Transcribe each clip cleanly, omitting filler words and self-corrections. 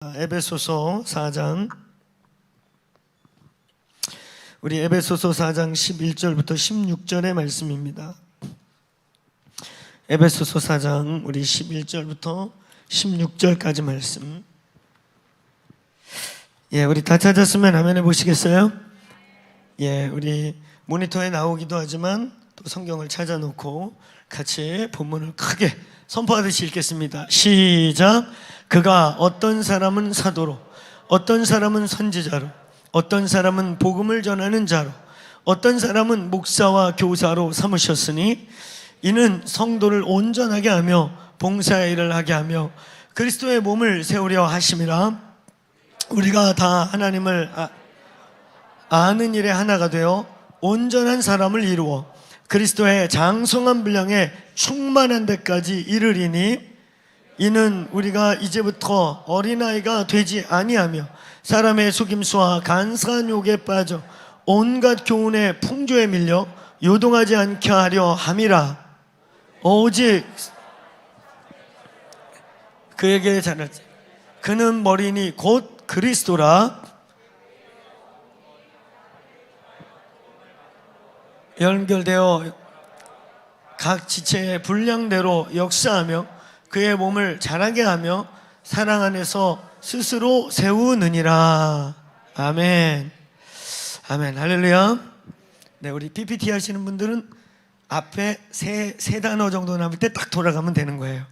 에베소서 4장, 우리 에베소서 4장 11절부터 16절의 말씀입니다. 에베소서 4장 우리 11절부터 16절까지 말씀. 우리 다 찾았으면 아멘 해보시겠어요? 우리 모니터에 나오기도 하지만 또 성경을 찾아놓고 같이 본문을 크게 선포하듯이 읽겠습니다. 시작. 그가 어떤 사람은 사도로, 어떤 사람은 선지자로, 어떤 사람은 복음을 전하는 자로, 어떤 사람은 목사와 교사로 삼으셨으니 이는 성도를 온전하게 하며 봉사의 일을 하게 하며 그리스도의 몸을 세우려 하심이라. 우리가 다 하나님을 아는 일에 하나가 되어 온전한 사람을 이루어 그리스도의 장성한 분량에 충만한 데까지 이르리니 이는 우리가 이제부터 어린아이가 되지 아니하며 사람의 속임수와 간사한 욕에 빠져 온갖 교훈의 풍조에 밀려 요동하지 않게 하려 함이라. 오직 그에게 잘하지. 그는 머리니 곧 그리스도라. 연결되어 각 지체의 분량대로 역사하며 그의 몸을 자라게 하며 사랑 안에서 스스로 세우느니라. 아멘. 아멘. 할렐루야. 우리 PPT 하시는 분들은 앞에 세 단어 정도 남을 때 딱 돌아가면 되는 거예요.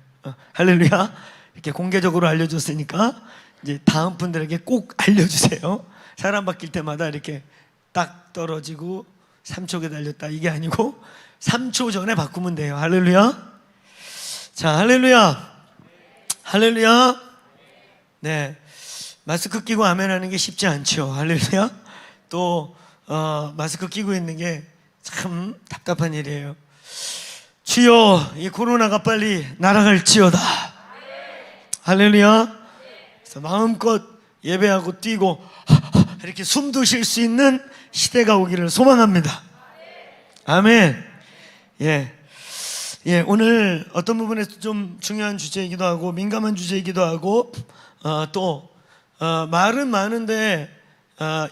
할렐루야. 이렇게 공개적으로 알려줬으니까 이제 다음 분들에게 꼭 알려주세요. 사람 바뀔 때마다 이렇게 딱 떨어지고 3초에 달렸다 이게 아니고 3초 전에 바꾸면 돼요. 할렐루야. 자, 할렐루야. 할렐루야. 마스크 끼고 아멘 하는 게 쉽지 않죠. 할렐루야. 또 마스크 끼고 있는 게 참 답답한 일이에요. 주여, 이 코로나가 빨리 날아갈지어다. 할렐루야. 그래서 마음껏 예배하고 뛰고 이렇게 숨도 쉴 수 있는 시대가 오기를 소망합니다. 아멘. 오늘 어떤 부분에서 좀 중요한 주제이기도 하고 민감한 주제이기도 하고 또 말은 많은데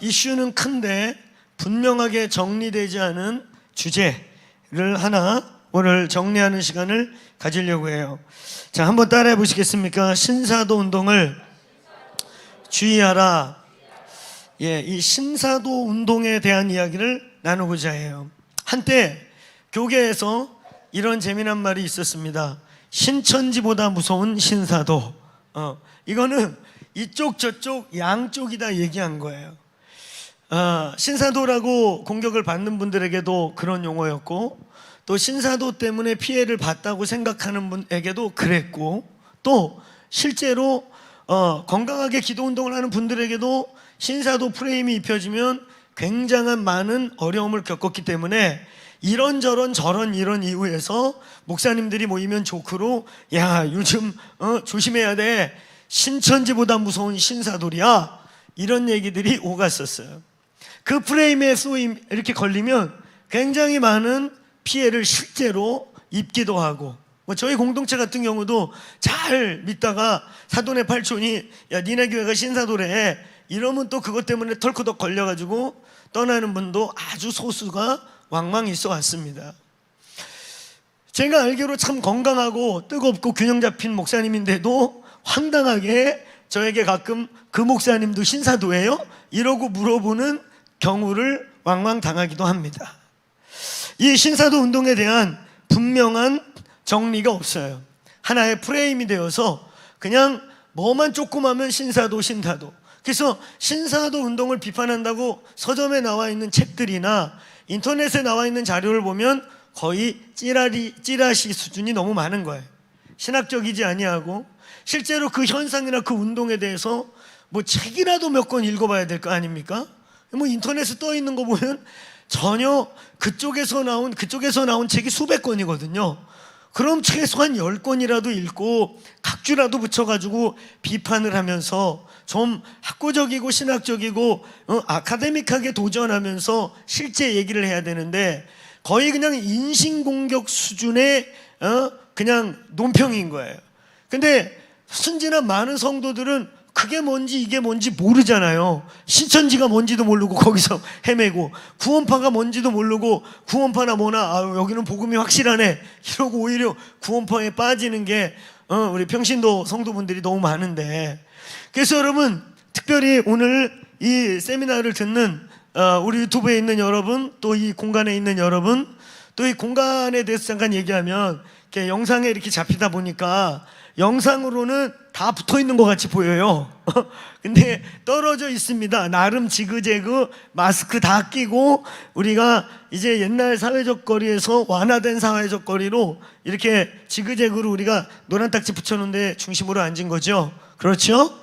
이슈는 큰데 분명하게 정리되지 않은 주제를 하나 오늘 정리하는 시간을 가지려고 해요. 자, 한번 따라해 보시겠습니까? 신사도 운동을 주의하라. 이 신사도 운동에 대한 이야기를 나누고자 해요. 한때 교계에서 이런 재미난 말이 있었습니다. 신천지보다 무서운 신사도. 이거는 이쪽 저쪽 양쪽이 다 얘기한 거예요. 신사도라고 공격을 받는 분들에게도 그런 용어였고, 또 신사도 때문에 피해를 봤다고 생각하는 분에게도 그랬고, 또 실제로 건강하게 기도운동을 하는 분들에게도 신사도 프레임이 입혀지면 굉장한 많은 어려움을 겪었기 때문에 이런저런 저런 이런 이유에서 목사님들이 모이면 조크로 야, 요즘 조심해야 돼. 신천지보다 무서운 신사돌이야. 이런 얘기들이 오갔었어요. 그 프레임에 쏘임 이렇게 걸리면 굉장히 많은 피해를 실제로 입기도 하고, 저희 공동체 같은 경우도 잘 믿다가 사돈의 팔촌이 야, 니네 교회가 신사도래 이러면 또 그것 때문에 털커덕 걸려가지고 떠나는 분도 아주 소수가 왕왕 있어 왔습니다. 제가 알기로 참 건강하고 뜨겁고 균형 잡힌 목사님인데도 황당하게 저에게 가끔 그 목사님도 신사도예요? 이러고 물어보는 경우를 왕왕 당하기도 합니다. 이 신사도 운동에 대한 분명한 정리가 없어요. 하나의 프레임이 되어서 그냥 뭐만 조금 하면 신사도. 그래서 신사도 운동을 비판한다고 서점에 나와 있는 책들이나 인터넷에 나와 있는 자료를 보면 거의 찌라시 수준이 너무 많은 거예요. 신학적이지 아니하고 실제로 그 현상이나 그 운동에 대해서 책이라도 몇 권 읽어봐야 될 거 아닙니까? 인터넷에 떠 있는 거 보면 전혀 그쪽에서 나온 책이 수백 권이거든요. 그럼 최소한 10권이라도 읽고 각주라도 붙여가지고 비판을 하면서 좀 학구적이고 신학적이고 아카데믹하게 도전하면서 실제 얘기를 해야 되는데 거의 그냥 인신공격 수준의 그냥 논평인 거예요. 근데 순진한 많은 성도들은 그게 뭔지 이게 뭔지 모르잖아요. 신천지가 뭔지도 모르고 거기서 헤매고, 구원파가 뭔지도 모르고 구원파나 뭐나 여기는 복음이 확실하네 이러고 오히려 구원파에 빠지는 게 우리 평신도 성도분들이 너무 많은데, 그래서 여러분 특별히 오늘 이 세미나를 듣는 우리 유튜브에 있는 여러분, 또 이 공간에 있는 여러분, 또 이 공간에 대해서 잠깐 얘기하면, 이렇게 영상에 이렇게 잡히다 보니까 영상으로는 다 붙어 있는 것 같이 보여요. 근데 떨어져 있습니다. 나름 지그재그 마스크 다 끼고 우리가 이제 옛날 사회적 거리에서 완화된 사회적 거리로 이렇게 지그재그로 우리가 노란 딱지 붙여놓은데 중심으로 앉은 거죠. 그렇죠?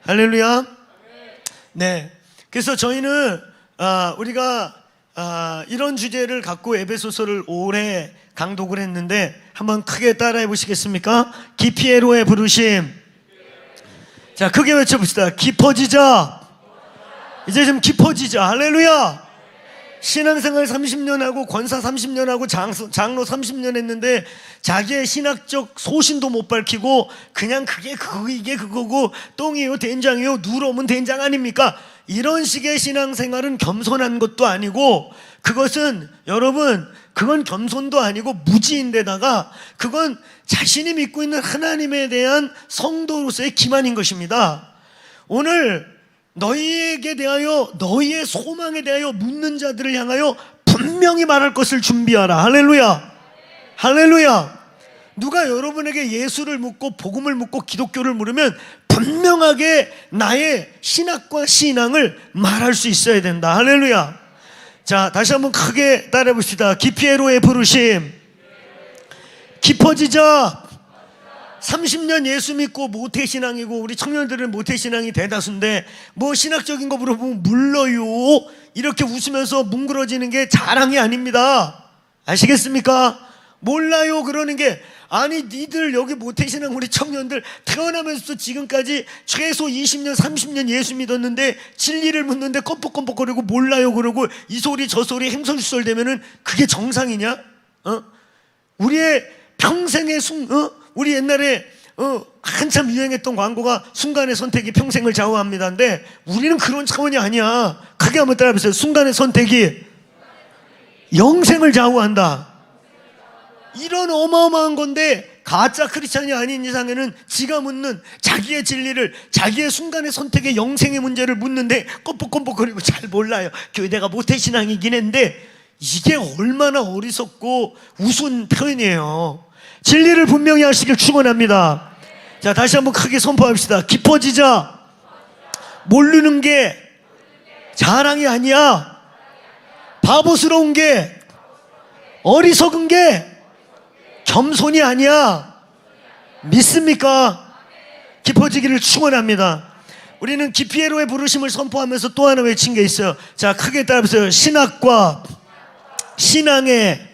할렐루야. 네. 그래서 저희는 우리가 이런 주제를 갖고 에베소서를 올해 강독을 했는데, 한번 크게 따라해 보시겠습니까? 기피에로의 부르심. 자, 크게 외쳐봅시다. 깊어지자. 이제 좀 깊어지자. 할렐루야. 신앙생활 30년 하고 권사 30년 하고 장로 30년 했는데 자기의 신학적 소신도 못 밝히고 그냥 그게 그거 이게 그거고 똥이요 된장이요 누러면 된장 아닙니까? 이런 식의 신앙생활은 겸손한 것도 아니고, 그것은 여러분 그건 겸손도 아니고 무지인데다가 그건 자신이 믿고 있는 하나님에 대한 성도로서의 기만인 것입니다. 오늘 너희에게 대하여, 너희의 소망에 대하여 묻는 자들을 향하여 분명히 말할 것을 준비하라. 할렐루야. 할렐루야. 누가 여러분에게 예수를 묻고 복음을 묻고 기독교를 물으면 분명하게 나의 신학과 신앙을 말할 수 있어야 된다. 할렐루야. 자, 다시 한번 크게 따라해 봅시다. 기피에로의 부르심. 깊어지자. 30년 예수 믿고 모태신앙이고, 우리 청년들은 모태신앙이 대다수인데 뭐 신학적인 거 물어보면 몰라요 이렇게 웃으면서 뭉그러지는 게 자랑이 아닙니다. 아시겠습니까? 몰라요 그러는 게, 아니 니들 여기 모태신앙 우리 청년들 태어나면서 지금까지 최소 20년 30년 예수 믿었는데 진리를 묻는데 껌뻑껌뻑거리고 몰라요 그러고 이 소리 저 소리 행설수설 되면은 그게 정상이냐? 우리의 평생의 우리 옛날에 한참 유행했던 광고가 순간의 선택이 평생을 좌우합니다인데 우리는 그런 차원이 아니야. 크게 한번 따라해보세요. 순간의 선택이 영생을 좌우한다. 이런 어마어마한 건데 가짜 크리스찬이 아닌 이상에는 지가 묻는 자기의 진리를, 자기의 순간의 선택의 영생의 문제를 묻는데 껌뻑껌뻑거리고 잘 몰라요. 교회가 모태신앙이긴 했는데 이게 얼마나 어리석고 우스운 표현이에요. 진리를 분명히 하시길 축원합니다. 자, 다시 한번 크게 선포합시다. 깊어지자. 모르는 게 자랑이 아니야. 바보스러운 게, 어리석은 게 겸손이 아니야. 믿습니까? 깊어지기를 축원합니다. 우리는 기피에로의 부르심을 선포하면서 또 하나 외친 게 있어요. 자, 크게 따라해보세요. 신학과 신앙의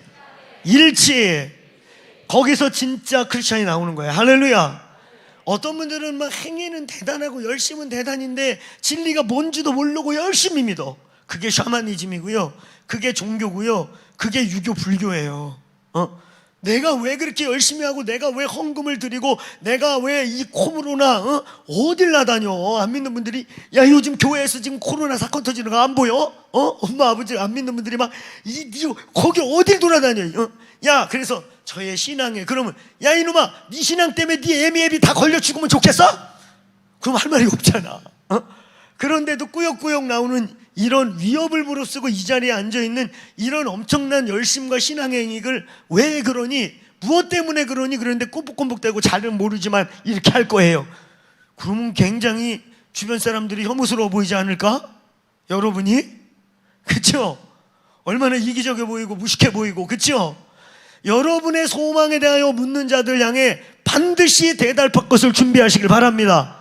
일치. 거기서 진짜 크리스찬이 나오는 거예요. 할렐루야. 어떤 분들은 막 행위는 대단하고 열심은 대단인데 진리가 뭔지도 모르고 열심히 믿어. 그게 샤머니즘이고요, 그게 종교고요, 그게 유교 불교예요. 내가 왜 그렇게 열심히 하고, 내가 왜 헌금을 드리고, 내가 왜 이 콩으로나 어딜 나다녀. 안 믿는 분들이 야 요즘 교회에서 지금 코로나 사건 터지는 거 안 보여? 엄마 아버지 안 믿는 분들이 막 거기 어딜 돌아다녀. 야, 그래서 저의 신앙에, 그러면 야 이놈아 네 신앙 때문에 네 애미 다 걸려 죽으면 좋겠어? 그럼 할 말이 없잖아. 그런데도 꾸역꾸역 나오는 이런 위협을 무릅쓰고 이 자리에 앉아있는 이런 엄청난 열심과 신앙의 행위를 왜 그러니, 무엇 때문에 그러니, 그런데 꼼뻑꼼뻑대고 잘은 모르지만 이렇게 할 거예요. 그러면 굉장히 주변 사람들이 혐오스러워 보이지 않을까? 여러분이? 그쵸? 얼마나 이기적이 보이고 무식해 보이고, 그쵸? 여러분의 소망에 대하여 묻는 자들 향해 반드시 대답할 것을 준비하시길 바랍니다.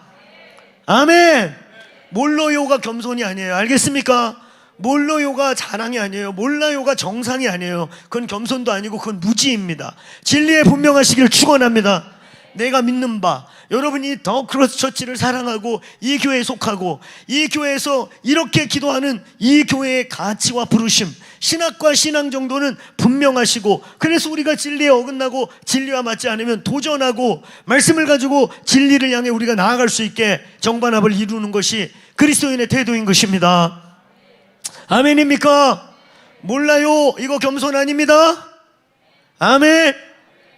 아멘. 몰라요가 겸손이 아니에요. 알겠습니까? 몰라요가 자랑이 아니에요. 몰라요가 정상이 아니에요. 그건 겸손도 아니고 그건 무지입니다. 진리에 분명하시길 축원합니다. 내가 믿는 바, 여러분이 더 크로스 처치를 사랑하고 이 교회에 속하고 이 교회에서 이렇게 기도하는 이 교회의 가치와 부르심, 신학과 신앙 정도는 분명하시고, 그래서 우리가 진리에 어긋나고 진리와 맞지 않으면 도전하고 말씀을 가지고 진리를 향해 우리가 나아갈 수 있게 정반합을 이루는 것이 그리스도인의 태도인 것입니다. 아멘입니까? 몰라요? 이거 겸손 아닙니다. 아멘.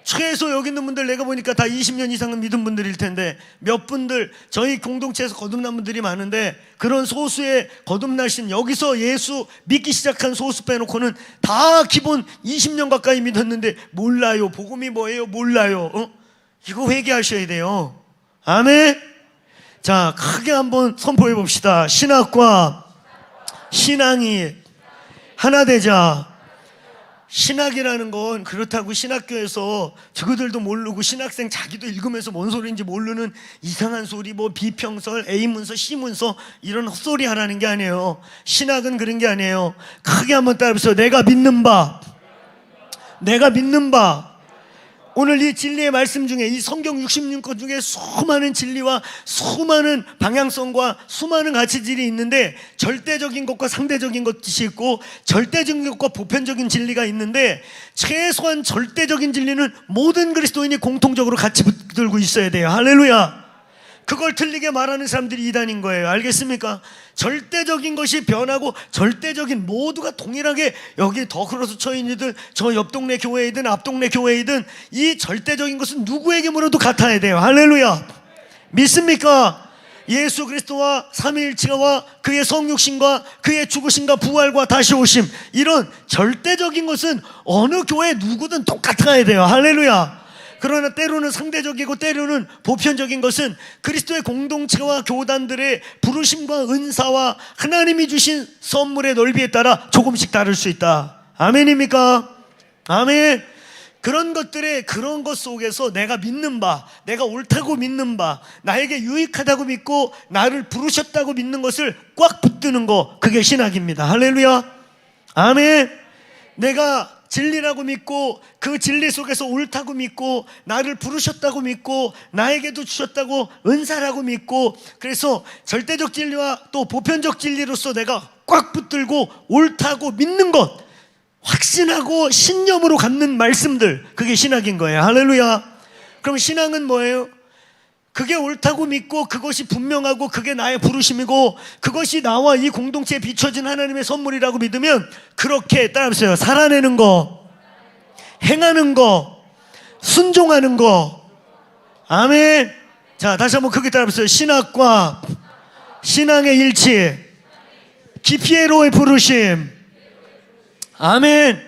최소 여기 있는 분들 내가 보니까 다 20년 이상은 믿은 분들일 텐데, 몇 분들 저희 공동체에서 거듭난 분들이 많은데, 그런 소수의 거듭나신 여기서 예수 믿기 시작한 소수 빼놓고는 다 기본 20년 가까이 믿었는데 몰라요. 복음이 뭐예요? 몰라요. 이거 회개하셔야 돼요. 아멘. 자, 크게 한번 선포해 봅시다. 신학과 신앙이 하나 되자. 신학이라는 건 그렇다고 신학교에서 저그들도 모르고 신학생 자기도 읽으면서 뭔 소리인지 모르는 이상한 소리, 뭐 비평설, A문서, C문서 이런 헛소리 하라는 게 아니에요. 신학은 그런 게 아니에요. 크게 한번 따라해보세요. 내가 믿는 바. 오늘 이 진리의 말씀 중에, 이 성경 66권 중에 수많은 진리와 수많은 방향성과 수많은 가치들이 있는데, 절대적인 것과 상대적인 것이 있고 절대적인 것과 보편적인 진리가 있는데, 최소한 절대적인 진리는 모든 그리스도인이 공통적으로 같이 붙들고 있어야 돼요. 할렐루야. 그걸 틀리게 말하는 사람들이 이단인 거예요. 알겠습니까? 절대적인 것이 변하고 절대적인 모두가 동일하게, 여기 더 크로스 처인이든 저 옆 동네 교회이든 앞 동네 교회이든 이 절대적인 것은 누구에게 물어도 같아야 돼요. 할렐루야. 믿습니까? 예수 그리스도와 삼위일체와 그의 성육신과 그의 죽으심과 부활과 다시 오심, 이런 절대적인 것은 어느 교회 누구든 똑같아야 돼요. 할렐루야. 그러나 때로는 상대적이고 때로는 보편적인 것은 그리스도의 공동체와 교단들의 부르심과 은사와 하나님이 주신 선물의 넓이에 따라 조금씩 다를 수 있다. 아멘입니까? 아멘. 그런 것 속에서 내가 믿는 바, 내가 옳다고 믿는 바, 나에게 유익하다고 믿고 나를 부르셨다고 믿는 것을 꽉 붙드는 거, 그게 신학입니다. 할렐루야. 아멘. 내가 진리라고 믿고 그 진리 속에서 옳다고 믿고 나를 부르셨다고 믿고 나에게도 주셨다고 은사라고 믿고, 그래서 절대적 진리와 또 보편적 진리로서 내가 꽉 붙들고 옳다고 믿는 것, 확신하고 신념으로 갖는 말씀들, 그게 신학인 거예요. 할렐루야. 그럼 신앙은 뭐예요? 그게 옳다고 믿고 그것이 분명하고 그게 나의 부르심이고 그것이 나와 이 공동체에 비춰진 하나님의 선물이라고 믿으면, 그렇게 따라하세요. 살아내는 거, 행하는 거, 순종하는 거. 아멘. 자, 다시 한번 크게 따라하세요. 신학과 신앙의 일치, 기피에로의 부르심. 아멘.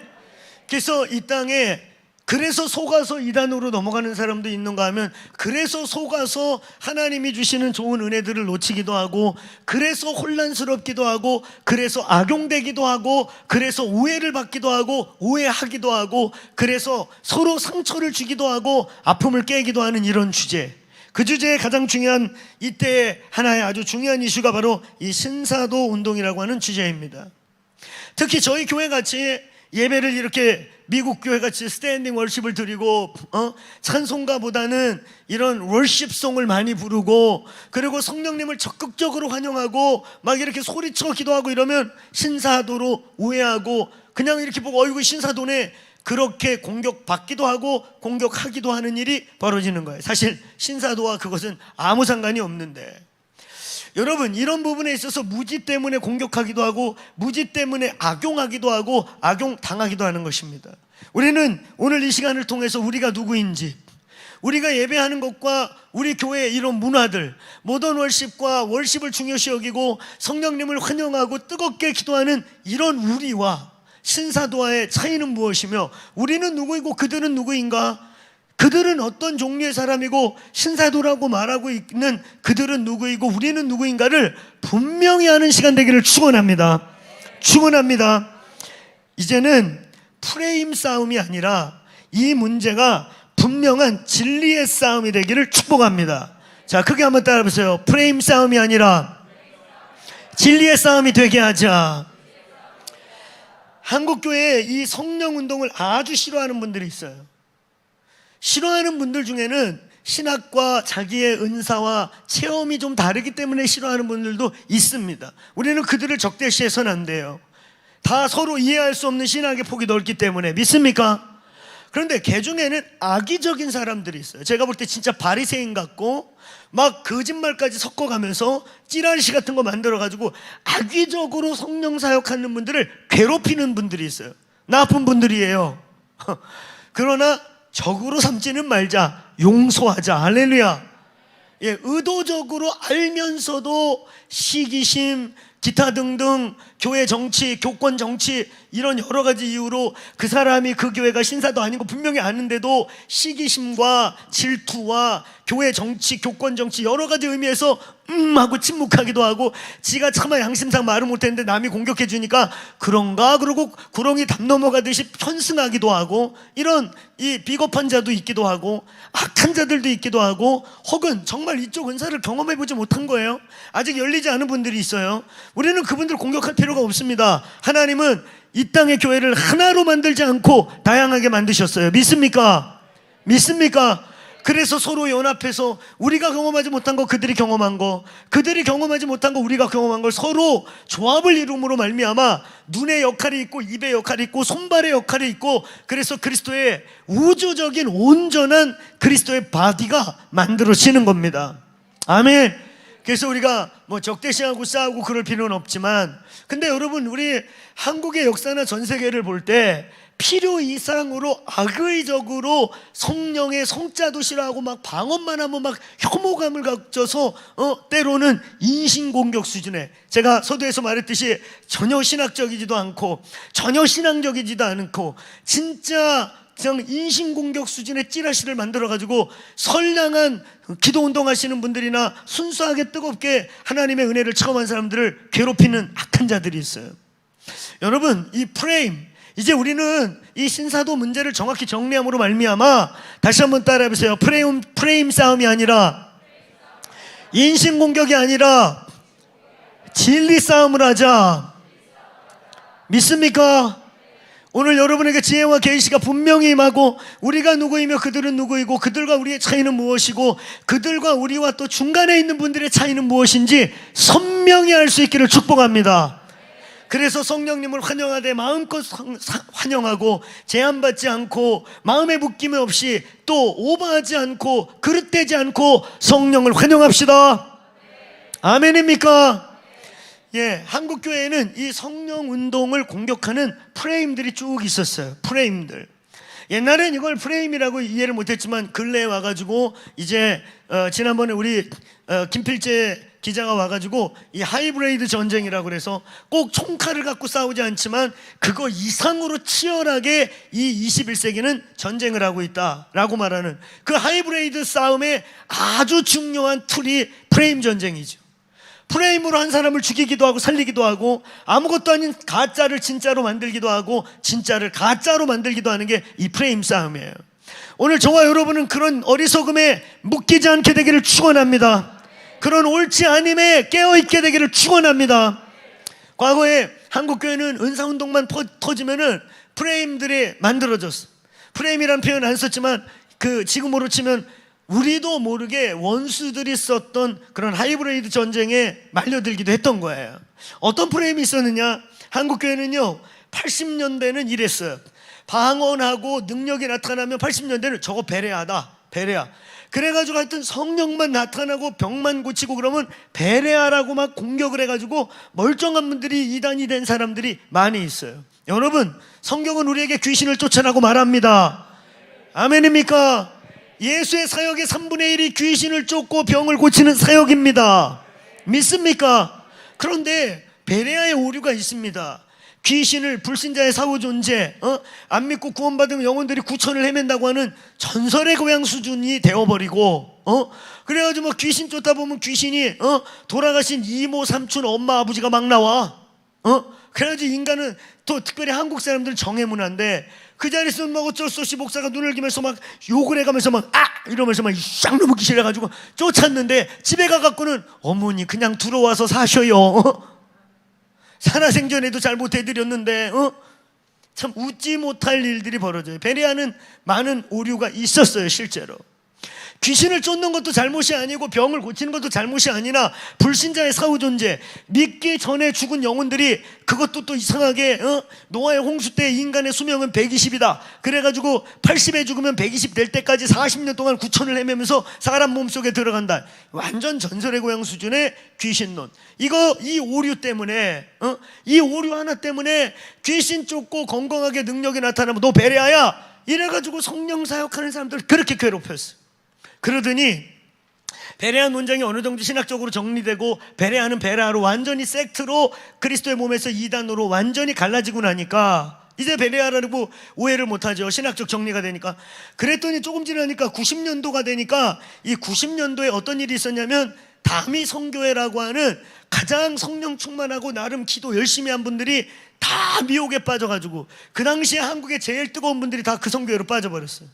그래서 이 땅에 그래서 속아서 이단으로 넘어가는 사람도 있는가 하면, 그래서 속아서 하나님이 주시는 좋은 은혜들을 놓치기도 하고, 그래서 혼란스럽기도 하고, 그래서 악용되기도 하고, 그래서 오해를 받기도 하고 오해하기도 하고, 그래서 서로 상처를 주기도 하고 아픔을 깨기도 하는 이런 주제. 그 주제의 가장 중요한, 이때의 하나의 아주 중요한 이슈가 바로 이 신사도 운동이라고 하는 주제입니다. 특히 저희 교회같이 예배를 이렇게 미국 교회같이 스탠딩 월십을 드리고 찬송가보다는 이런 월십송을 많이 부르고, 그리고 성령님을 적극적으로 환영하고 막 이렇게 소리쳐 기도하고 이러면 신사도로 오해하고, 그냥 이렇게 보고 어이구 신사도네, 그렇게 공격받기도 하고 공격하기도 하는 일이 벌어지는 거예요. 사실 신사도와 그것은 아무 상관이 없는데, 여러분, 이런 부분에 있어서 무지 때문에 공격하기도 하고 무지 때문에 악용하기도 하고 악용당하기도 하는 것입니다. 우리는 오늘 이 시간을 통해서 우리가 누구인지, 우리가 예배하는 것과 우리 교회의 이런 문화들, 모던 월십과 월십을 중요시 여기고 성령님을 환영하고 뜨겁게 기도하는 이런 우리와 신사도와의 차이는 무엇이며, 우리는 누구이고 그들은 누구인가, 그들은 어떤 종류의 사람이고 신사도라고 말하고 있는 그들은 누구이고 우리는 누구인가를 분명히 하는 시간 되기를 축원합니다. 축원합니다. 이제는 프레임 싸움이 아니라 이 문제가 분명한 진리의 싸움이 되기를 축복합니다. 자, 크게 한번 따라해보세요. 프레임 싸움이 아니라 진리의 싸움이 되게 하자. 한국교회에 이 성령운동을 아주 싫어하는 분들이 있어요. 싫어하는 분들 중에는 신학과 자기의 은사와 체험이 좀 다르기 때문에 싫어하는 분들도 있습니다. 우리는 그들을 적대시해서는 안 돼요. 다 서로 이해할 수 없는 신학의 폭이 넓기 때문에. 믿습니까? 그런데 개 중에는 악의적인 사람들이 있어요. 제가 볼 때 진짜 바리새인 같고 막 거짓말까지 섞어가면서 찌라시 같은 거 만들어가지고 악의적으로 성령 사역하는 분들을 괴롭히는 분들이 있어요. 나쁜 분들이에요. 그러나 적으로 삼지는 말자, 용서하자. 할렐루야. 예, 의도적으로 알면서도 시기심, 기타 등등 교회 정치, 교권 정치 이런 여러 가지 이유로 그 사람이 그 교회가 신사도 아니고 분명히 아는데도 시기심과 질투와 교회 정치, 교권 정치 여러 가지 의미에서 하고 침묵하기도 하고 지가 차마 양심상 말을 못했는데 남이 공격해 주니까 그런가 그러고 구렁이 담 넘어가듯이 편승하기도 하고 이런 이 비겁한 자도 있기도 하고 악한 자들도 있기도 하고 혹은 정말 이쪽 은사를 경험해 보지 못한 거예요. 아직 열리지 않은 분들이 있어요. 우리는 그분들 공격할 필요가 없습니다. 하나님은 이 땅의 교회를 하나로 만들지 않고 다양하게 만드셨어요. 믿습니까? 믿습니까? 그래서 서로 연합해서 우리가 경험하지 못한 거 그들이 경험한 거, 그들이 경험하지 못한 거 우리가 경험한 걸 서로 조합을 이룸으로 말미암아 눈의 역할이 있고 입의 역할이 있고 손발의 역할이 있고 그래서 그리스도의 우주적인 온전한 그리스도의 바디가 만들어지는 겁니다. 아멘. 그래서 우리가 뭐 적대시하고 싸우고 그럴 필요는 없지만 근데 여러분 우리 한국의 역사나 전 세계를 볼 때 필요 이상으로 악의적으로 성령의 성자도 싫어하고 막 방언만 하면 막 혐오감을 가져서 때로는 인신공격 수준에 제가 서두에서 말했듯이 전혀 신학적이지도 않고 전혀 신앙적이지도 않고 진짜 그냥 인신공격 수준의 찌라시를 만들어가지고 선량한 기도운동 하시는 분들이나 순수하게 뜨겁게 하나님의 은혜를 체험한 사람들을 괴롭히는 악한 자들이 있어요. 여러분 이 프레임 이제 우리는 이 신사도 문제를 정확히 정리함으로 말미암아 다시 한번 따라해보세요. 프레임 싸움이 아니라 인신공격이 아니라 진리 싸움을 하자. 믿습니까? 오늘 여러분에게 지혜와 계시가 분명히 임하고 우리가 누구이며 그들은 누구이고 그들과 우리의 차이는 무엇이고 그들과 우리와 또 중간에 있는 분들의 차이는 무엇인지 선명히 알 수 있기를 축복합니다. 그래서 성령님을 환영하되 마음껏 환영하고 제한받지 않고 마음에 묶임 없이 또 오버하지 않고 그릇되지 않고 성령을 환영합시다. 아멘입니까? 예, 한국교회에는 이 성령 운동을 공격하는 프레임들이 쭉 있었어요. 프레임들. 옛날엔 이걸 프레임이라고 이해를 못했지만 근래에 와가지고 이제 지난번에 우리 김필재 기자가 와가지고 이 하이브레이드 전쟁이라고 그래서 꼭 총칼을 갖고 싸우지 않지만 그거 이상으로 치열하게 이 21세기는 전쟁을 하고 있다라고 말하는 그 하이브레이드 싸움의 아주 중요한 툴이 프레임 전쟁이죠. 프레임으로 한 사람을 죽이기도 하고 살리기도 하고 아무것도 아닌 가짜를 진짜로 만들기도 하고 진짜를 가짜로 만들기도 하는 게 이 프레임 싸움이에요. 오늘 저와 여러분은 그런 어리석음에 묶이지 않게 되기를 축원합니다. 그런 옳지 않음에 깨어있게 되기를 축원합니다. 과거에 한국교회는 은사운동만 터지면은 프레임들이 만들어졌어. 프레임이란 표현 안 썼지만 그 지금으로 치면 우리도 모르게 원수들이 썼던 그런 하이브레이드 전쟁에 말려들기도 했던 거예요. 어떤 프레임이 있었느냐? 한국교회는요 80년대는 이랬어요. 방언하고 능력이 나타나면 80년대는 저거 베레아다. 베레아. 그래가지고 하여튼 성령만 나타나고 병만 고치고 그러면 베레아라고 막 공격을 해가지고 멀쩡한 분들이 이단이 된 사람들이 많이 있어요. 여러분 성경은 우리에게 귀신을 쫓아나고 말합니다. 아멘입니까? 예수의 사역의 3분의 1이 귀신을 쫓고 병을 고치는 사역입니다. 믿습니까? 그런데 베레아의 오류가 있습니다. 귀신을 불신자의 사후 존재, 안 믿고 구원받으면 영혼들이 구천을 헤맨다고 하는 전설의 고향 수준이 되어버리고, 그래가지고 뭐 귀신 쫓다 보면 귀신이, 돌아가신 이모, 삼촌, 엄마, 아버지가 막 나와, 그래가지고 인간은 또 특별히 한국 사람들은 정해문화인데 그 자리에서 막 어쩔 수 없이 목사가 눈을 기면서 막 욕을 해가면서 막 이러면서 막 쌍놈의 귀신 해가지고 쫓았는데 집에 가갖고는 어머니 그냥 들어와서 사셔요. 살아생전에도 잘 못해드렸는데 참 웃지 못할 일들이 벌어져요. 베레아는 많은 오류가 있었어요. 실제로 귀신을 쫓는 것도 잘못이 아니고 병을 고치는 것도 잘못이 아니라 불신자의 사후 존재, 믿기 전에 죽은 영혼들이 그것도 또 이상하게 노아의 홍수 때 인간의 수명은 120이다 그래가지고 80에 죽으면 120 될 때까지 40년 동안 구천을 헤매면서 사람 몸속에 들어간다. 완전 전설의 고향 수준의 귀신론. 이 오류 때문에 이 오류 하나 때문에 귀신 쫓고 건강하게 능력이 나타나면 너 베레아야 이래가지고 성령 사역하는 사람들 그렇게 괴롭혔어. 그러더니 베레아 논쟁이 어느 정도 신학적으로 정리되고 베레아는 베레아로 완전히 섹트로 그리스도의 몸에서 이단으로 완전히 갈라지고 나니까 이제 베레아라고 오해를 못하죠. 신학적 정리가 되니까. 그랬더니 조금 지나니까 90년도가 되니까 이 90년도에 어떤 일이 있었냐면 다미 성교회라고 하는 가장 성령 충만하고 나름 기도 열심히 한 분들이 다 미혹에 빠져가지고 그 당시에 한국에 제일 뜨거운 분들이 다 그 성교회로 빠져버렸어요.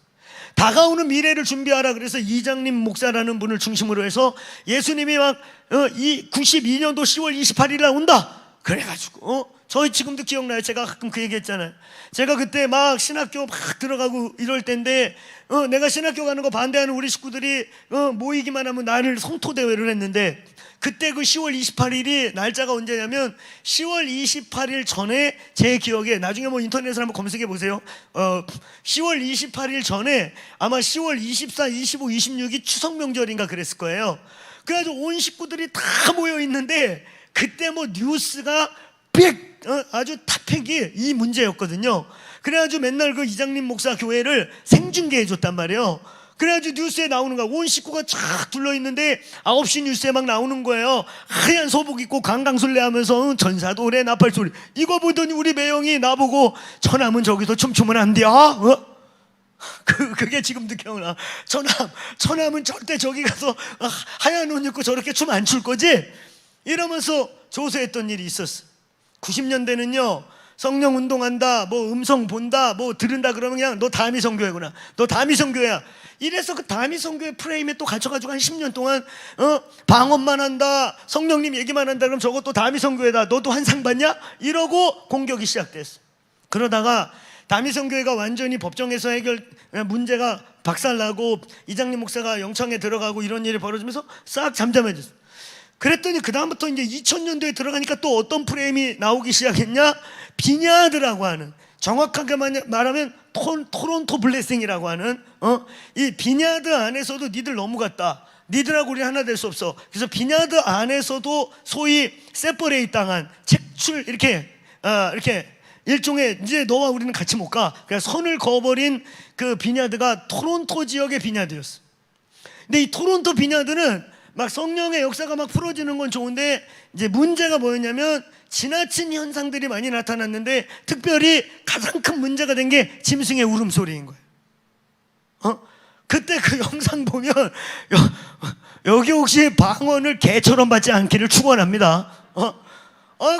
다가오는 미래를 준비하라 그래서 이장님 목사라는 분을 중심으로 해서 예수님이 막 이 92년도 10월 28일 날 온다 그래가지고 저희 지금도 기억나요. 제가 가끔 그 얘기 했잖아요. 제가 그때 막 신학교 막 들어가고 이럴 때인데 내가 신학교 가는 거 반대하는 우리 식구들이 모이기만 하면 나를 성토대회를 했는데 그때 그 10월 28일이 날짜가 언제냐면 10월 28일 전에 제 기억에 나중에 뭐 인터넷에서 한번 검색해 보세요. 10월 28일 전에 아마 10월 24, 25, 26이 추석 명절인가 그랬을 거예요. 그래가지고 온 식구들이 다 모여 있는데 그때 뭐 뉴스가 아주 탑핵이 이 문제였거든요. 그래가지고 맨날 그 이장님 목사 교회를 생중계해 줬단 말이에요. 그래가지고 뉴스에 나오는 거야. 온 식구가 쫙 둘러있는데 9시 뉴스에 막 나오는 거예요. 하얀 소복 입고 강강술래 하면서 전사도래 나팔소리 이거 보더니 우리 매형이 나보고 처남은 저기서 춤추면 안 돼. 그게 지금도 기억나. 처남은 절대 저기 가서 하얀 옷 입고 저렇게 춤 안 출 거지? 이러면서 조소했던 일이 있었어. 90년대는요 성령 운동한다 뭐 음성 본다 뭐 들은다 그러면 그냥 너 다미 성교회구나, 너 다미 성교회야 이래서 그 다미 성교회 프레임에 또 갇혀가지고 한 10년 동안 방언만 한다 성령님 얘기만 한다 그럼 저것도 다미 성교회다 너도 한 상 받냐 이러고 공격이 시작됐어. 그러다가 다미 성교회가 완전히 법정에서 문제가 박살나고 이장님 목사가 영창에 들어가고 이런 일이 벌어지면서 싹 잠잠해졌어. 그랬더니 그 다음부터 이제 2000년도에 들어가니까 또 어떤 프레임이 나오기 시작했냐? 비냐드라고 하는, 정확하게 말하면 토론토 블레싱이라고 하는 이 비냐드 안에서도 니들 너무 같다, 니들하고 우리 하나 될 수 없어. 그래서 비냐드 안에서도 소위 세퍼레이트 당한 책출 이렇게 일종의 이제 너와 우리는 같이 못 가. 그래서 선을 그어버린 그 비냐드가 토론토 지역의 비냐드였어. 근데 이 토론토 비냐드는 막 성령의 역사가 막 풀어지는 건 좋은데 이제 문제가 뭐였냐면 지나친 현상들이 많이 나타났는데 특별히 가장 큰 문제가 된 게 짐승의 울음소리인 거예요. 그때 그 영상 보면 여기 혹시 방언을 개처럼 받지 않기를 축원합니다.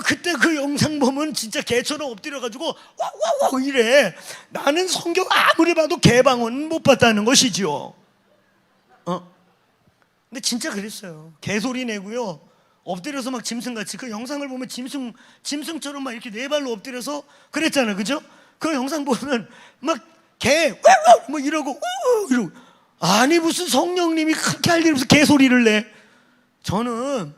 그때 그 영상 보면 진짜 개처럼 엎드려가지고 와와와 이래. 나는 성경 아무리 봐도 개방언은 못 봤다는 것이지요. 근데 진짜 그랬어요. 개소리 내고요 엎드려서 막 짐승같이, 그 영상을 보면 짐승처럼 막 이렇게 네 발로 엎드려서 그랬잖아요, 그죠? 그 영상 보면 막 개 뭐 이러고 이러고. 아니 무슨 성령님이 그렇게 할 일 없어 개소리를 내. 저는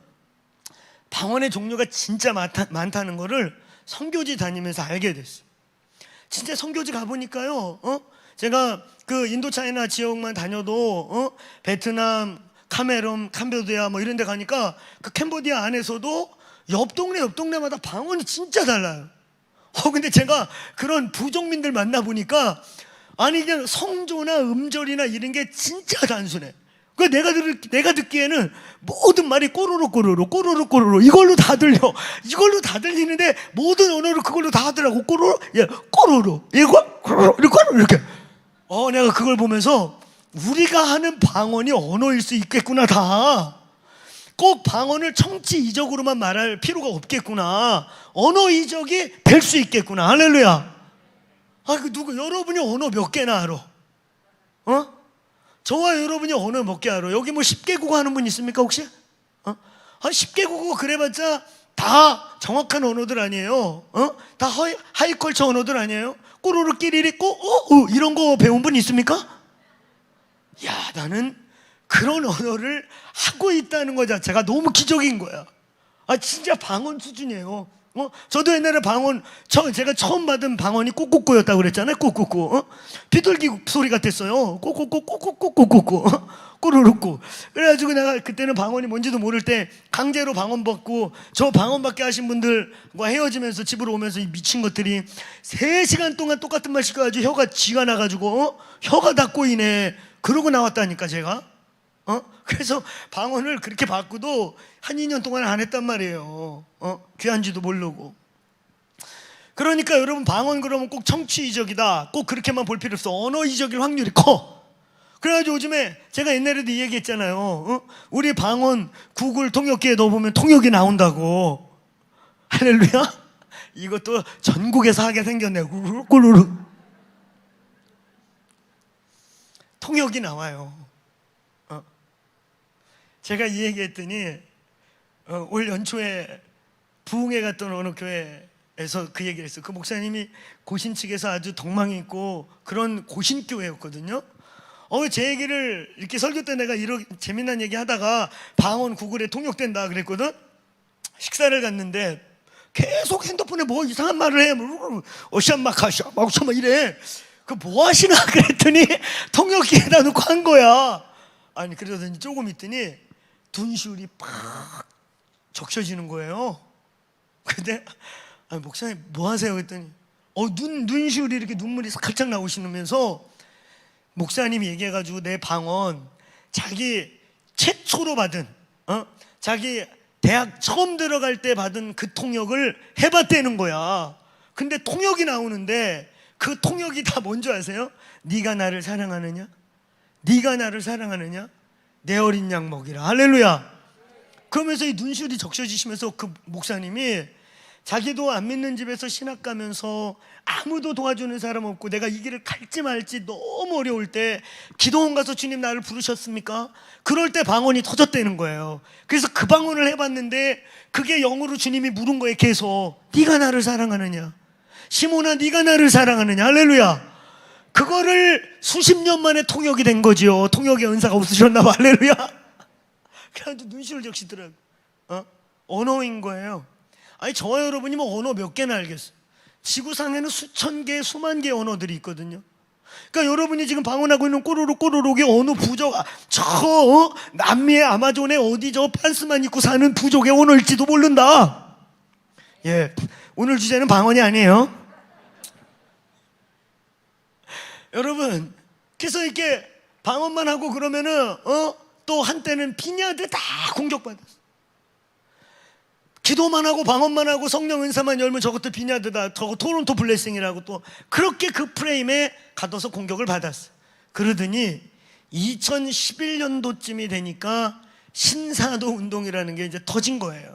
방언의 종류가 진짜 많다는 거를 선교지 다니면서 알게 됐어요. 진짜 선교지 가보니까요 제가 그 인도차이나 지역만 다녀도 베트남, 카메룬, 캄보디아 뭐 이런 데 가니까 그 캄보디아 안에서도 옆 동네마다 방언이 진짜 달라요. 근데 제가 그런 부족민들 만나보니까 아니 그냥 성조나 음절이나 이런 게 진짜 단순해. 그 내가 듣기에는 모든 말이 꼬르륵 이걸로 다 들려. 이걸로 다 들리는데 모든 언어를 그걸로 다 하더라고. 꼬르륵 이렇게. 내가 그걸 보면서 우리가 하는 방언이 언어일 수 있겠구나. 다 꼭 방언을 청취 이적으로만 말할 필요가 없겠구나. 언어 이적이 될 수 있겠구나. 할렐루야. 여러분이 언어 몇 개나 알아? 저와 여러분이 언어 몇 개 알아? 여기 뭐 10개 국어 하는 분 있습니까 혹시? 한 10개 국어 그래봤자 다 정확한 언어들 아니에요? 다 하이컬처 언어들 아니에요? 꼬르륵 끼리리 이런 거 배운 분 있습니까? 야, 나는 그런 언어를 하고 있다는 것 자체가 너무 기적인 거야. 진짜 방언 수준이에요. 저도 옛날에 제가 처음 받은 방언이 꼬꼬꼬였다고 그랬잖아요. 꼬꼬꼬. 비둘기 소리 같았어요. 꼬꼬꼬꼬꼬꼬꼬꼬. 꼬르륵꼬. 그래가지고 내가 그때는 방언이 뭔지도 모를 때 강제로 방언 받고, 저 방언 받게 하신 분들과 헤어지면서 집으로 오면서 이 미친 것들이 3시간 동안 똑같은 말 시켜가지고 혀가 쥐가 나가지고 혀가 다 꼬이네. 그러고 나왔다니까 제가. 그래서 방언을 그렇게 받고도 한 2년 동안 안 했단 말이에요. 귀한지도 모르고. 그러니까 여러분, 방언 그러면 꼭 청취 이적이다, 꼭 그렇게만 볼 필요 없어. 언어 이적일 확률이 커. 그래가지고 요즘에 제가 옛날에도 이 얘기 했잖아요. 우리 방언 구글 통역기에 넣어보면 통역이 나온다고. 할렐루야. 이것도 전국에서 하게 생겼네. 꾸르륵 통역이 나와요. 제가 이 얘기했더니 올 연초에 부흥회 갔던 어느 교회에서 그 얘기를 했어요. 그 목사님이 고신 측에서 아주 덕망이 있고 그런 고신교회였거든요. 제 얘기를 이렇게 설교 때 내가 이렇게 재미난 얘기 하다가 방언 구글에 통역된다 그랬거든. 식사를 갔는데 계속 핸드폰에 뭐 이상한 말을 해. 어샤마카샤 막샤마 이래. 그 뭐 하시나 그랬더니 통역기에다 놓고 한 거야. 아니 그러더니 조금 있더니 눈시울이 팍 적셔지는 거예요. 근데 목사님 뭐 하세요? 그랬더니 눈시울이 이렇게 눈물이 살짝 나오시면서 목사님이 얘기해가지고 내 방언 자기 최초로 받은 자기 대학 처음 들어갈 때 받은 그 통역을 해봤다는 거야. 근데 통역이 나오는데 그 통역이 다 뭔지 아세요? 네가 나를 사랑하느냐? 네가 나를 사랑하느냐? 내 어린 양 먹이라. 할렐루야. 그러면서 이 눈시울이 적셔지시면서 그 목사님이 자기도 안 믿는 집에서 신학 가면서 아무도 도와주는 사람 없고 내가 이 길을 갈지 말지 너무 어려울 때 기도원 가서 주님 나를 부르셨습니까? 그럴 때 방언이 터졌다는 거예요. 그래서 그 방언을 해봤는데 그게 영으로 주님이 물은 거예요. 계속 네가 나를 사랑하느냐? 시몬아 네가 나를 사랑하느냐? 할렐루야. 그거를 수십 년 만에 통역이 된 거지요. 통역의 은사가 없으셨나 봐. 할렐루야. 그래가지고 눈시울 적시더라고요. 언어인 거예요. 저와 여러분이 뭐 언어 몇 개나 알겠어요. 지구상에는 수천 개, 수만 개의 언어들이 있거든요. 그러니까 여러분이 지금 방언하고 있는 꼬르륵의 어느 부족, 남미의 아마존에 어디 저 판스만 입고 사는 부족의 언어일지도 모른다. 예, 오늘 주제는 방언이 아니에요. 여러분, 그래서 이렇게 방언만 하고 그러면은 또 한때는 비냐드 다 공격받았어. 기도만 하고 방언만 하고 성령 은사만 열면 저것도 비냐드다, 저거 토론토 블레싱이라고 또 그렇게 그 프레임에 가둬서 공격을 받았어. 그러더니 2011년도쯤이 되니까 신사도 운동이라는 게 이제 터진 거예요.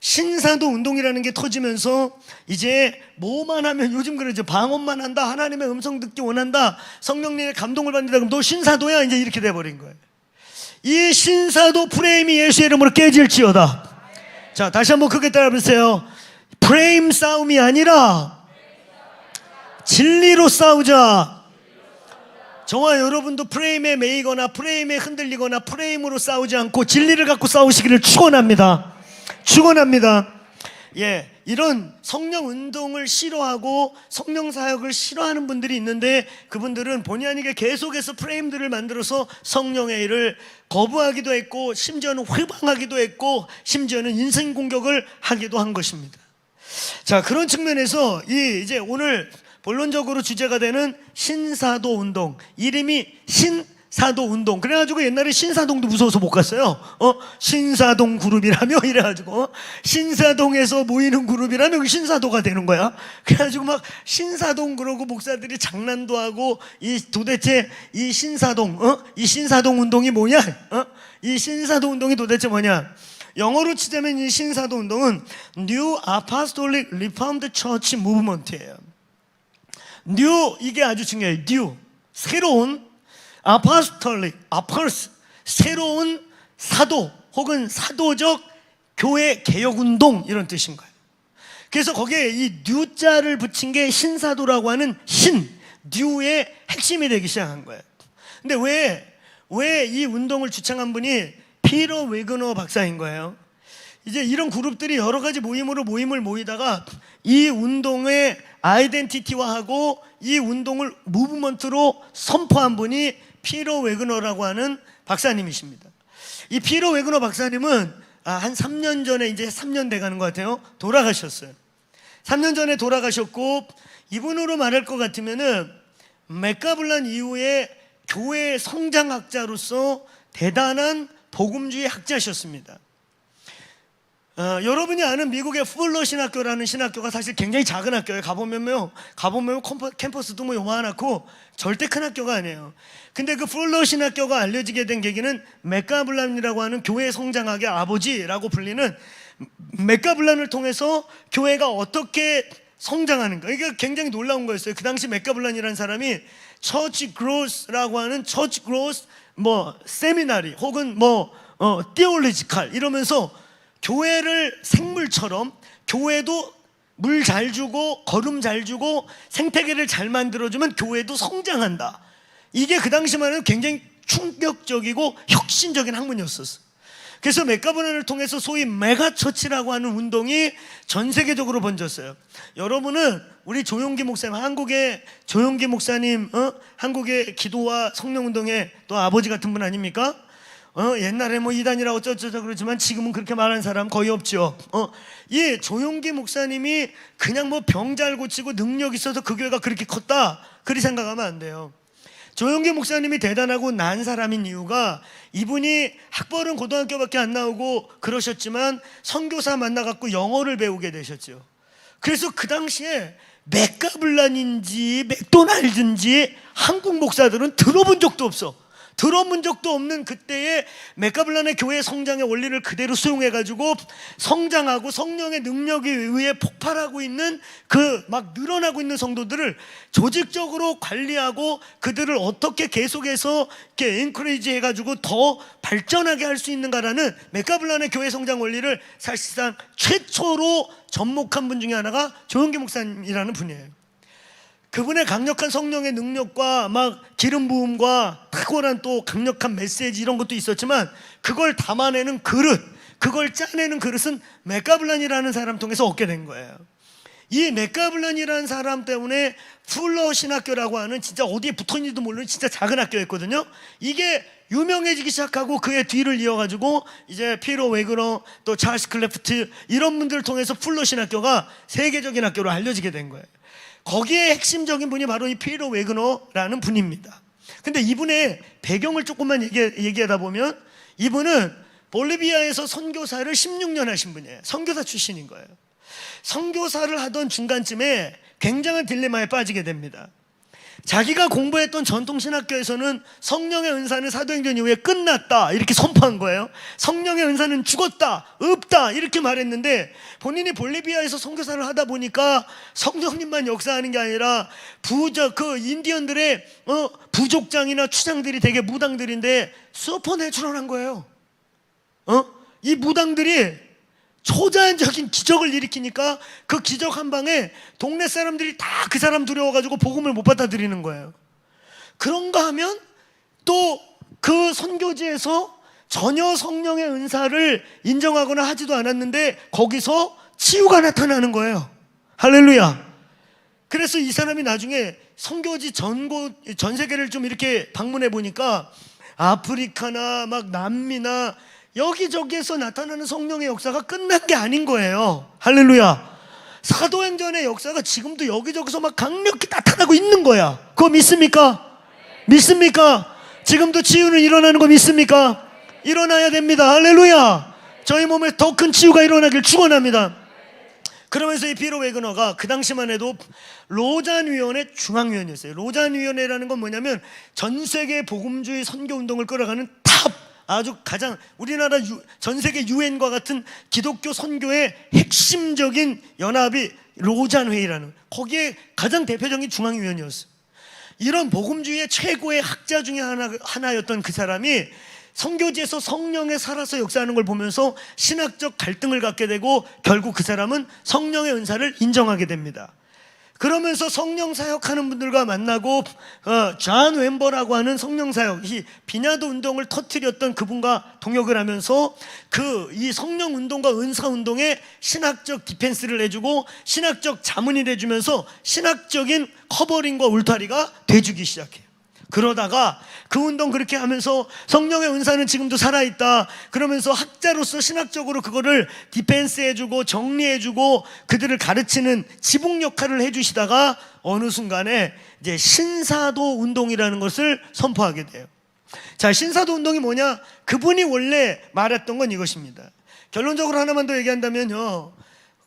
신사도 운동이라는 게 터지면서 이제 뭐만 하면, 요즘 그러죠. 방언만 한다, 하나님의 음성 듣기 원한다, 성령님의 감동을 받는다, 그럼 너 신사도야, 이제 이렇게 돼버린 거예요. 이 신사도 프레임이 예수의 이름으로 깨질지어다. 자, 다시 한번 크게 따라해보세요. 프레임 싸움이 아니라 진리로 싸우자. 저와 여러분도 프레임에 매이거나 프레임에 흔들리거나 프레임으로 싸우지 않고 진리를 갖고 싸우시기를 축원합니다. 축원합니다. 예, 이런 성령 운동을 싫어하고 성령 사역을 싫어하는 분들이 있는데 그분들은 본의 아니게 계속해서 프레임들을 만들어서 성령의 일을 거부하기도 했고 심지어는 회방하기도 했고 심지어는 인생 공격을 하기도 한 것입니다. 자, 그런 측면에서 이제 오늘 본론적으로 주제가 되는 신사도 운동, 이름이 신사도 운동. 그래가지고 옛날에 신사동도 무서워서 못 갔어요. 신사동 그룹이라며 이래가지고 신사동에서 모이는 그룹이라면 그 신사도가 되는 거야. 그래가지고 막 신사동 그러고 목사들이 장난도 하고 도대체 이 신사동 운동이 뭐냐? 이 신사도 운동이 도대체 뭐냐? 영어로 치자면 이 신사도 운동은 New Apostolic Reformed Church Movement예요. New, 이게 아주 중요해요. New, 새로운 Apostolic, 새로운 사도 혹은 사도적 교회 개혁 운동, 이런 뜻인 거예요. 그래서 거기에 이 New자를 붙인 게 신사도라고 하는 New의 핵심이 되기 시작한 거예요. 근데 왜 이 운동을 주창한 분이 피터 웨그너 박사인 거예요. 이제 이런 그룹들이 여러 가지 모임으로 모임을 모이다가 이 운동의 아이덴티티화하고 이 운동을 무브먼트로 선포한 분이 피터 웨그너라고 하는 박사님이십니다. 이 피터 웨그너 박사님은 한 3년 전에, 이제 3년 돼가는 것 같아요, 돌아가셨어요. 3년 전에 돌아가셨고, 이분으로 말할 것 같으면은 맥가블란 이후에 교회 성장학자로서 대단한 복음주의 학자셨습니다. 여러분이 아는 미국의 풀러 신학교라는 신학교가 사실 굉장히 작은 학교예요. 가보면 캠퍼스도 뭐 요만하고 절대 큰 학교가 아니에요. 근데 그 풀러 신학교가 알려지게 된 계기는 맥가블란이라고 하는 교회 성장학의 아버지라고 불리는 맥가블란을 통해서 교회가 어떻게 성장하는가, 이게 굉장히 놀라운 거였어요. 그 당시 맥가블란이라는 사람이 처치 그로스라고 하는 처치 그로스 뭐 세미나리 혹은 띠올로지칼 이러면서 교회를 생물처럼, 교회도 물 잘 주고 거름 잘 주고 생태계를 잘 만들어주면 교회도 성장한다. 이게 그 당시만 해도 굉장히 충격적이고 혁신적인 학문이었었어요. 그래서 맥가블란을 통해서 소위 메가처치라고 하는 운동이 전 세계적으로 번졌어요. 여러분은 우리 조용기 목사님, 한국의 조용기 목사님, 한국의 기도와 성령운동의 또 아버지 같은 분 아닙니까? 옛날에 뭐 이단이라고 어쩌저쩌 그러지만 지금은 그렇게 말하는 사람 거의 없죠. 이 조용기 목사님이 그냥 뭐 병 잘 고치고 능력 있어서 그 교회가 그렇게 컸다, 그리 생각하면 안 돼요. 조용기 목사님이 대단하고 난 사람인 이유가, 이분이 학벌은 고등학교밖에 안 나오고 그러셨지만 선교사 만나갖고 영어를 배우게 되셨죠. 그래서 그 당시에 맥가블란인지 맥도날드인지 한국 목사들은 들어본 적도 없어. 들어본 적도 없는 그때의 맥가블란의 교회 성장의 원리를 그대로 수용해가지고 성장하고 성령의 능력에 의해 폭발하고 있는 그 막 늘어나고 있는 성도들을 조직적으로 관리하고 그들을 어떻게 계속해서 이렇게 엔커리지 해가지고 더 발전하게 할 수 있는가라는 맥가블란의 교회 성장 원리를 사실상 최초로 접목한 분 중에 하나가 조용기 목사님이라는 분이에요. 그분의 강력한 성령의 능력과 막 기름 부음과 탁월한 또 강력한 메시지 이런 것도 있었지만, 그걸 담아내는 그릇, 그걸 짜내는 그릇은 맥가블란이라는 사람 통해서 얻게 된 거예요. 이 맥가블란이라는 사람 때문에 풀러 신학교라고 하는 진짜 어디에 붙어있는지도 모르는 진짜 작은 학교였거든요. 이게 유명해지기 시작하고 그의 뒤를 이어가지고 이제 피터 웨그너 또 찰스 클래프트 이런 분들을 통해서 풀러 신학교가 세계적인 학교로 알려지게 된 거예요. 거기에 핵심적인 분이 바로 이 피터 웨그너라는 분입니다. 근데 이분의 배경을 조금만 얘기하다 보면, 이분은 볼리비아에서 선교사를 16년 하신 분이에요. 선교사 출신인 거예요. 선교사를 하던 중간쯤에 굉장한 딜레마에 빠지게 됩니다. 자기가 공부했던 전통신학교에서는 성령의 은사는 사도행전 이후에 끝났다 이렇게 선포한 거예요. 성령의 은사는 죽었다, 없다 이렇게 말했는데, 본인이 볼리비아에서 선교사를 하다 보니까 성령님만 역사하는 게 아니라 그 인디언들의 부족장이나 추장들이 되게 무당들인데 슈퍼내추럴한 거예요. 이 무당들이 초자연적인 기적을 일으키니까 그 기적 한 방에 동네 사람들이 다 그 사람 두려워가지고 복음을 못 받아들이는 거예요. 그런가 하면 또 그 선교지에서 전혀 성령의 은사를 인정하거나 하지도 않았는데 거기서 치유가 나타나는 거예요. 할렐루야. 그래서 이 사람이 나중에 선교지 전 세계를 좀 이렇게 방문해 보니까 아프리카나 막 남미나 여기저기에서 나타나는 성령의 역사가 끝난 게 아닌 거예요. 할렐루야. 사도행전의 역사가 지금도 여기저기서 막 강력히 나타나고 있는 거야. 그거 믿습니까? 믿습니까? 지금도 치유는 일어나는 거 믿습니까? 일어나야 됩니다. 할렐루야. 저희 몸에 더 큰 치유가 일어나길 축원합니다. 그러면서 이 피터 웨그너가 그 당시만 해도 로잔위원회 중앙위원이었어요. 로잔위원회라는 건 뭐냐면 전 세계 복음주의 선교운동을 끌어가는 탑, 아주 가장 우리나라 전 세계 유엔과 같은 기독교 선교의 핵심적인 연합이 로잔회의라는, 거기에 가장 대표적인 중앙위원이었어요. 이런 복음주의의 최고의 학자 중에 하나였던 그 사람이 선교지에서 성령에 살아서 역사하는 걸 보면서 신학적 갈등을 갖게 되고 결국 그 사람은 성령의 은사를 인정하게 됩니다. 그러면서 성령 사역하는 분들과 만나고 존 웸버라고 하는 성령 사역, 이 비냐도 운동을 터뜨렸던 그분과 동역을 하면서 이 성령 운동과 은사 운동에 신학적 디펜스를 해주고 신학적 자문을 해주면서 신학적인 커버링과 울타리가 돼주기 시작해요. 그러다가 그 운동 그렇게 하면서 성령의 은사는 지금도 살아있다 그러면서 학자로서 신학적으로 그거를 디펜스 해주고 정리해주고 그들을 가르치는 지붕 역할을 해주시다가 어느 순간에 이제 신사도 운동이라는 것을 선포하게 돼요. 자, 신사도 운동이 뭐냐? 그분이 원래 말했던 건 이것입니다. 결론적으로 하나만 더 얘기한다면요,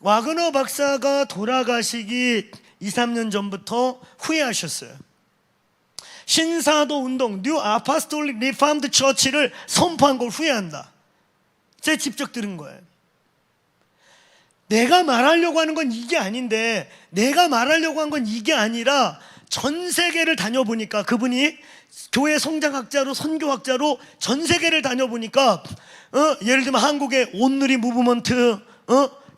와그너 박사가 돌아가시기 2, 3년 전부터 후회하셨어요. 신사도 운동, 뉴 아파스톨릭 리파임드 처치를 선포한 걸 후회한다. 제가 직접 들은 거예요. 내가 말하려고 하는 건 이게 아닌데, 내가 말하려고 한 건 이게 아니라 전 세계를 다녀보니까, 그분이 교회 성장학자로 선교학자로 전 세계를 다녀보니까 예를 들면 한국의 온누리 무브먼트,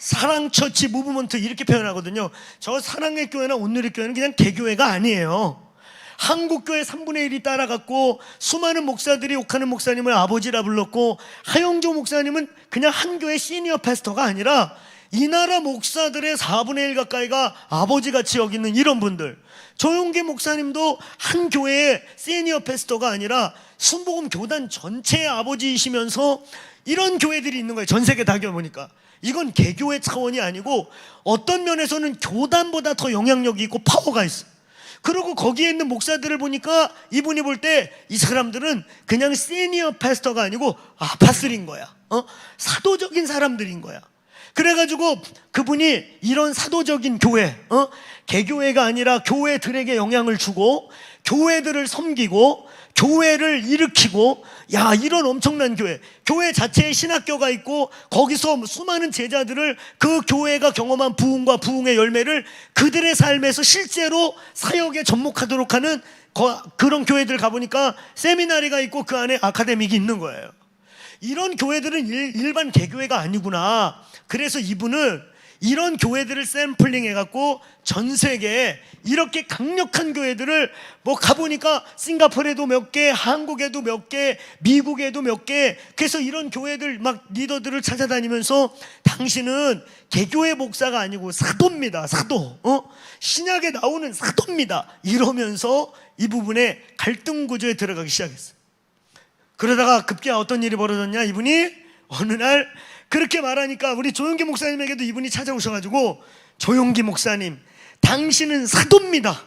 사랑처치 무브먼트 이렇게 표현하거든요. 저 사랑의 교회나 온누리 교회는 그냥 개교회가 아니에요. 한국교회 3분의 1이 따라갔고 수많은 목사들이 옥하는 목사님을 아버지라 불렀고 하영조 목사님은 그냥 한 교회 시니어 패스터가 아니라 이 나라 목사들의 4분의 1 가까이가 아버지같이 여기는 이런 분들, 조용기 목사님도 한 교회의 시니어 패스터가 아니라 순복음 교단 전체의 아버지이시면서 이런 교회들이 있는 거예요. 전 세계 다녀보니까 이건 개교회 차원이 아니고 어떤 면에서는 교단보다 더 영향력이 있고 파워가 있어요. 그리고 거기에 있는 목사들을 보니까 이분이 볼 때 이 사람들은 그냥 시니어 패스터가 아니고 아파슬인 거야. 사도적인 사람들인 거야. 그래가지고 그분이 이런 사도적인 교회, 개교회가 아니라 교회들에게 영향을 주고 교회들을 섬기고 교회를 일으키고, 야, 이런 엄청난 교회 자체에 신학교가 있고 거기서 수많은 제자들을 그 교회가 경험한 부흥과 부흥의 열매를 그들의 삶에서 실제로 사역에 접목하도록 하는 그런 교회들 가보니까 세미나리가 있고 그 안에 아카데믹이 있는 거예요. 이런 교회들은 일반 개교회가 아니구나. 그래서 이분은 이런 교회들을 샘플링 해갖고 전 세계에 이렇게 강력한 교회들을 가보니까 싱가포르에도 몇 개, 한국에도 몇 개, 미국에도 몇 개, 그래서 이런 교회들 막 리더들을 찾아다니면서 당신은 개교회 목사가 아니고 사도입니다. 사도. 신약에 나오는 사도입니다. 이러면서 이 부분에 갈등 구조에 들어가기 시작했어요. 그러다가 급기야 어떤 일이 벌어졌냐? 이분이 어느 날 그렇게 말하니까 우리 조용기 목사님에게도 이분이 찾아오셔가지고, 조용기 목사님, 당신은 사도입니다.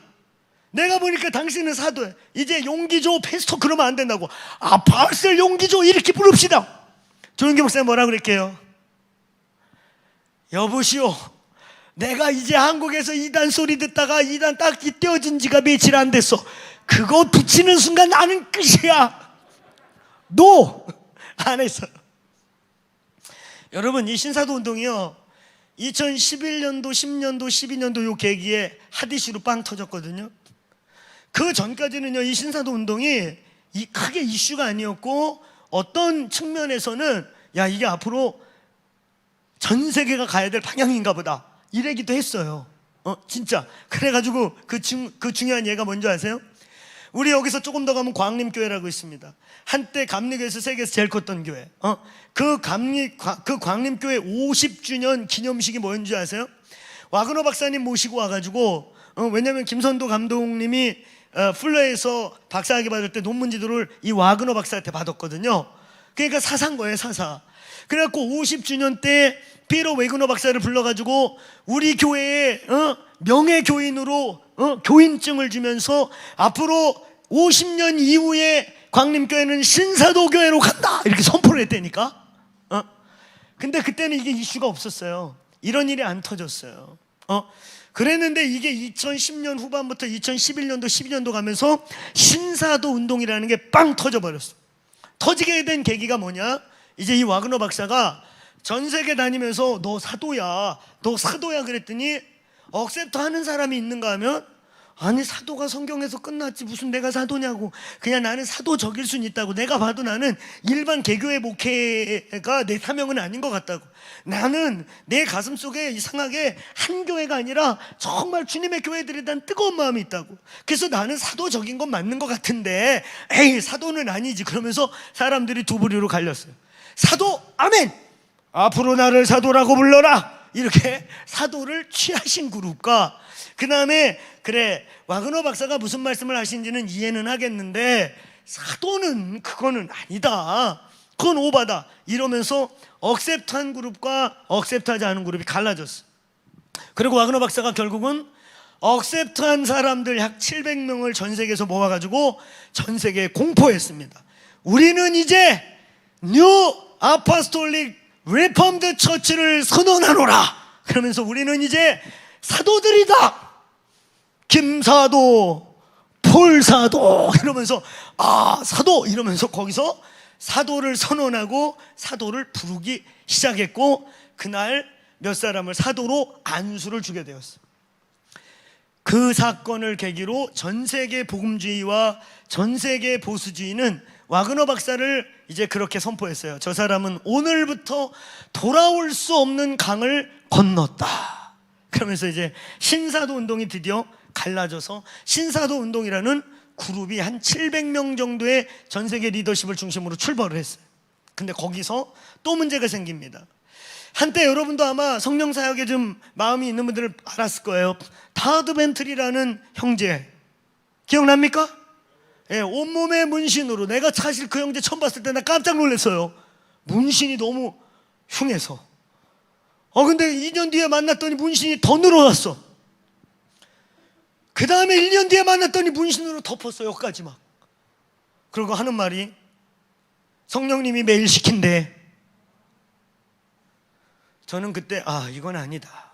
내가 보니까 당신은 사도야. 이제 용기조 패스터 그러면 안 된다고. 박슬 용기조 이렇게 부릅시다. 조용기 목사님 뭐라 그럴게요? 여보시오, 내가 이제 한국에서 이단 소리 듣다가 이단 딱지 떼어진 지가 며칠 안 됐어. 그거 붙이는 순간 나는 끝이야. 노! 안 했어요. 여러분, 이 신사도 운동이요, 2011년도, 10년도, 12년도 요 계기에 핫이슈로 빵 터졌거든요. 그 전까지는요, 이 신사도 운동이 크게 이슈가 아니었고, 어떤 측면에서는 야, 이게 앞으로 전 세계가 가야 될 방향인가 보다 이래기도 했어요. 진짜. 그래가지고 그 중요한 예가 뭔지 아세요? 우리 여기서 조금 더 가면 광림교회라고 있습니다. 한때 감리교회에서 세계에서 제일 컸던 교회. 그 광림교회 50주년 기념식이 뭐였는지 아세요? 와그너 박사님 모시고 와가지고, 왜냐면 김선도 감독님이 플러에서 박사학위 받을 때 논문 지도를 이 와그너 박사한테 받았거든요. 그러니까 사사인 거예요, 사사. 그래갖고 50주년 때 피에로 웨그너 박사를 불러가지고 우리 교회에 명예교인으로 교인증을 주면서 앞으로 50년 이후에 광림교회는 신사도교회로 간다 이렇게 선포를 했다니까. 근데 그때는 이게 이슈가 없었어요. 이런 일이 안 터졌어요. 그랬는데 이게 2010년 후반부터 2011년도 12년도 가면서 신사도 운동이라는 게 빵 터져버렸어. 터지게 된 계기가 뭐냐? 이제 이 와그너 박사가 전 세계 다니면서 너 사도야 그랬더니 억셉트 하는 사람이 있는가 하면 아니 사도가 성경에서 끝났지 무슨 내가 사도냐고. 그냥 나는 사도적일 수는 있다고. 내가 봐도 나는 일반 개교의 목회가 내 사명은 아닌 것 같다고. 나는 내 가슴 속에 이상하게 한 교회가 아니라 정말 주님의 교회들에 대한 뜨거운 마음이 있다고. 그래서 나는 사도적인 건 맞는 것 같은데 에이 사도는 아니지. 그러면서 사람들이 두 부류로 갈렸어요. 사도 아멘, 앞으로 나를 사도라고 불러라, 이렇게 사도를 취하신 그룹과, 그 다음에 그래 와그너 박사가 무슨 말씀을 하신지는 이해는 하겠는데 사도는 그거는 아니다, 그건 오바다, 이러면서 억셉트한 그룹과 억셉트하지 않은 그룹이 갈라졌어. 그리고 와그너 박사가 결국은 억셉트한 사람들 약 700명을 전 세계에서 모아가지고 전 세계에 공포했습니다. 우리는 이제 뉴 아포스톨릭 리폼드 처치를 선언하노라. 그러면서 우리는 이제 사도들이다. 김사도, 폴사도 이러면서 사도 이러면서 거기서 사도를 선언하고 사도를 부르기 시작했고, 그날 몇 사람을 사도로 안수를 주게 되었어요. 그 사건을 계기로 전 세계 복음주의와 전 세계 보수주의는 와그너 박사를 이제 그렇게 선포했어요. 저 사람은 오늘부터 돌아올 수 없는 강을 건넜다. 그러면서 이제 신사도 운동이 드디어 갈라져서 신사도 운동이라는 그룹이 한 700명 정도의 전 세계 리더십을 중심으로 출발을 했어요. 근데 거기서 또 문제가 생깁니다. 한때 여러분도 아마 성령 사역에 좀 마음이 있는 분들은 알았을 거예요. 타드 벤틀이라는 형제 기억납니까? 예, 온몸에 문신으로, 내가 사실 그 형제 처음 봤을 때 나 깜짝 놀랐어요. 문신이 너무 흉해서. 근데 2년 뒤에 만났더니 문신이 더 늘어났어. 그 다음에 1년 뒤에 만났더니 문신으로 덮었어요, 여기까지 막. 그리고 하는 말이 성령님이 매일 시킨대. 저는 그때 이건 아니다.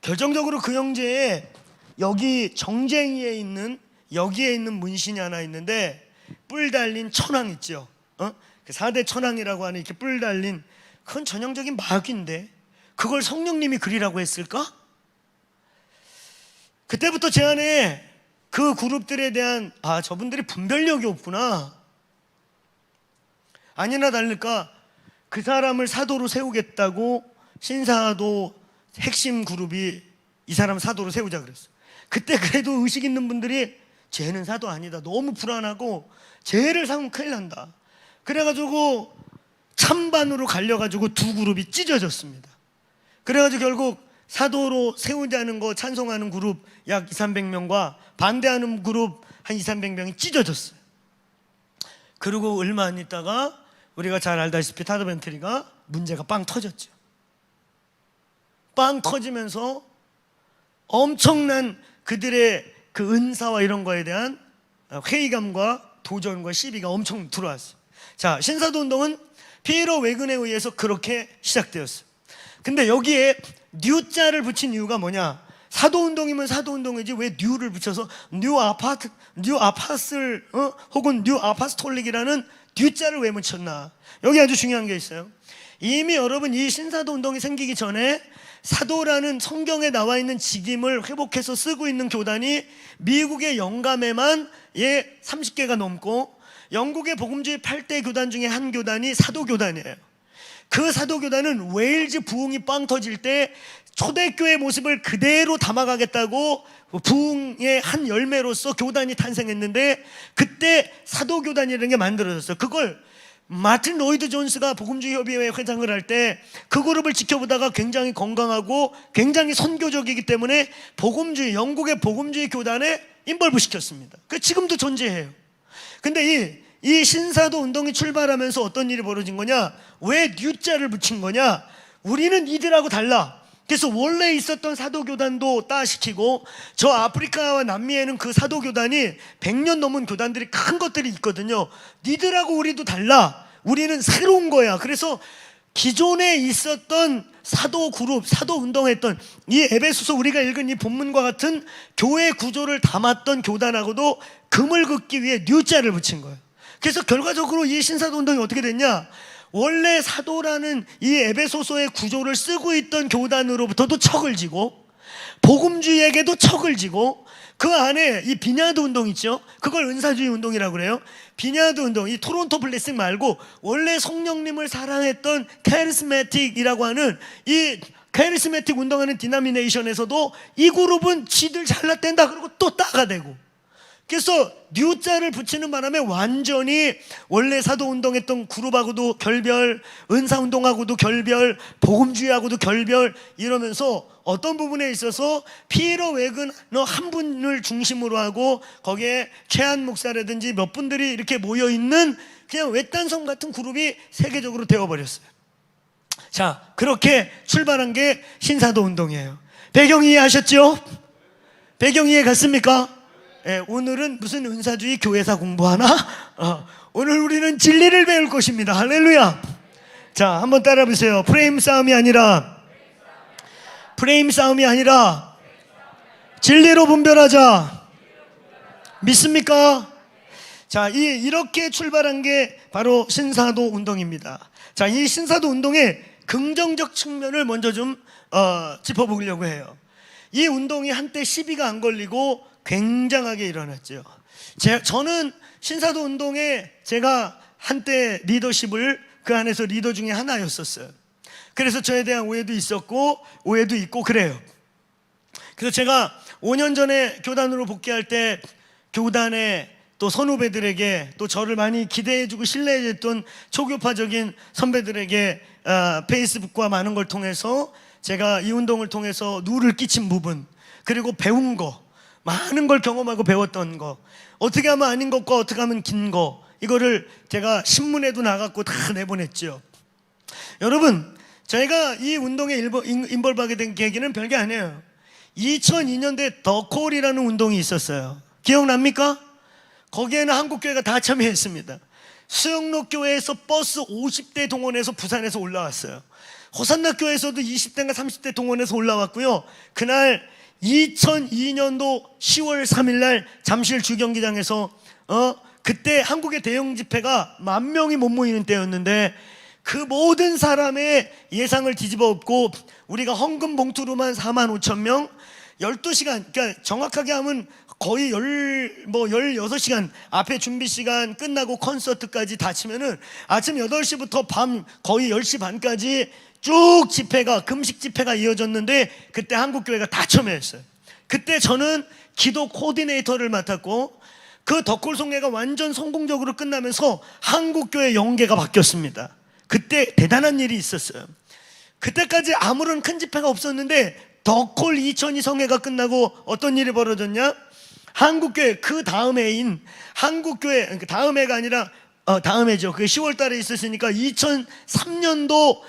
결정적으로 그 형제의 여기 정쟁이에 있는, 여기에 있는 문신이 하나 있는데 뿔 달린 천왕 있죠. 그 4대 천왕이라고 하는 이렇게 뿔 달린, 그건 전형적인 마귀인데 그걸 성령님이 그리라고 했을까? 그때부터 제 안에 그 그룹들에 대한 저분들이 분별력이 없구나. 아니나 다를까 그 사람을 사도로 세우겠다고 신사도 핵심 그룹이 이 사람 사도로 세우자 그랬어. 그때 그래도 의식 있는 분들이 쟤는 사도 아니다, 너무 불안하고 쟤를 사면 큰일 난다, 그래가지고 찬반으로 갈려가지고 두 그룹이 찢어졌습니다. 그래가지고 결국 사도로 세우자는 거 찬송하는 그룹 약 200~300명과 반대하는 그룹 한 200~300명이 찢어졌어요. 그리고 얼마 안 있다가 우리가 잘 알다시피 타드 벤트리가 문제가 빵 터졌죠. 빵 터지면서 엄청난 그들의 그 은사와 이런 거에 대한 회의감과 도전과 시비가 엄청 들어왔어요. 자, 신사도 운동은 피에로 웨근에 의해서 그렇게 시작되었어요. 근데 여기에 뉴자를 붙인 이유가 뭐냐? 사도 운동이면 사도 운동이지 왜 뉴를 붙여서 뉴 아파슬 혹은 뉴 아파스톨릭이라는 뉴자를 왜 붙였나? 여기 아주 중요한 게 있어요. 이미 여러분 이 신사도 운동이 생기기 전에 사도라는 성경에 나와 있는 직임을 회복해서 쓰고 있는 교단이 미국의 영감에만 30개가 넘고, 영국의 복음주의 8대 교단 중에 한 교단이 사도교단이에요. 그 사도교단은 웨일즈 부흥이 빵 터질 때 초대교회 모습을 그대로 담아가겠다고 부흥의 한 열매로서 교단이 탄생했는데, 그때 사도교단이라는 게 만들어졌어요. 그걸 마틴 로이드 존스가 복음주의 협의회 회장을 할 때 그 그룹을 지켜보다가 굉장히 건강하고 굉장히 선교적이기 때문에 영국의 복음주의 교단에 인벌브 시켰습니다. 그 지금도 존재해요. 근데 이 신사도 운동이 출발하면서 어떤 일이 벌어진 거냐? 왜 뉴자를 붙인 거냐? 우리는 이들하고 달라. 그래서 원래 있었던 사도교단도 따시키고, 저 아프리카와 남미에는 그 사도교단이 100년 넘은 교단들이 큰 것들이 있거든요. 니들하고 우리도 달라. 우리는 새로운 거야. 그래서 기존에 있었던 사도 그룹, 사도 운동했던 이 에베소서 우리가 읽은 이 본문과 같은 교회 구조를 담았던 교단하고도 금을 긋기 위해 뉴자를 붙인 거예요. 그래서 결과적으로 이 신사도 운동이 어떻게 됐냐? 원래 사도라는 이 에베소서의 구조를 쓰고 있던 교단으로부터도 척을 지고, 복음주의에게도 척을 지고, 그 안에 이 비냐드 운동 있죠? 그걸 은사주의 운동이라고 그래요. 비냐드 운동, 이 토론토 블레싱 말고 원래 성령님을 사랑했던 카리스매틱이라고 하는 이 카리스매틱 운동하는 디나미네이션에서도 이 그룹은 지들 잘났댄다 그러고 또 따가대고, 그래서 뉴자를 붙이는 바람에 완전히 원래 사도운동했던 그룹하고도 결별, 은사운동하고도 결별, 복음주의하고도 결별, 이러면서 어떤 부분에 있어서 피에로 웨그너 한 분을 중심으로 하고 거기에 최한 목사라든지 몇 분들이 이렇게 모여있는 그냥 외딴섬 같은 그룹이 세계적으로 되어버렸어요. 자, 그렇게 출발한 게 신사도운동이에요. 배경 이해하셨죠? 배경 이해 갔습니까? 예, 오늘은 무슨 은사주의 교회사 공부하나? 오늘 우리는 진리를 배울 것입니다. 할렐루야. 자, 한번 따라 보세요. 프레임 싸움이 아니라 진리로 분별하자. 믿습니까? 자, 이렇게 출발한 게 바로 신사도 운동입니다. 자, 이 신사도 운동의 긍정적 측면을 먼저 좀 짚어보려고 해요. 이 운동이 한때 시비가 안 걸리고 굉장하게 일어났죠. 저는 신사도 운동에 제가 한때 리더십을, 그 안에서 리더 중에 하나였었어요. 그래서 저에 대한 오해도 있었고 오해도 있고 그래요. 그래서 제가 5년 전에 교단으로 복귀할 때 교단의 또 선후배들에게, 또 저를 많이 기대해주고 신뢰해줬던 초교파적인 선배들에게 페이스북과 많은 걸 통해서 제가 이 운동을 통해서 누를 끼친 부분, 그리고 배운 거, 많은 걸 경험하고 배웠던 거, 어떻게 하면 아닌 것과 어떻게 하면 긴 거, 이거를 제가 신문에도 나갔고 다 내보냈죠. 여러분, 저희가 이 운동에 인볼브하게 된 계기는 별게 아니에요. 2002년도에 더콜이라는 운동이 있었어요. 기억납니까? 거기에는 한국교회가 다 참여했습니다. 수영로 교회에서 버스 50대 동원해서 부산에서 올라왔어요. 호산나 교회에서도 20대인가 30대 동원해서 올라왔고요. 그날 2002년도 10월 3일 날 잠실 주경기장에서 그때 한국의 대형 집회가 10,000명이 못 모이는 때였는데, 그 모든 사람의 예상을 뒤집어 엎고 우리가 헌금 봉투로만 45,000명, 12시간, 그러니까 정확하게 하면 거의 16시간, 앞에 준비 시간 끝나고 콘서트까지 다 치면은 아침 8시부터 밤 거의 10시 반까지 쭉 집회가, 금식 집회가 이어졌는데, 그때 한국교회가 다 참여했어요. 그때 저는 기도 코디네이터를 맡았고, 그 덕골 송례가 완전 성공적으로 끝나면서 한국교회 영계가 바뀌었습니다. 그때 대단한 일이 있었어요. 그때까지 아무런 큰 집회가 없었는데 덕골 2002 성회가 끝나고 어떤 일이 벌어졌냐? 한국교회, 그 다음 해인 한국교회, 다음 해가 아니라 다음 해죠. 그게 10월 달에 있었으니까 2003년도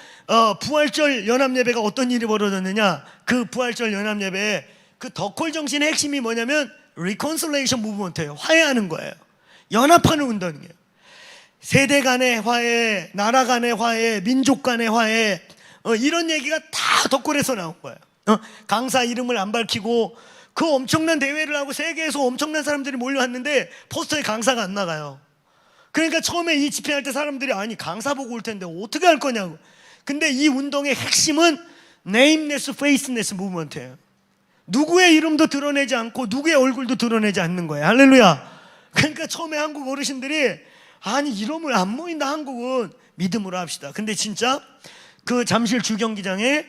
부활절 연합예배가 어떤 일이 벌어졌느냐? 그 부활절 연합예배에 그 덕골 정신의 핵심이 뭐냐면 리콘슬레이션 무브먼트예요. 화해하는 거예요. 연합하는 운동이에요. 세대 간의 화해, 나라 간의 화해, 민족 간의 화해, 이런 얘기가 다 덕골에서 나온 거예요. 강사 이름을 안 밝히고 그 엄청난 대회를 하고 세계에서 엄청난 사람들이 몰려왔는데 포스터에 강사가 안 나가요. 그러니까 처음에 이 집회할 때 사람들이 아니 강사 보고 올 텐데 어떻게 할 거냐고. 근데 이 운동의 핵심은 네임레스, 페이스레스 무브먼트예요. 누구의 이름도 드러내지 않고 누구의 얼굴도 드러내지 않는 거예요. 할렐루야. 그러니까 처음에 한국 어르신들이 아니 이름을 안 모인다, 한국은 믿음으로 합시다. 근데 진짜 그 잠실 주경기장에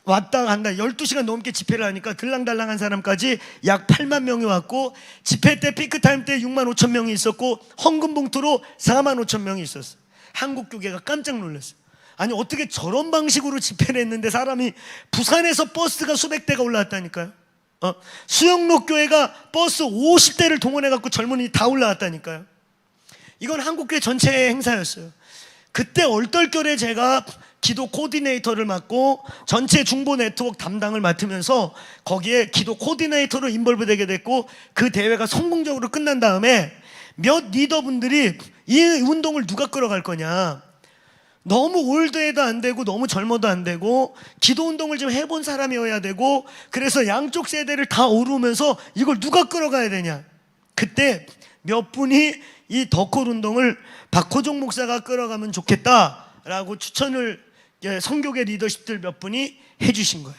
왔다 간다 12시간 넘게 집회를 하니까 들랑달랑한 사람까지 약 8만 명이 왔고, 집회 때 피크타임 때 6만 5천 명이 있었고 헌금 봉투로 4만 5천 명이 있었어요. 한국교회가 깜짝 놀랐어요. 아니 어떻게 저런 방식으로 집회를 했는데 사람이, 부산에서 버스가 수백 대가 올라왔다니까요. 수영로 교회가 버스 50대를 동원해갖고 젊은이 다 올라왔다니까요. 이건 한국교회 전체의 행사였어요. 그때 얼떨결에 제가 기도 코디네이터를 맡고 전체 중보 네트워크 담당을 맡으면서 거기에 기도 코디네이터로 인볼브 되게 됐고, 그 대회가 성공적으로 끝난 다음에 몇 리더분들이 이 운동을 누가 끌어갈 거냐, 너무 올드해도 안 되고 너무 젊어도 안 되고 기도 운동을 좀 해본 사람이어야 되고, 그래서 양쪽 세대를 다 오르면서 이걸 누가 끌어가야 되냐. 그때 몇 분이 이 덕골 운동을 박호종 목사가 끌어가면 좋겠다라고 추천을 성교계 리더십들 몇 분이 해주신 거예요.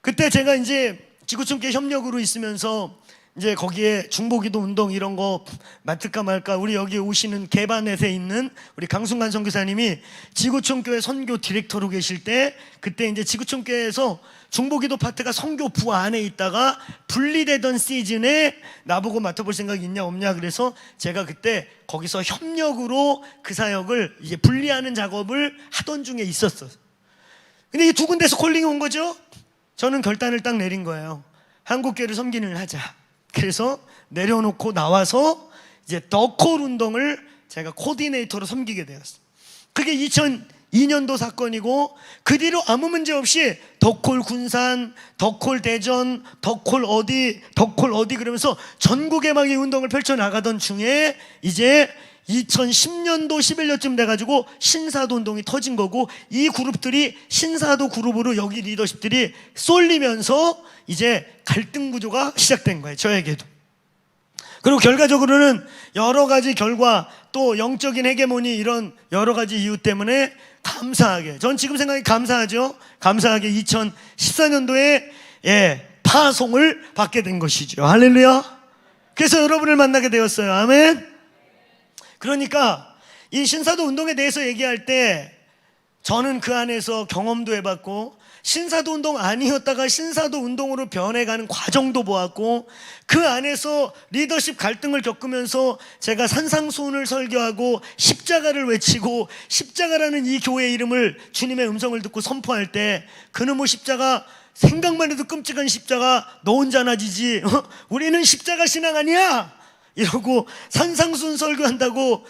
그때 제가 이제 지구촌교회 협력으로 있으면서 이제 거기에 중보기도 운동 이런 거 맡을까 말까, 우리 여기 오시는 개반넷에 있는 우리 강순관 선교사님이 지구촌교회 선교 디렉터로 계실 때, 그때 이제 지구촌교회에서 중보기도 파트가 선교부 안에 있다가 분리되던 시즌에 나보고 맡아볼 생각 있냐 없냐, 그래서 제가 그때 거기서 협력으로 그 사역을 이제 분리하는 작업을 하던 중에 있었어. 근데 이 두 군데서 콜링이 온 거죠. 저는 결단을 딱 내린 거예요. 한국교회를 섬기는 일 하자. 그래서 내려놓고 나와서 이제 더콜 운동을 제가 코디네이터로 섬기게 되었어요. 그게 2002년도 사건이고, 그 뒤로 아무 문제 없이 더콜 군산, 더콜 대전, 더콜 어디 그러면서 전국에 막 이 운동을 펼쳐나가던 중에 이제 2010년도 11년쯤 돼가지고 신사도 운동이 터진 거고, 이 그룹들이 신사도 그룹으로 여기 리더십들이 쏠리면서 이제 갈등 구조가 시작된 거예요, 저에게도. 그리고 결과적으로는 여러 가지 결과, 또 영적인 헤게모니, 이런 여러 가지 이유 때문에 감사하게, 전 지금 생각이 감사하죠. 감사하게 2014년도에 파송을 받게 된 것이죠. 할렐루야. 그래서 여러분을 만나게 되었어요. 아멘. 그러니까 이 신사도 운동에 대해서 얘기할 때 저는 그 안에서 경험도 해봤고, 신사도 운동 아니었다가 신사도 운동으로 변해가는 과정도 보았고, 그 안에서 리더십 갈등을 겪으면서 제가 산상수훈을 설교하고 십자가를 외치고, 십자가라는 이 교회 이름을, 주님의 음성을 듣고 선포할 때, 그놈의 십자가, 생각만 해도 끔찍한 십자가, 너 혼자나 지지, 우리는 십자가 신앙 아니야 이러고 산상수훈 설교한다고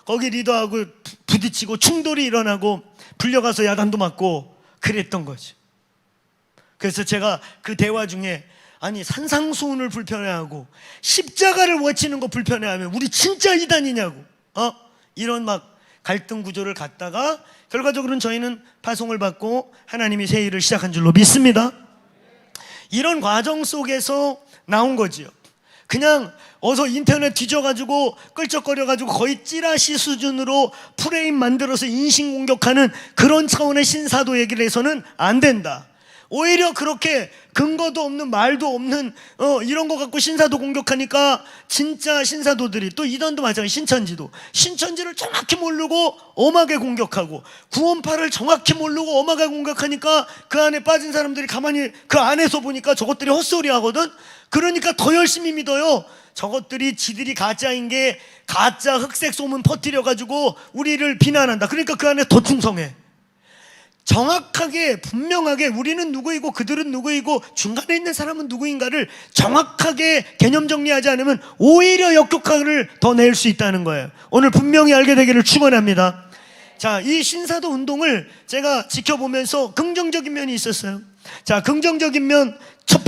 거기 리더하고 부딪히고 충돌이 일어나고 불려가서 야단도 맞고 그랬던 거죠. 그래서 제가 그 대화 중에, 아니 산상수훈을 불편해하고 십자가를 외치는 거 불편해하면 우리 진짜 이단이냐고, 이런 막 갈등 구조를 갖다가 결과적으로는 저희는 파송을 받고 하나님이 새 일을 시작한 줄로 믿습니다. 이런 과정 속에서 나온 거지요. 그냥 어서 인터넷 뒤져가지고 끌적거려가지고 거의 찌라시 수준으로 프레임 만들어서 인신공격하는 그런 차원의 신사도 얘기를 해서는 안 된다. 오히려 그렇게 근거도 없는, 말도 없는 이런 거 갖고 신사도 공격하니까 진짜 신사도들이, 또 이단도 마찬가지, 신천지를 정확히 모르고 엄하게 공격하고, 구원파를 정확히 모르고 엄하게 공격하니까 그 안에 빠진 사람들이 가만히 그 안에서 보니까 저것들이 헛소리 하거든. 그러니까 더 열심히 믿어요. 저것들이 지들이 가짜인 게 가짜 흑색 소문 퍼뜨려가지고 우리를 비난한다. 그러니까 그 안에 더 충성해. 정확하게 분명하게 우리는 누구이고 그들은 누구이고 중간에 있는 사람은 누구인가를 정확하게 개념 정리하지 않으면 오히려 역효과를 더 낼 수 있다는 거예요. 오늘 분명히 알게 되기를 축원합니다. 자, 이 신사도 운동을 제가 지켜보면서 긍정적인 면이 있었어요. 자, 긍정적인 면 첫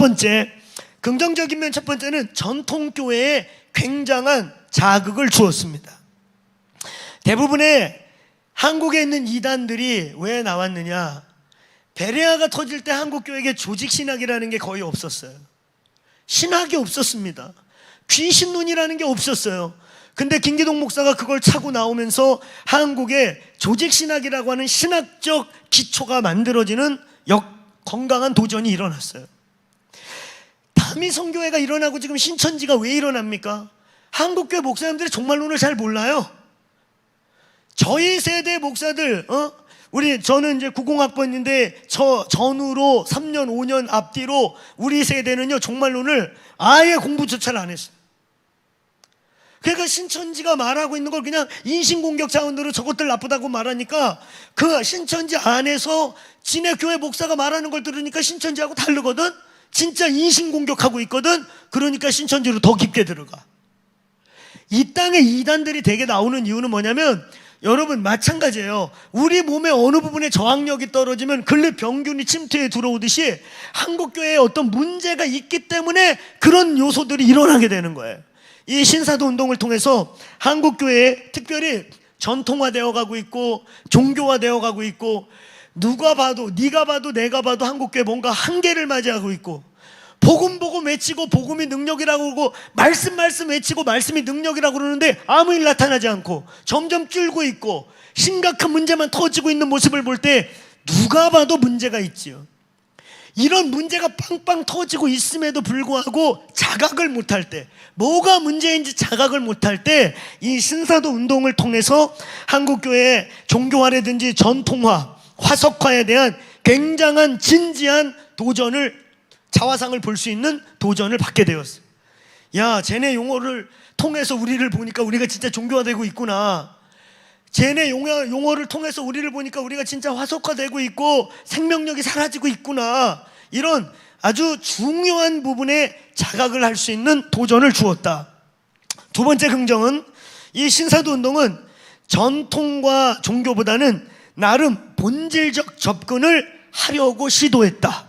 번째는 전통교회에 굉장한 자극을 주었습니다. 대부분의 한국에 있는 이단들이 왜 나왔느냐, 베레아가 터질 때 한국교회에 조직신학이라는 게 거의 없었어요. 신학이 없었습니다. 귀신론이라는 게 없었어요. 근데 김기동 목사가 그걸 차고 나오면서 한국에 조직신학이라고 하는 신학적 기초가 만들어지는 건강한 도전이 일어났어요. 다미성교회가 일어나고 지금 신천지가 왜 일어납니까? 한국교회 목사님들이 종말론을 잘 몰라요. 저희 세대 목사들, 저는 이제 90학번인데 저 전후로 3년 5년 앞뒤로 우리 세대는요 종말론을 아예 공부조차를 안 했어요. 그러니까 신천지가 말하고 있는 걸 그냥 인신공격 차원으로 저것들 나쁘다고 말하니까, 그 신천지 안에서 지네 교회 목사가 말하는 걸 들으니까 신천지하고 다르거든. 진짜 인신공격하고 있거든. 그러니까 신천지로 더 깊게 들어가. 이 땅에 이단들이 되게 나오는 이유는 뭐냐면, 여러분 마찬가지예요. 우리 몸의 어느 부분에 저항력이 떨어지면 근력병균이 침투해 들어오듯이 한국교회에 어떤 문제가 있기 때문에 그런 요소들이 일어나게 되는 거예요. 이 신사도 운동을 통해서 한국교회에 특별히 전통화되어 가고 있고 종교화되어 가고 있고, 누가 봐도, 네가 봐도 내가 봐도 한국교회 뭔가 한계를 맞이하고 있고, 복음 외치고 복음이 능력이라고 그러고 말씀 외치고 말씀이 능력이라고 그러는데 아무 일 나타나지 않고 점점 줄고 있고 심각한 문제만 터지고 있는 모습을 볼 때 누가 봐도 문제가 있지요. 이런 문제가 빵빵 터지고 있음에도 불구하고 자각을 못할 때, 뭐가 문제인지 자각을 못할 때 이 신사도 운동을 통해서 한국교회의 종교화라든지 전통화, 화석화에 대한 굉장한 진지한 도전을, 자화상을 볼 수 있는 도전을 받게 되었어요. 야, 쟤네 용어를 통해서 우리를 보니까 우리가 진짜 종교화되고 있구나. 쟤네 용어를 통해서 우리를 보니까 우리가 진짜 화석화되고 있고 생명력이 사라지고 있구나. 이런 아주 중요한 부분에 자각을 할 수 있는 도전을 주었다. 두 번째 긍정은 이 신사도 운동은 전통과 종교보다는 나름 본질적 접근을 하려고 시도했다.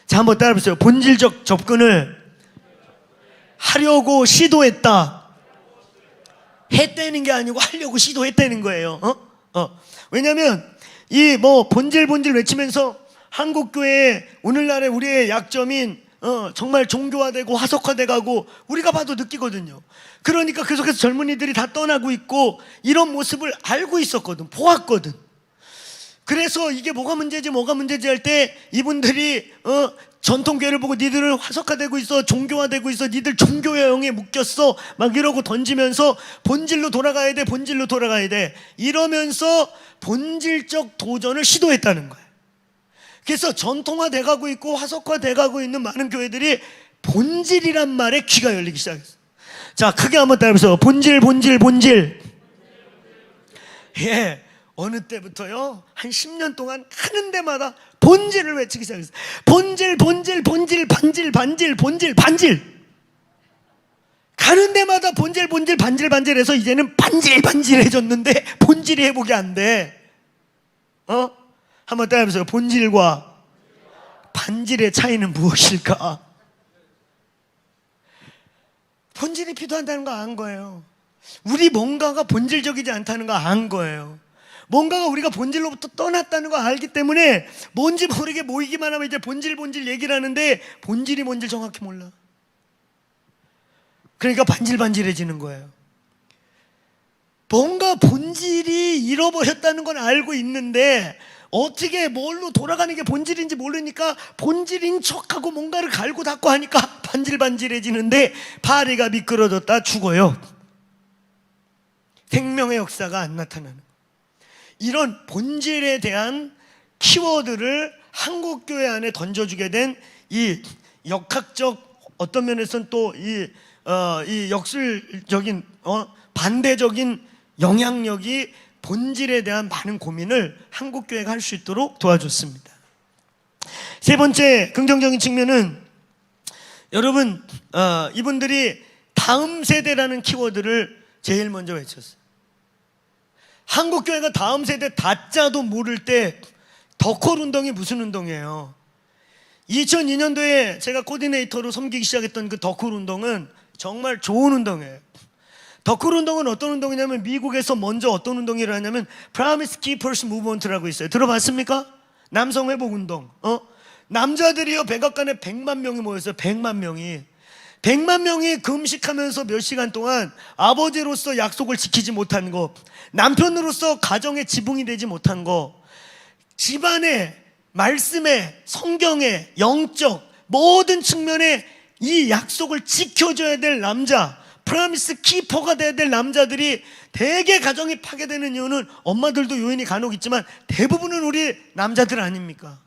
자, 한번 따라해보세요. 본질적 접근을 하려고 시도했다. 했다는 게 아니고 하려고 시도했다는 거예요. 왜냐하면 이 본질 외치면서 한국교회 오늘날의 우리의 약점인 정말 종교화되고 화석화돼 가고 우리가 봐도 느끼거든요. 그러니까 계속해서 젊은이들이 다 떠나고 있고 이런 모습을 알고 있었거든, 보았거든. 그래서 이게 뭐가 문제지 할 때 이분들이 전통교회를 보고 니들은 화석화되고 있어, 종교화되고 있어, 니들 종교형에 묶였어 막 이러고 던지면서 본질로 돌아가야 돼 이러면서 본질적 도전을 시도했다는 거예요. 그래서 전통화돼 가고 있고 화석화돼 가고 있는 많은 교회들이 본질이란 말에 귀가 열리기 시작했어요. 자, 크게 한번 따라해보세요. 본질. 예, 어느 때부터요? 한 10년 동안 하는 데마다 본질을 외치기 시작했어요. 본질, 반질. 가는 데마다 본질, 반질해서 이제는 반질해졌는데 본질이 회복이 안 돼. 한번 따라해보세요. 본질과 반질의 차이는 무엇일까? 본질이 필요한다는 거 안 거예요. 우리 뭔가가 본질적이지 않다는 거 안 거예요. 뭔가가 우리가 본질로부터 떠났다는 거 알기 때문에 뭔지 모르게 모이기만 하면 이제 본질 얘기를 하는데 본질이 뭔지 정확히 몰라. 그러니까 반질해지는 거예요. 뭔가 본질이 잃어버렸다는 건 알고 있는데 어떻게 뭘로 돌아가는 게 본질인지 모르니까 본질인 척하고 뭔가를 갈고 닦고 하니까 반질해지는데 파리가 미끄러졌다 죽어요. 생명의 역사가 안 나타나는, 이런 본질에 대한 키워드를 한국교회 안에 던져주게 된 이 역학적, 어떤 면에서는 또 이 역술적인 반대적인 영향력이 본질에 대한 많은 고민을 한국교회가 할 수 있도록 도와줬습니다. 세 번째 긍정적인 측면은 여러분, 이분들이 다음 세대라는 키워드를 제일 먼저 외쳤어요. 한국교회가 다음 세대 다자도 모를 때 더콜 운동이 무슨 운동이에요? 2002년도에 제가 코디네이터로 섬기기 시작했던 그 더콜 운동은 정말 좋은 운동이에요. 더콜 운동은 어떤 운동이냐면 미국에서 먼저 어떤 운동을 하냐면 Promise Keepers Movement라고 있어요. 들어봤습니까? 남성 회복 운동. 남자들이요, 백악관에 100만 명이 모였어요. 100만 명이 금식하면서 몇 시간 동안 아버지로서 약속을 지키지 못한 거, 남편으로서 가정의 지붕이 되지 못한 거, 집안에, 말씀에, 성경에, 영적 모든 측면에 이 약속을 지켜줘야 될 남자, 프라미스 키퍼가 돼야 될 남자들이 대개 가정이 파괴되는 이유는 엄마들도 요인이 간혹 있지만 대부분은 우리 남자들 아닙니까?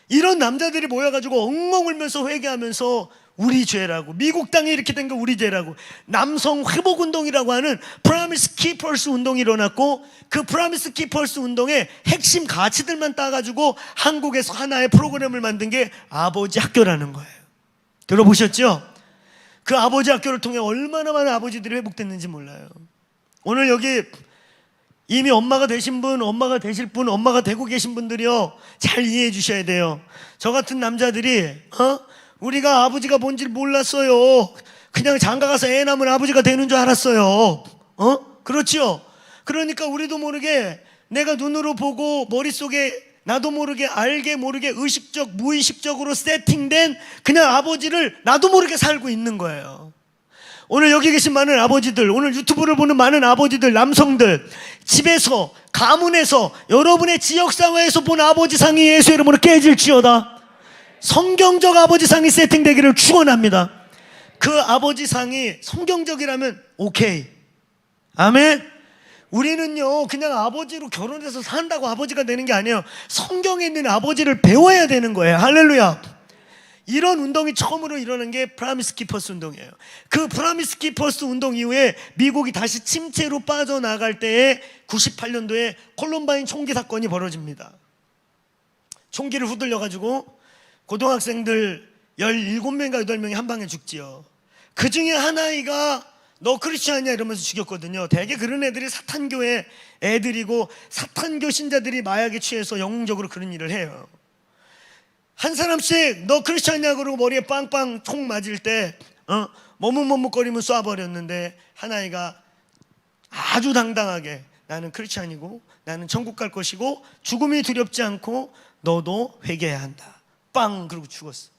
이런 남자들이 모여가지고 엉엉 울면서 회개하면서 우리 죄라고, 미국 땅에 이렇게 된 거 우리 죄라고, 남성 회복 운동이라고 하는 프라미스 키퍼스 운동이 일어났고, 그 프라미스 키퍼스 운동의 핵심 가치들만 따가지고 한국에서 하나의 프로그램을 만든 게 아버지 학교라는 거예요. 들어보셨죠? 그 아버지 학교를 통해 얼마나 많은 아버지들이 회복됐는지 몰라요. 오늘 여기 이미 엄마가 되신 분, 엄마가 되실 분, 엄마가 되고 계신 분들이요, 잘 이해해 주셔야 돼요. 저 같은 남자들이 우리가 아버지가 뭔지 몰랐어요. 그냥 장가가서 애 낳으면 아버지가 되는 줄 알았어요. 그렇죠? 그러니까 우리도 모르게 내가 눈으로 보고 머릿속에 나도 모르게, 알게 모르게 의식적, 무의식적으로 세팅된 그냥 아버지를 나도 모르게 살고 있는 거예요. 오늘 여기 계신 많은 아버지들, 오늘 유튜브를 보는 많은 아버지들, 남성들, 집에서, 가문에서, 여러분의 지역사회에서 본 아버지 상이 예수 이름으로 깨질지어다. 성경적 아버지상이 세팅되기를 축원합니다. 그 아버지상이 성경적이라면 오케이. 아멘. 우리는요 그냥 아버지로 결혼해서 산다고 아버지가 되는 게 아니에요. 성경에 있는 아버지를 배워야 되는 거예요. 할렐루야. 이런 운동이 처음으로 일어난 게 프라미스 키퍼스 운동이에요. 그 프라미스 키퍼스 운동 이후에 미국이 다시 침체로 빠져나갈 때에 98년도에 콜럼바인 총기 사건이 벌어집니다. 총기를 후들려가지고 고등학생들 17명인가 8명이 한 방에 죽지요. 그 중에 한 아이가 너 크리스찬이냐 이러면서 죽였거든요. 대개 그런 애들이 사탄교회 애들이고 사탄교 신자들이 마약에 취해서 영웅적으로 그런 일을 해요. 한 사람씩 너 크리스찬이냐 그러고 머리에 빵빵 총 맞을 때 머뭇머뭇거리면 쏴버렸는데 한 아이가 아주 당당하게 나는 크리스찬이고 나는 천국 갈 것이고 죽음이 두렵지 않고 너도 회개해야 한다. 빵 그러고 죽었어.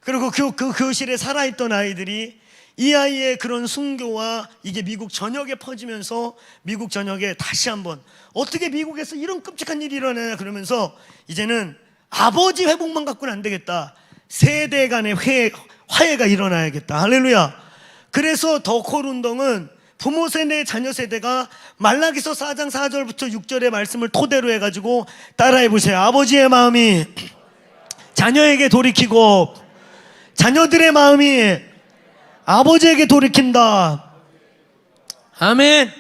그리고 그 교실에 살아있던 아이들이 이 아이의 그런 순교와 이게 미국 전역에 퍼지면서 미국 전역에 다시 한번 어떻게 미국에서 이런 끔찍한 일이 일어나냐 그러면서 이제는 아버지 회복만 갖고는 안 되겠다. 세대 간의 화해가 일어나야겠다. 할렐루야. 그래서 더콜 운동은 부모 세대, 자녀 세대가 말라기서 4장 4절부터 6절의 말씀을 토대로 해가지고 따라해 보세요. 아버지의 마음이 자녀에게 돌이키고 자녀들의 마음이 아버지에게 돌이킨다. 아멘.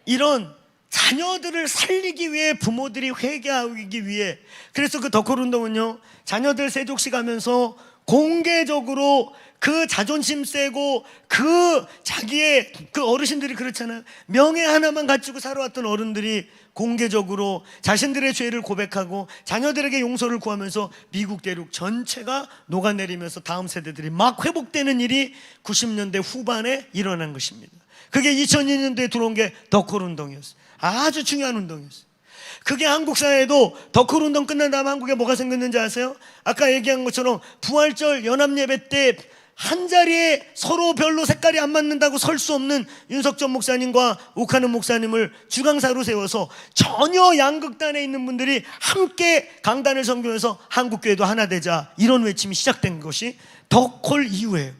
이런 자녀들을 살리기 위해 부모들이 회개하기 위해 그래서 그 덕홀 운동은요 자녀들 세족식 하면서 공개적으로 그 자존심 세고 그 자기의 그 어르신들이 그렇잖아요. 명예 하나만 가지고 살아왔던 어른들이 공개적으로 자신들의 죄를 고백하고 자녀들에게 용서를 구하면서 미국 대륙 전체가 녹아내리면서 다음 세대들이 막 회복되는 일이 90년대 후반에 일어난 것입니다. 그게 2002년도에 들어온 게 덕홀 운동이었어요. 아주 중요한 운동이었어요. 그게 한국 사회에도 덕홀 운동 끝난 다음 한국에 뭐가 생겼는지 아세요? 아까 얘기한 것처럼 부활절 연합예배 때 한 자리에 서로 별로 색깔이 안 맞는다고 설 수 없는 윤석전 목사님과 옥하는 목사님을 주강사로 세워서 전혀 양극단에 있는 분들이 함께 강단을 선교해서 한국교회도 하나 되자 이런 외침이 시작된 것이 덕홀 이후에요.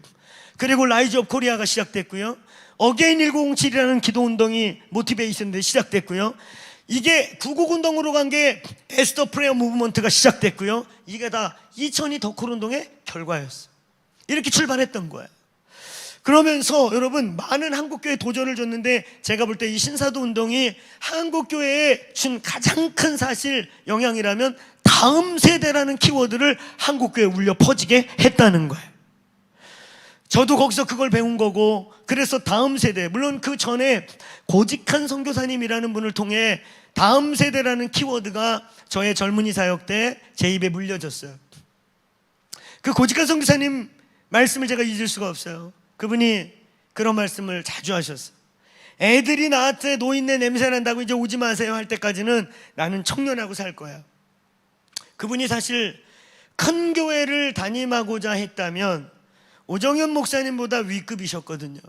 그리고 라이즈 업 코리아가 시작됐고요. 어게인 1907이라는 기도운동이 모티베이션대 시작됐고요. 이게 구국운동으로 간 게 에스더 프레어 무브먼트가 시작됐고요. 이게 다 2002 덕홀 운동의 결과였어요. 이렇게 출발했던 거예요. 그러면서 여러분 많은 한국교회에 도전을 줬는데 제가 볼 때 이 신사도 운동이 한국교회에 준 가장 큰 사실 영향이라면 다음 세대라는 키워드를 한국교회에 울려 퍼지게 했다는 거예요. 저도 거기서 그걸 배운 거고 그래서 다음 세대 물론 그 전에 고직한 선교사님이라는 분을 통해 다음 세대라는 키워드가 저의 젊은이 사역 때 제 입에 물려졌어요. 그 고직한 선교사님 말씀을 제가 잊을 수가 없어요. 그분이 그런 말씀을 자주 하셨어요. 애들이 나한테 노인네 냄새 난다고 이제 오지 마세요 할 때까지는 나는 청년하고 살 거야. 그분이 사실 큰 교회를 담임하고자 했다면 오정현 목사님보다 위급이셨거든요.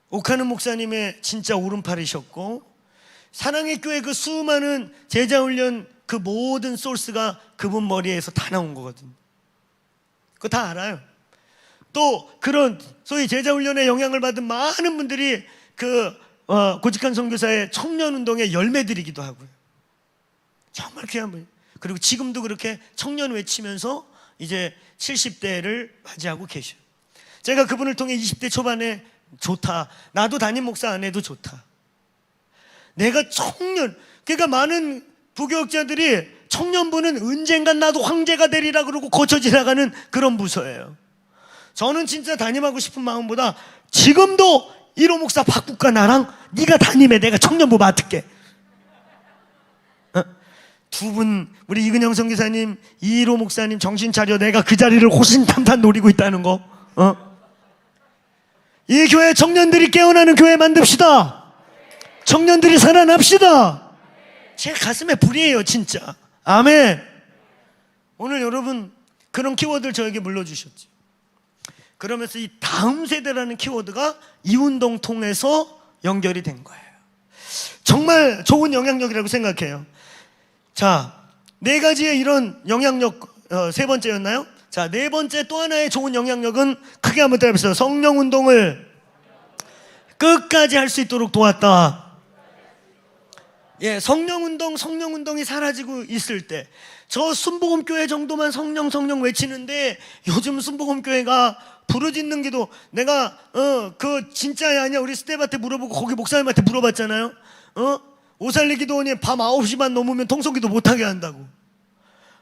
옥하는 목사님의 진짜 오른팔이셨고 사랑의 교회 그 수많은 제자훈련 그 모든 소스가 그분 머리에서 다 나온 거거든요. 그거 다 알아요. 또 그런 소위 제자훈련에 영향을 받은 많은 분들이 그 고직한 선교사의 청년운동의 열매들이기도 하고요. 정말 귀한 분이에요. 그리고 지금도 그렇게 청년 외치면서 이제 70대를 맞이하고 계셔요. 제가 그분을 통해 20대 초반에 좋다. 나도 담임 목사 안 해도 좋다. 내가 청년, 그러니까 많은 부교육자들이 청년부는 언젠간 나도 황제가 되리라 그러고 거쳐 지나가는 그런 부서예요. 저는 진짜 담임하고 싶은 마음보다 지금도 1호 목사 박국과 나랑 네가 담임해 내가 청년부 맡을게. 두 분 우리 이근영 선교사님 2호 목사님 정신 차려 내가 그 자리를 호신탐탐 노리고 있다는 거. 이 교회 청년들이 깨어나는 교회 만듭시다. 청년들이 살아납시다. 제 가슴에 불이에요 진짜. 아멘. 오늘 여러분 그런 키워드를 저에게 물려주셨죠. 그러면서 이 다음 세대라는 키워드가 이 운동 통해서 연결이 된 거예요. 정말 좋은 영향력이라고 생각해요. 자, 네 가지의 이런 영향력 세 번째였나요? 자, 네 번째 또 하나의 좋은 영향력은 크게 한번 따라해보세요. 성령 운동을 끝까지 할 수 있도록 도왔다. 예, 성령 운동이 사라지고 있을 때, 저 순복음교회 정도만 성령 외치는데 요즘 순복음교회가 부르짖는 기도, 내가 그 진짜야 아니야 우리 스텝한테 물어보고 거기 목사님한테 물어봤잖아요. 오살리 기도원이 밤 9시만 넘으면 통성기도 못하게 한다고.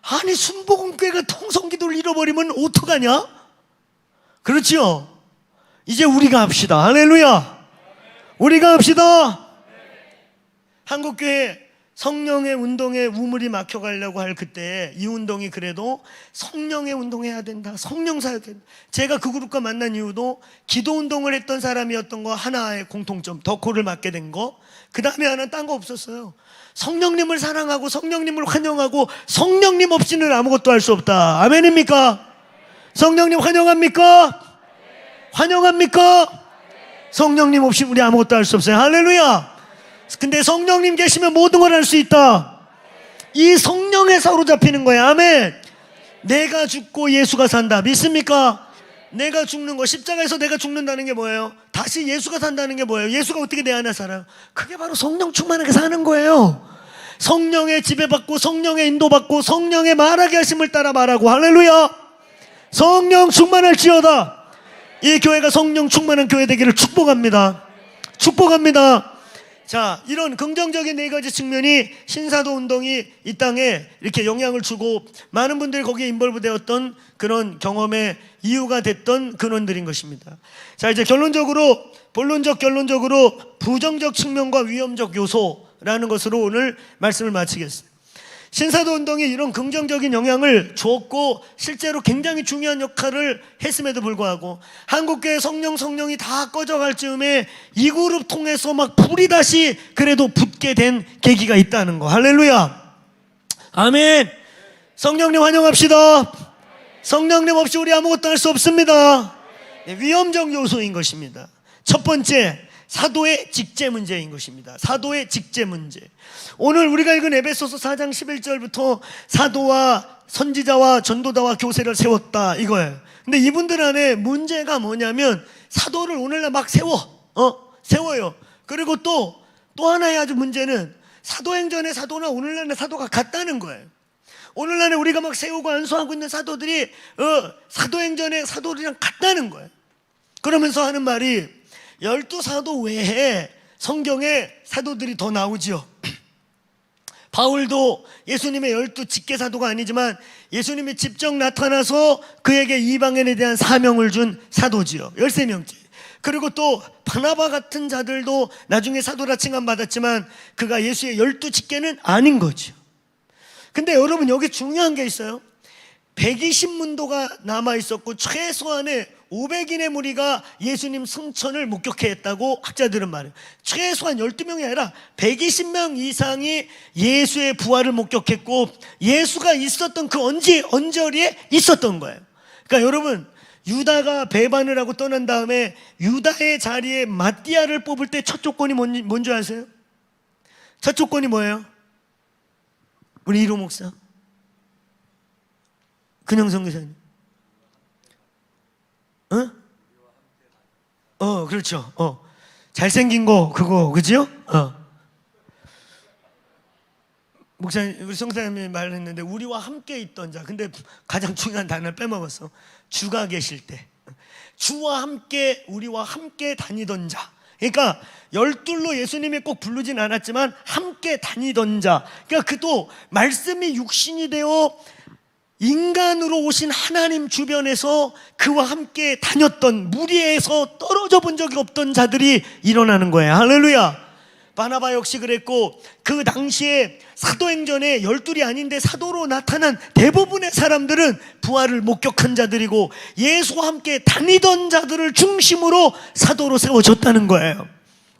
아니 순복음교회가 통성기도를 잃어버리면 어떡하냐? 그렇지요. 이제 우리가 합시다. 할렐루야. 우리가 합시다. 한국교회 성령의 운동에 우물이 막혀가려고 할 그때 이 운동이 그래도 성령의 운동해야 된다, 성령사야 된다. 제가 그 그룹과 만난 이유도 기도 운동을 했던 사람이었던 거 하나의 공통점, 덕호를 맡게 된 거. 그 다음에 하나는 딴 거 없었어요. 성령님을 사랑하고 성령님을 환영하고 성령님 없이는 아무것도 할 수 없다. 아멘입니까? 성령님 환영합니까? 환영합니까? 성령님 없이 우리 아무것도 할 수 없어요. 할렐루야. 근데 성령님 계시면 모든 걸 할 수 있다. 이 성령에 사로잡히는 거야. 아멘. 내가 죽고 예수가 산다. 믿습니까? 내가 죽는 거, 십자가에서 내가 죽는다는 게 뭐예요? 다시 예수가 산다는 게 뭐예요? 예수가 어떻게 내 안에 살아요? 그게 바로 성령 충만하게 사는 거예요. 성령의 지배받고 성령의 인도받고 성령의 말하게 하심을 따라 말하고. 할렐루야. 성령 충만할지어다. 이 교회가 성령 충만한 교회 되기를 축복합니다. 축복합니다. 자, 이런 긍정적인 네 가지 측면이 신사도 운동이 이 땅에 이렇게 영향을 주고 많은 분들이 거기에 인벌브 되었던 그런 경험의 이유가 됐던 근원들인 것입니다. 자, 이제 결론적으로 부정적 측면과 위험적 요소라는 것으로 오늘 말씀을 마치겠습니다. 신사도 운동이 이런 긍정적인 영향을 주었고 실제로 굉장히 중요한 역할을 했음에도 불구하고 한국교회 성령이 다 꺼져갈 즈음에 이 그룹 통해서 막 불이 다시 그래도 붙게 된 계기가 있다는 거. 할렐루야. 아멘. 성령님 환영합시다. 성령님 없이 우리 아무것도 할 수 없습니다. 위험적 요소인 것입니다. 첫 번째, 사도의 직제 문제인 것입니다. 사도의 직제 문제. 오늘 우리가 읽은 에베소서 4장 11절부터 사도와 선지자와 전도자와 교세를 세웠다 이거예요. 근데 이분들 안에 문제가 뭐냐면 사도를 오늘날 막 세워요. 그리고 또 하나의 아주 문제는 사도행전의 사도나 오늘날의 사도가 같다는 거예요. 오늘날에 우리가 막 세우고 안수하고 있는 사도들이 사도행전의 사도들이랑 같다는 거예요. 그러면서 하는 말이 12사도 외에 성경에 사도들이 더 나오지요. 바울도 예수님의 12 직계사도가 아니지만 예수님이 직접 나타나서 그에게 이방인에 대한 사명을 준 사도지요. 13명째. 그리고 또 바나바 같은 자들도 나중에 사도라 칭함받았지만 그가 예수의 12 직계는 아닌 거죠. 근데 여러분 여기 중요한 게 있어요. 120문도가 남아있었고 최소한의 500인의 무리가 예수님 승천을 목격했다고 학자들은 말해요. 최소한 12명이 아니라 120명 이상이 예수의 부활을 목격했고 예수가 있었던 그 언저리에 있었던 거예요. 그러니까 여러분 유다가 배반을 하고 떠난 다음에 유다의 자리에 마띠아를 뽑을 때 첫 조건이 뭔지 아세요? 첫 조건이 뭐예요? 우리 이로 목사 근영 선교사님. 그렇죠. 잘생긴 거 그거 그지요? 목사님 우리 성사님이 말했는데 우리와 함께 있던 자. 근데 가장 중요한 단어를 빼먹었어. 주가 계실 때 주와 함께 우리와 함께 다니던 자. 그러니까 12로 예수님이 꼭 부르진 않았지만 함께 다니던 자. 그러니까 그도 말씀이 육신이 되어 인간으로 오신 하나님 주변에서 그와 함께 다녔던 무리에서 떨어져 본 적이 없던 자들이 일어나는 거예요. 할렐루야. 바나바 역시 그랬고 그 당시에 사도행전에 12이 아닌데 사도로 나타난 대부분의 사람들은 부활을 목격한 자들이고 예수와 함께 다니던 자들을 중심으로 사도로 세워졌다는 거예요.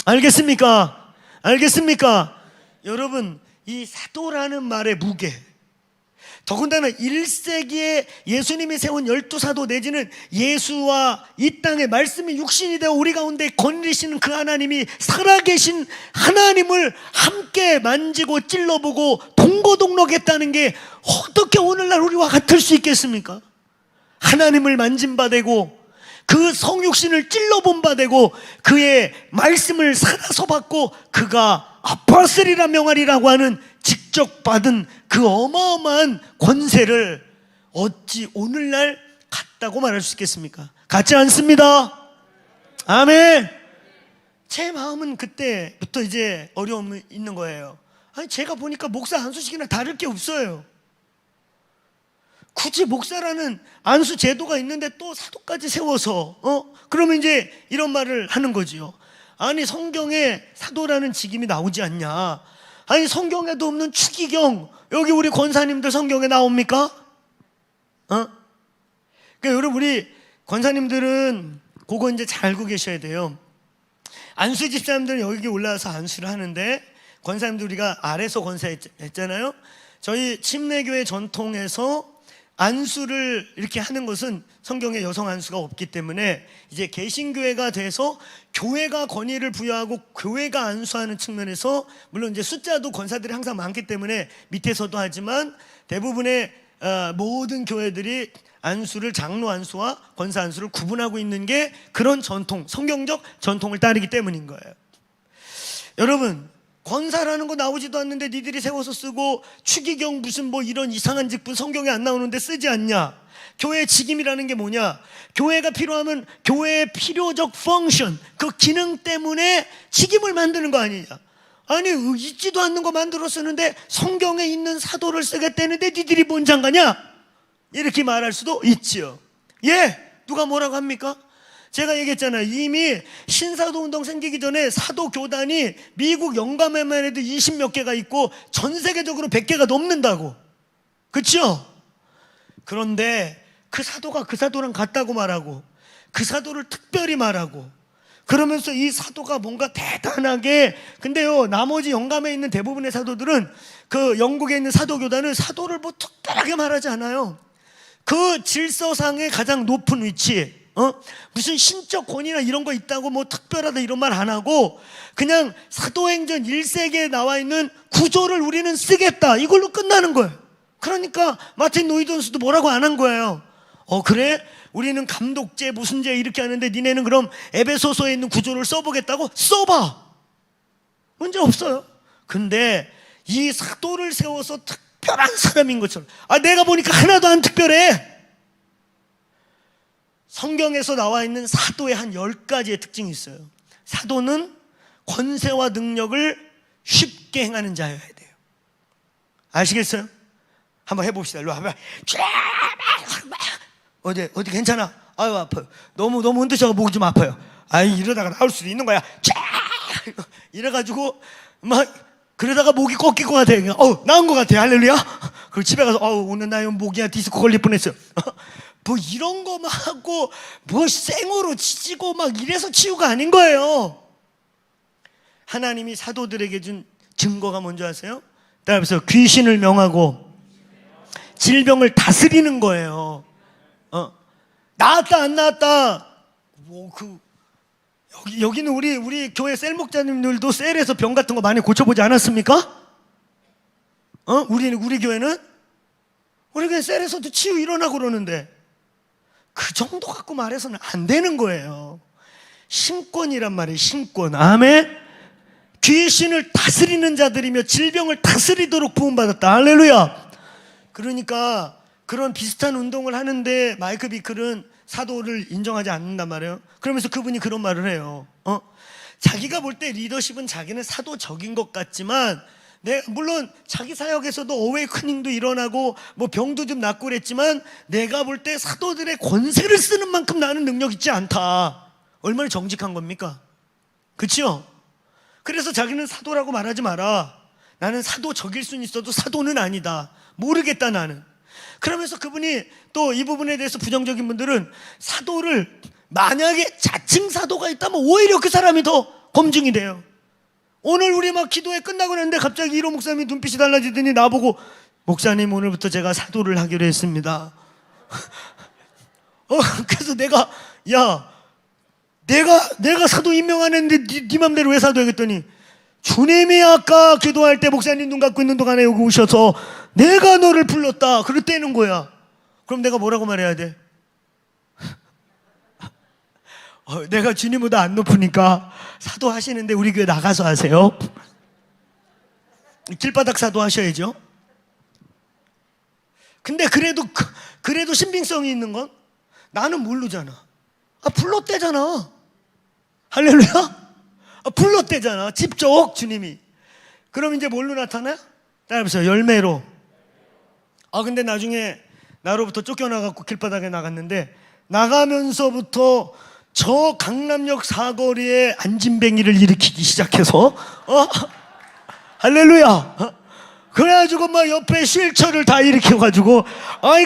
알겠습니까? 알겠습니까? 여러분 이 사도라는 말의 무게, 더군다나 1세기에 예수님이 세운 12사도 내지는 예수와 이 땅에 말씀이 육신이 되어 우리 가운데 거느리시는 그 하나님이 살아계신 하나님을 함께 만지고 찔러보고 동고동락했다는 게 어떻게 오늘날 우리와 같을 수 있겠습니까? 하나님을 만진 바 되고 그 성육신을 찔러본 바 되고 그의 말씀을 살아서 받고 그가 아포스리라 명하리라고 하는 직접 받은 그 어마어마한 권세를 어찌 오늘날 같다고 말할 수 있겠습니까? 같지 않습니다. 아멘. 제 마음은 그때부터 이제 어려움이 있는 거예요. 아니 제가 보니까 목사 안수식이나 다를 게 없어요. 굳이 목사라는 안수 제도가 있는데 또 사도까지 세워서 그러면 이제 이런 말을 하는 거지요. 아니 성경에 사도라는 직임이 나오지 않냐? 아니 성경에도 없는 추기경 여기 우리 권사님들 성경에 나옵니까? 그러니까 여러분 우리 권사님들은 그거 이제 잘 알고 계셔야 돼요. 안수 집사님들은 여기 올라와서 안수를 하는데 권사님들 우리가 아래서 권사했잖아요. 저희 침례교회 전통에서 안수를 이렇게 하는 것은 성경에 여성 안수가 없기 때문에 이제 개신교회가 돼서 교회가 권위를 부여하고 교회가 안수하는 측면에서 물론 이제 숫자도 권사들이 항상 많기 때문에 밑에서도 하지만 대부분의 모든 교회들이 안수를 장로 안수와 권사 안수를 구분하고 있는 게 그런 전통, 성경적 전통을 따르기 때문인 거예요. 여러분 권사라는 거 나오지도 않는데 니들이 세워서 쓰고 추기경 무슨 뭐 이런 이상한 직분 성경에 안 나오는데 쓰지 않냐? 교회의 직임이라는 게 뭐냐? 교회가 필요하면 교회의 필요적 펑션, 그 기능 때문에 직임을 만드는 거 아니냐? 아니 있지도 않는 거 만들어 쓰는데 성경에 있는 사도를 쓰겠다는데 니들이 뭔 상관이야? 이렇게 말할 수도 있지요. 누가 뭐라고 합니까? 제가 얘기했잖아요. 이미 신사도 운동 생기기 전에 사도 교단이 미국 영감에만 해도 20몇 개가 있고 전 세계적으로 100개가 넘는다고. 그렇죠? 그런데 그 사도가 그 사도랑 같다고 말하고 그 사도를 특별히 말하고 그러면서 이 사도가 뭔가 대단하게, 근데요 나머지 영감에 있는 대부분의 사도들은 그 영국에 있는 사도 교단은 사도를 뭐 특별하게 말하지 않아요. 그 질서상의 가장 높은 위치, 무슨 신적 권위나 이런 거 있다고 뭐 특별하다 이런 말 안 하고 그냥 사도행전 1세기에 나와 있는 구조를 우리는 쓰겠다 이걸로 끝나는 거예요. 그러니까 마틴 노이던스도 뭐라고 안 한 거예요. 그래? 우리는 감독제 무슨 제 이렇게 하는데 니네는 그럼 에베소서에 있는 구조를 써보겠다고? 써봐. 문제 없어요. 근데 이 사도를 세워서 특별한 사람인 것처럼 내가 보니까 하나도 안 특별해. 성경에서 나와 있는 사도의 한 10가지의 특징이 있어요. 사도는 권세와 능력을 쉽게 행하는 자여야 돼요. 아시겠어요? 한번 해봅시다. 일로 와봐. 어디 괜찮아? 아유 아파요. 너무 흔드셔서 목이 좀 아파요. 이러다가 나올 수도 있는 거야. 이래가지고 막 그러다가 목이 꺾일 것 같아. 나은 것 같아. 할렐루야. 그리고 집에 가서 오늘 나 목이야 디스코 걸릴 뻔했어요. 뭐 이런 거 막 하고 뭐 생으로 치지고 막 이래서 치유가 아닌 거예요. 하나님이 사도들에게 준 증거가 뭔지 아세요? 따라서 귀신을 명하고 질병을 다스리는 거예요. 나았다 안 나았다 여기는 우리 교회 셀 목자님들도 셀에서 병 같은 거 많이 고쳐보지 않았습니까? 우리 교회는 셀에서도 치유 일어나고 그러는데 그 정도 갖고 말해서는 안 되는 거예요. 신권이란 말이에요. 신권. 아멘. 귀신을 다스리는 자들이며 질병을 다스리도록 부음받았다. 할렐루야. 그러니까 그런 비슷한 운동을 하는데 마이크 비클은 사도를 인정하지 않는단 말이에요. 그러면서 그분이 그런 말을 해요. 자기가 볼 때 리더십은 자기는 사도적인 것 같지만 물론 자기 사역에서도 어웨이크닝도 일어나고 뭐 병도 좀 낫고 그랬지만 내가 볼 때 사도들의 권세를 쓰는 만큼 나는 능력 있지 않다. 얼마나 정직한 겁니까? 그렇죠? 그래서 자기는 사도라고 말하지 마라. 나는 사도적일 수는 있어도 사도는 아니다. 모르겠다 나는. 그러면서 그분이 또 이 부분에 대해서 부정적인 분들은 사도를 만약에 자칭 사도가 있다면 오히려 그 사람이 더 검증이 돼요. 오늘 우리 막 기도회 끝나고 났는데 갑자기 이로 목사님이 눈빛이 달라지더니 나보고 목사님 오늘부터 제가 사도를 하기로 했습니다. 그래서 내가 내가 사도 임명 안 했는데 네 맘대로 왜 사도 하겠더니 주님이 아까 기도할 때 목사님 눈 감고 있는 동안에 여기 오셔서 내가 너를 불렀다 그랬다는 거야. 그럼 내가 뭐라고 말해야 돼? 내가 주님보다 안 높으니까 사도 하시는데 우리 교회 나가서 하세요. 길바닥 사도 하셔야죠. 근데 그래도 신빙성이 있는 건 나는 모르잖아. 불렀대잖아. 할렐루야. 불렀대잖아. 직접 주님이. 그럼 이제 뭘로 나타나? 따라해보세요. 열매로. 근데 나중에 나로부터 쫓겨나갖고 길바닥에 나갔는데 나가면서부터 저 강남역 사거리에 안진뱅이를 일으키기 시작해서 할렐루야. 그래가지고 막 옆에 휠체어를 다 일으켜가지고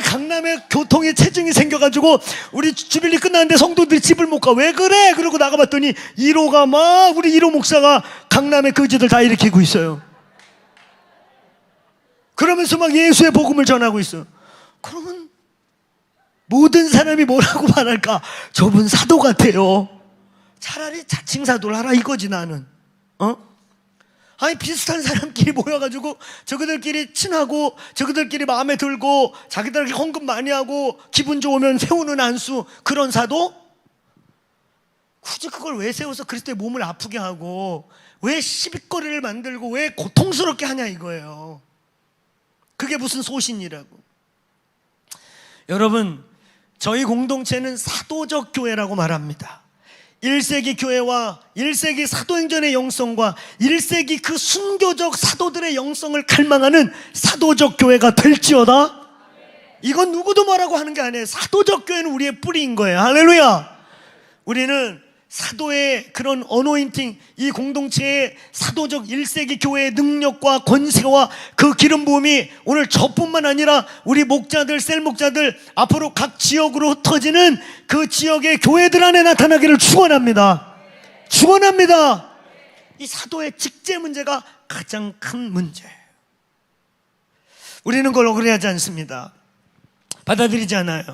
강남에 교통에 체증이 생겨가지고 우리 주빌리 끝났는데 성도들이 집을 못 가. 왜 그래? 그러고 나가봤더니 1호가 막 우리 1호 목사가 강남의 거지들 다 일으키고 있어요. 그러면서 막 예수의 복음을 전하고 있어요. 그러면 모든 사람이 뭐라고 말할까? 저분 사도 같아요. 차라리 자칭 사도를 하라 이거지 나는. 비슷한 사람끼리 모여가지고 저그들끼리 친하고 저그들끼리 마음에 들고 자기들끼리 헌금 많이 하고 기분 좋으면 세우는 안수 그런 사도? 굳이 그걸 왜 세워서 그리스도의 몸을 아프게 하고 왜 시비거리를 만들고 왜 고통스럽게 하냐 이거예요. 그게 무슨 소신이라고. 여러분, 저희 공동체는 사도적 교회라고 말합니다. 1세기 교회와 1세기 사도행전의 영성과 1세기 그 순교적 사도들의 영성을 갈망하는 사도적 교회가 될지어다. 이건 누구도 뭐라고 하는 게 아니에요. 사도적 교회는 우리의 뿌리인 거예요. 할렐루야. 우리는 사도의 그런 어노인팅, 이 공동체의 사도적 1세기 교회의 능력과 권세와 그 기름 부음이 오늘 저뿐만 아니라 우리 목자들, 셀 목자들 앞으로 각 지역으로 흩어지는 그 지역의 교회들 안에 나타나기를 축원합니다. 축원합니다. 이 사도의 직제 문제가 가장 큰 문제예요. 우리는 그걸 억울해하지 않습니다. 받아들이지 않아요.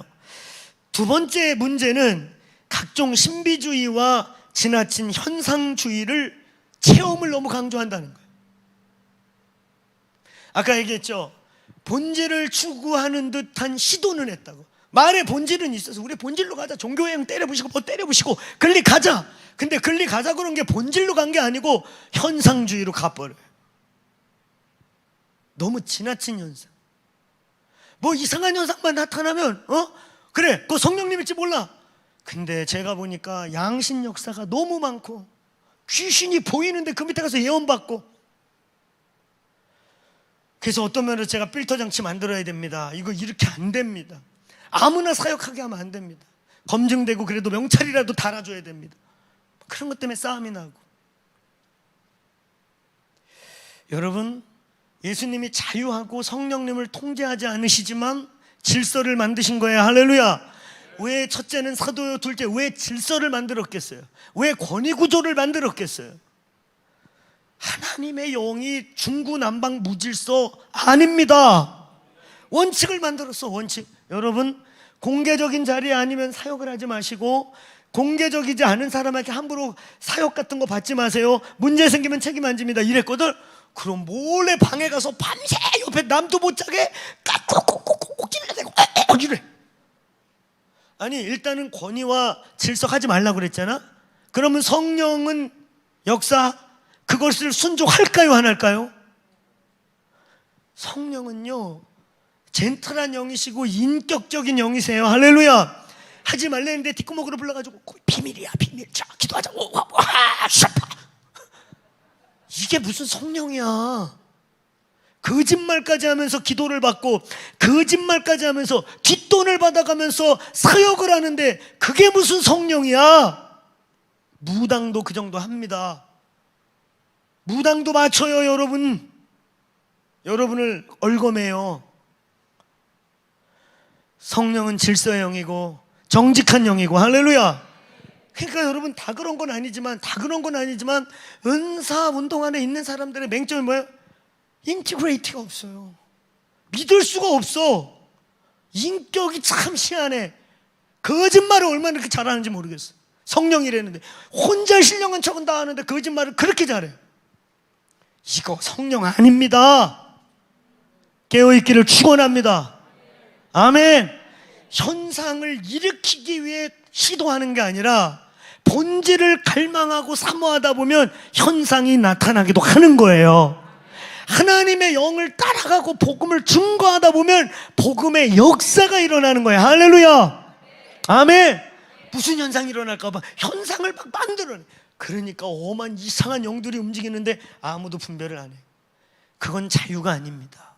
두 번째 문제는 각종 신비주의와 지나친 현상주의를 체험을 너무 강조한다는 거예요. 아까 얘기했죠. 본질을 추구하는 듯한 시도는 했다고. 말의 본질은 있어서 우리 본질로 가자. 종교여행 때려부시고 뭐 때려부시고 글리 가자. 근데 글리 가자 그런 게 본질로 간 게 아니고 현상주의로 가버려요. 너무 지나친 현상. 뭐 이상한 현상만 나타나면 그래 그거 성령님일지 몰라. 근데 제가 보니까 양신 역사가 너무 많고 귀신이 보이는데 그 밑에 가서 예언받고, 그래서 어떤 면에서 제가 필터 장치 만들어야 됩니다. 이거 이렇게 안 됩니다. 아무나 사역하게 하면 안 됩니다. 검증되고 그래도 명찰이라도 달아줘야 됩니다. 그런 것 때문에 싸움이 나고. 여러분, 예수님이 자유하고 성령님을 통제하지 않으시지만 질서를 만드신 거예요. 할렐루야. 왜 첫째는 사도요, 둘째 왜 질서를 만들었겠어요? 왜 권위구조를 만들었겠어요? 하나님의 영이 중구난방 무질서 아닙니다. 원칙을 만들었어. 원칙. 여러분, 공개적인 자리에 아니면 사역을 하지 마시고 공개적이지 않은 사람에게 함부로 사역 같은 거 받지 마세요. 문제 생기면 책임 안 집니다. 이랬거든. 그럼 몰래 방에 가서 밤새 옆에 남도 못 자게 깍꾹꾹꾹꾹 찔러대고 이래. 아니, 일단은 권위와 질서하지 말라고 그랬잖아. 그러면 성령은 역사 그것을 순종할까요, 안 할까요? 성령은요 젠틀한 영이시고 인격적인 영이세요. 할렐루야. 하지 말랬는데 뒷구멍으로 불러가지고 비밀이야 비밀. 자 기도하자. 이게 무슨 성령이야. 거짓말까지 하면서 기도를 받고 거짓말까지 하면서 뒷돈을 받아가면서 사역을 하는데 그게 무슨 성령이야. 무당도 그 정도 합니다. 무당도 맞춰요. 여러분을 얼검해요. 성령은 질서의 영이고 정직한 영이고. 할렐루야. 그러니까 여러분 다 그런 건 아니지만 은사 운동 안에 있는 사람들의 맹점이 뭐예요? 인티그레이트가 없어요. 믿을 수가 없어. 인격이 참 희한해. 거짓말을 얼마나 그렇게 잘하는지 모르겠어. 성령이라는데 혼자 신령한 척은 다 하는데 거짓말을 그렇게 잘해. 이거 성령 아닙니다. 깨어있기를 축원합니다. 아멘. 현상을 일으키기 위해 시도하는 게 아니라 본질을 갈망하고 사모하다 보면 현상이 나타나기도 하는 거예요. 하나님의 영을 따라가고 복음을 증거하다 보면 복음의 역사가 일어나는 거예요. 할렐루야. 아멘. 무슨 현상이 일어날까 봐 현상을 막 만들어내. 그러니까 오만 이상한 영들이 움직이는데 아무도 분별을 안 해. 그건 자유가 아닙니다.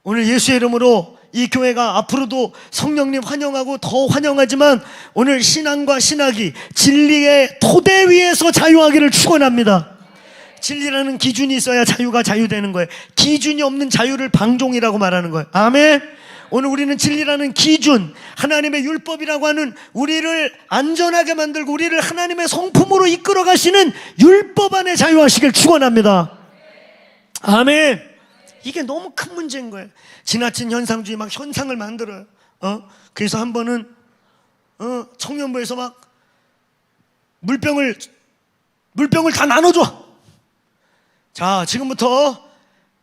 오늘 예수의 이름으로 이 교회가 앞으로도 성령님 환영하고 더 환영하지만 오늘 신앙과 신학이 진리의 토대 위에서 자유하기를 축원합니다. 진리라는 기준이 있어야 자유가 자유되는 거예요. 기준이 없는 자유를 방종이라고 말하는 거예요. 아멘. 오늘 우리는 진리라는 기준, 하나님의 율법이라고 하는 우리를 안전하게 만들고 우리를 하나님의 성품으로 이끌어 가시는 율법 안에 자유하시길 축원합니다. 아멘. 이게 너무 큰 문제인 거예요. 지나친 현상주의 막 현상을 만들어요. 그래서 한 번은 청년부에서 막 물병을 다 나눠줘. 자, 지금부터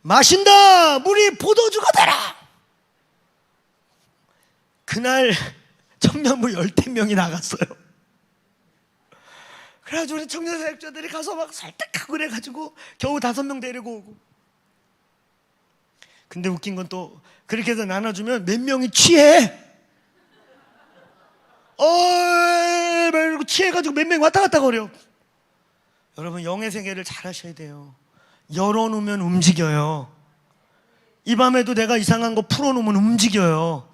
마신다. 물이 포도주가 되라. 그날 청년부 10명이 나갔어요. 그래가지고 우리 청년 사역자들이 가서 막 설득하고 그래가지고 겨우 5명 데리고 오고. 근데 웃긴 건 또 그렇게 해서 나눠주면 몇 명이 취해. 취해가지고 몇 명이 왔다 갔다 거려. 여러분, 영의 세계를 잘 하셔야 돼요. 열어놓으면 움직여요. 이 밤에도 내가 이상한 거 풀어놓으면 움직여요.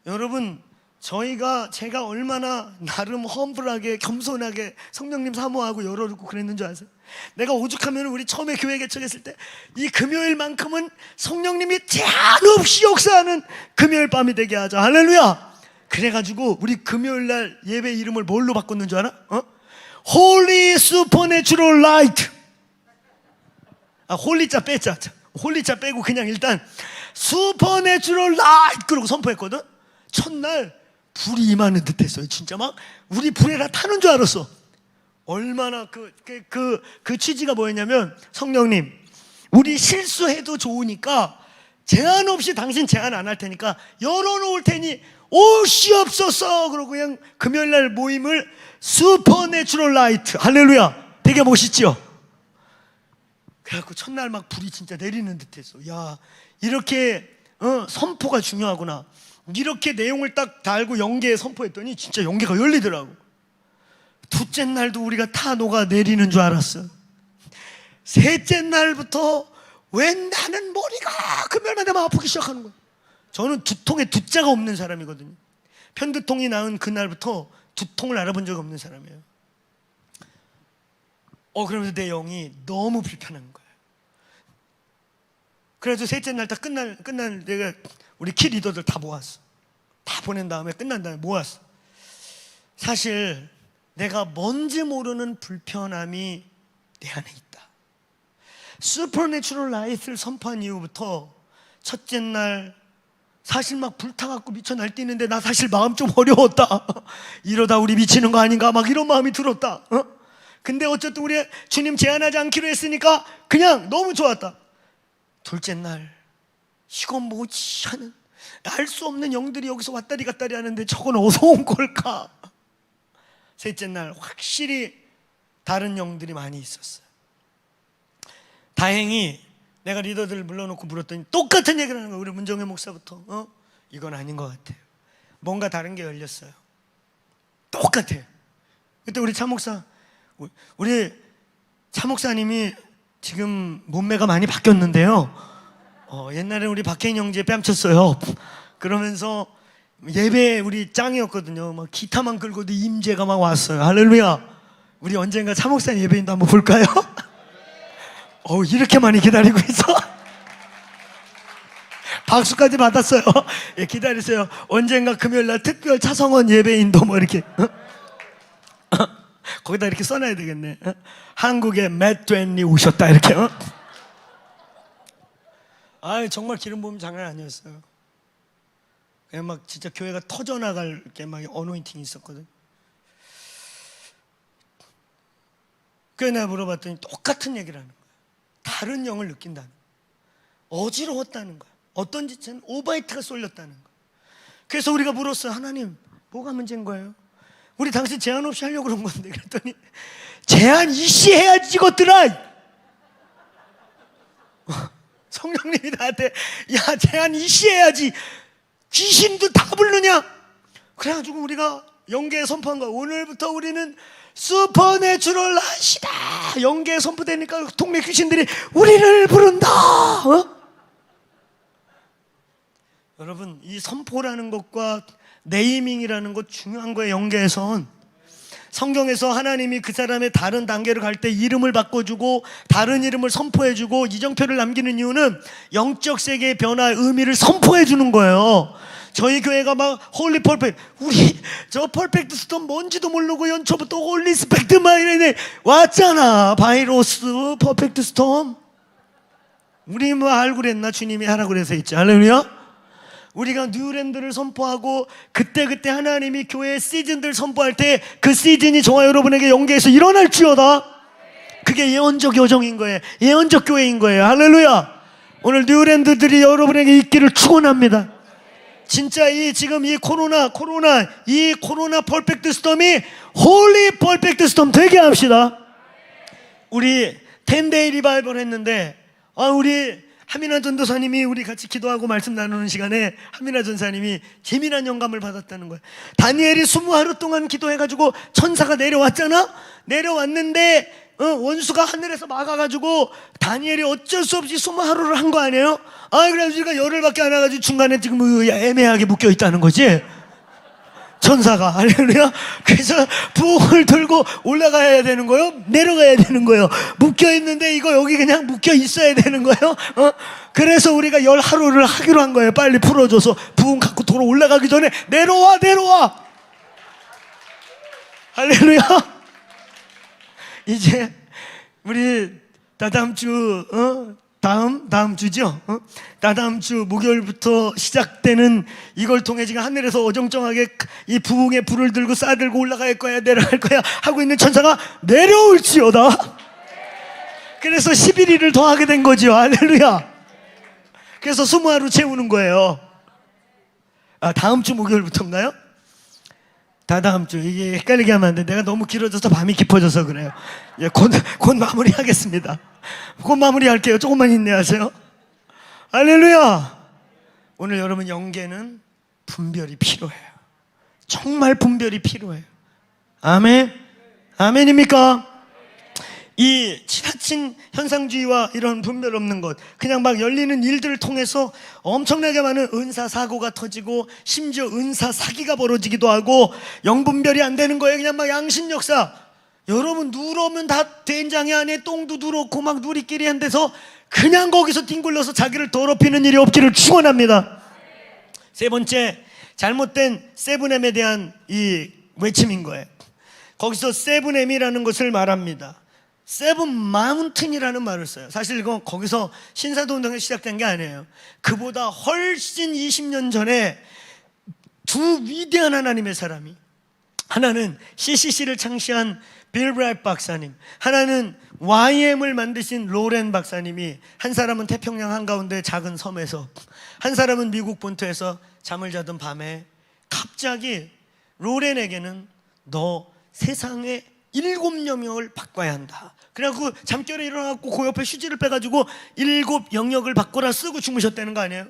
여러분, 제가 얼마나 나름 험블하게 겸손하게 성령님 사모하고 열어놓고 그랬는 줄 아세요? 내가 오죽하면 우리 처음에 교회 개척했을 때 이 금요일만큼은 성령님이 제한 없이 역사하는 금요일 밤이 되게 하자. 할렐루야. 그래가지고 우리 금요일날 예배 이름을 뭘로 바꿨는 줄 알아? Holy Supernatural Light. 홀리자 빼자. 홀리자 빼고 그냥 일단 Supernatural Light 그러고 선포했거든. 첫날 불이 임하는 듯 했어요. 진짜 막 우리 불에 다 타는 줄 알았어. 얼마나 그 취지가 뭐였냐면, 성령님, 우리 실수해도 좋으니까 제한 없이 당신 제한 안 할 테니까 열어놓을 테니 오시옵소서. 그러고 그냥 금요일날 모임을 슈퍼내추럴 라이트. 할렐루야. 되게 멋있죠? 그래갖고 첫날 막 불이 진짜 내리는 듯 했어. 야, 이렇게 선포가 중요하구나. 이렇게 내용을 딱 다 알고 연계에 선포했더니 진짜 연계가 열리더라고. 둘째 날도 우리가 다 녹아 내리는 줄 알았어. 셋째 날부터 왜 나는 머리가 금요일만 되면 아프기 시작하는 거야. 저는 두통에 두자가 없는 사람이거든요. 편두통이 나은 그날부터 두통을 알아본 적 없는 사람이에요. 그러면서 내 영이 너무 불편한 거예요. 그래서 셋째 날 다 끝날 내가 우리 키 리더들 다 모았어. 다 보낸 다음에 끝난 다음에 모았어. 사실 내가 뭔지 모르는 불편함이 내 안에 있다. 슈퍼내추럴 라이트를 선포한 이후부터 첫째 날 사실 막 불타갖고 미쳐 날뛰는데 나 사실 마음 좀 어려웠다. 이러다 우리 미치는 거 아닌가 막 이런 마음이 들었다. 근데 어쨌든 우리 주님 제한하지 않기로 했으니까 그냥 너무 좋았다. 둘째 날 이건 뭐지 하는 알 수 없는 영들이 여기서 왔다리 갔다리 하는데 저건 어디서 온 걸까? 셋째 날 확실히 다른 영들이 많이 있었어요. 다행히 내가 리더들을 불러놓고 물었더니 똑같은 얘기를 하는 거예요. 우리 문정혜 목사부터 이건 아닌 것 같아요. 뭔가 다른 게 열렸어요. 똑같아요. 그때 우리 차 목사님이 지금 몸매가 많이 바뀌었는데요. 옛날에 우리 박혜인 형제 뺨쳤어요. 그러면서 예배 우리 짱이었거든요. 막 기타만 끌고도 임재가 막 왔어요. 할렐루야. 우리 언젠가 차 목사님 예배인도 한번 볼까요? 이렇게 많이 기다리고 있어. 박수까지 받았어요. 예, 기다리세요. 언젠가 금요일날 특별 차성원 예배인도 뭐 이렇게 거기다 이렇게 써놔야 되겠네. 한국에 맷 웬리 오셨다 이렇게. 정말 기름 부음 장난 아니었어요. 그냥 막 진짜 교회가 터져나갈 게 막 어노인팅이 있었거든. 그래서 내가 물어봤더니 똑같은 얘기를 하는 거야. 다른 영을 느낀다는 거야. 어지러웠다는 거야. 어떤 짓은 오바이트가 쏠렸다는 거야. 그래서 우리가 물었어요. 하나님, 뭐가 문제인 거예요? 우리 당시 제한 없이 하려고 그런 건데. 그랬더니 제한 이시해야지 이것들아. 성령님이 나한테 야, 제한 이시해야지. 귀신도 다 부르냐? 그래가지고 우리가 영계에 선포한 거야. 오늘부터 우리는 슈퍼내추럴 하시다. 영계에 선포되니까 동네 귀신들이 우리를 부른다. 여러분, 이 선포라는 것과 네이밍이라는 것 중요한 거예요. 영계에선 성경에서 하나님이 그 사람의 다른 단계를 갈 때 이름을 바꿔주고 다른 이름을 선포해주고 이정표를 남기는 이유는 영적 세계의 변화의 의미를 선포해주는 거예요. 저희 교회가 막 홀리 퍼펙트, 우리 저 퍼펙트 스톰 뭔지도 모르고 연초부터 홀리 스펙트 막 이래 왔잖아. 바이러스 퍼펙트 스톰. 우리 뭐 알고 그랬나? 주님이 하라고 그래서 있지. 할렐루야. 우리가 뉴랜드를 선포하고 그때 하나님이 교회의 시즌들 선포할 때 그 시즌이 저와 여러분에게 연계해서 일어날지어다. 그게 예언적 여정인 거예요. 예언적 교회인 거예요. 할렐루야. 오늘 뉴랜드들이 여러분에게 있기를 축원합니다. 진짜 지금 이 코로나 퍼펙트 스톰이 홀리 퍼펙트 스톰 되게 합시다. 우리 10데이 리바이벌 했는데 우리 하민아 전도사님이 우리 같이 기도하고 말씀 나누는 시간에 하민아 전사님이 재미난 영감을 받았다는 거예요. 다니엘이 20하루 동안 기도해가지고 천사가 내려왔잖아. 내려왔는데 원수가 하늘에서 막아가지고 다니엘이 어쩔 수 없이 20하루를 한 거 아니에요? 그래서 우리가 열흘밖에 안 와가지고 중간에 지금 애매하게 묶여 있다는 거지. 천사가. 할렐루야. 그래서 부엌을 들고 올라가야 되는 거예요? 내려가야 되는 거예요? 묶여 있는데 이거 여기 그냥 묶여 있어야 되는 거예요? 그래서 우리가 10하루를 하기로 한 거예요. 빨리 풀어줘서 부엌 갖고 돌아 올라가기 전에 내려와. 할렐루야. 이제 우리 다다음 주 다음 주죠. 다다음 주 목요일부터 시작되는 이걸 통해 지금 하늘에서 어정쩡하게 이 부흥의 불을 들고 싸들고 올라갈 거야 내려갈 거야 하고 있는 천사가 내려올지어다. 그래서 11일을 더 하게 된 거죠. 할렐루야. 그래서 20하루 채우는 거예요. 다음 주 목요일부터인가요? 다다음 주. 이게 헷갈리게 하면 안 돼. 내가 너무 길어져서 밤이 깊어져서 그래요. 곧 마무리하겠습니다. 곧 마무리할게요. 조금만 인내하세요. 할렐루야. 오늘 여러분 영계는 분별이 필요해요. 정말 분별이 필요해요. 아멘. 아멘입니까? 이 지나친 현상주의와 이런 분별 없는 것, 그냥 막 열리는 일들을 통해서 엄청나게 많은 은사 사고가 터지고 심지어 은사 사기가 벌어지기도 하고 영분별이 안 되는 거예요. 그냥 막 양심 역사. 여러분 누르면 다 된장이 안에 똥도 누렇고 막 누리끼리 한 데서 그냥 거기서 뒹굴러서 자기를 더럽히는 일이 없기를 축원합니다. 세 번째, 잘못된 세븐엠에 대한 이 외침인 거예요. 거기서 세븐엠이라는 것을 말합니다. 세븐 마운틴이라는 말을 써요. 사실 이건 거기서 신사도 운동이 시작된 게 아니에요. 그보다 훨씬 20년 전에 두 위대한 하나님의 사람이, 하나는 CCC를 창시한 빌 브라이트 박사님, 하나는 YM을 만드신 로렌 박사님이, 한 사람은 태평양 한가운데 작은 섬에서, 한 사람은 미국 본토에서 잠을 자던 밤에 갑자기 로렌에게는 너 세상의 7영역을 바꿔야 한다. 그래갖고 잠결에 일어나고 그 옆에 휴지를 빼가지고 7 영역을 바꿔라 쓰고 주무셨다는 거 아니에요?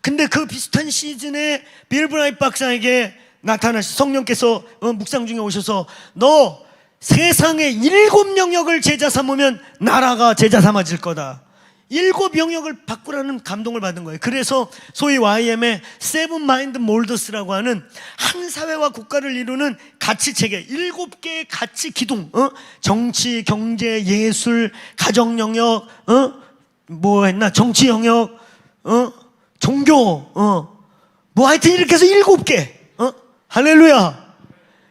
근데 그 비슷한 시즌에 빌 브라이트 박사에게 나타나신 성령께서 묵상 중에 오셔서 너 세상의 7 영역을 제자 삼으면 나라가 제자 삼아질 거다. 7 영역을 바꾸라는 감동을 받은 거예요. 그래서 소위 YM의 세븐 마인드 몰더스라고 하는 한 사회와 국가를 이루는 가치체계, 7개의 가치 기둥, 정치, 경제, 예술, 가정 영역, 뭐 했나, 정치 영역, 종교, 뭐 하여튼 이렇게 해서 7개. 할렐루야.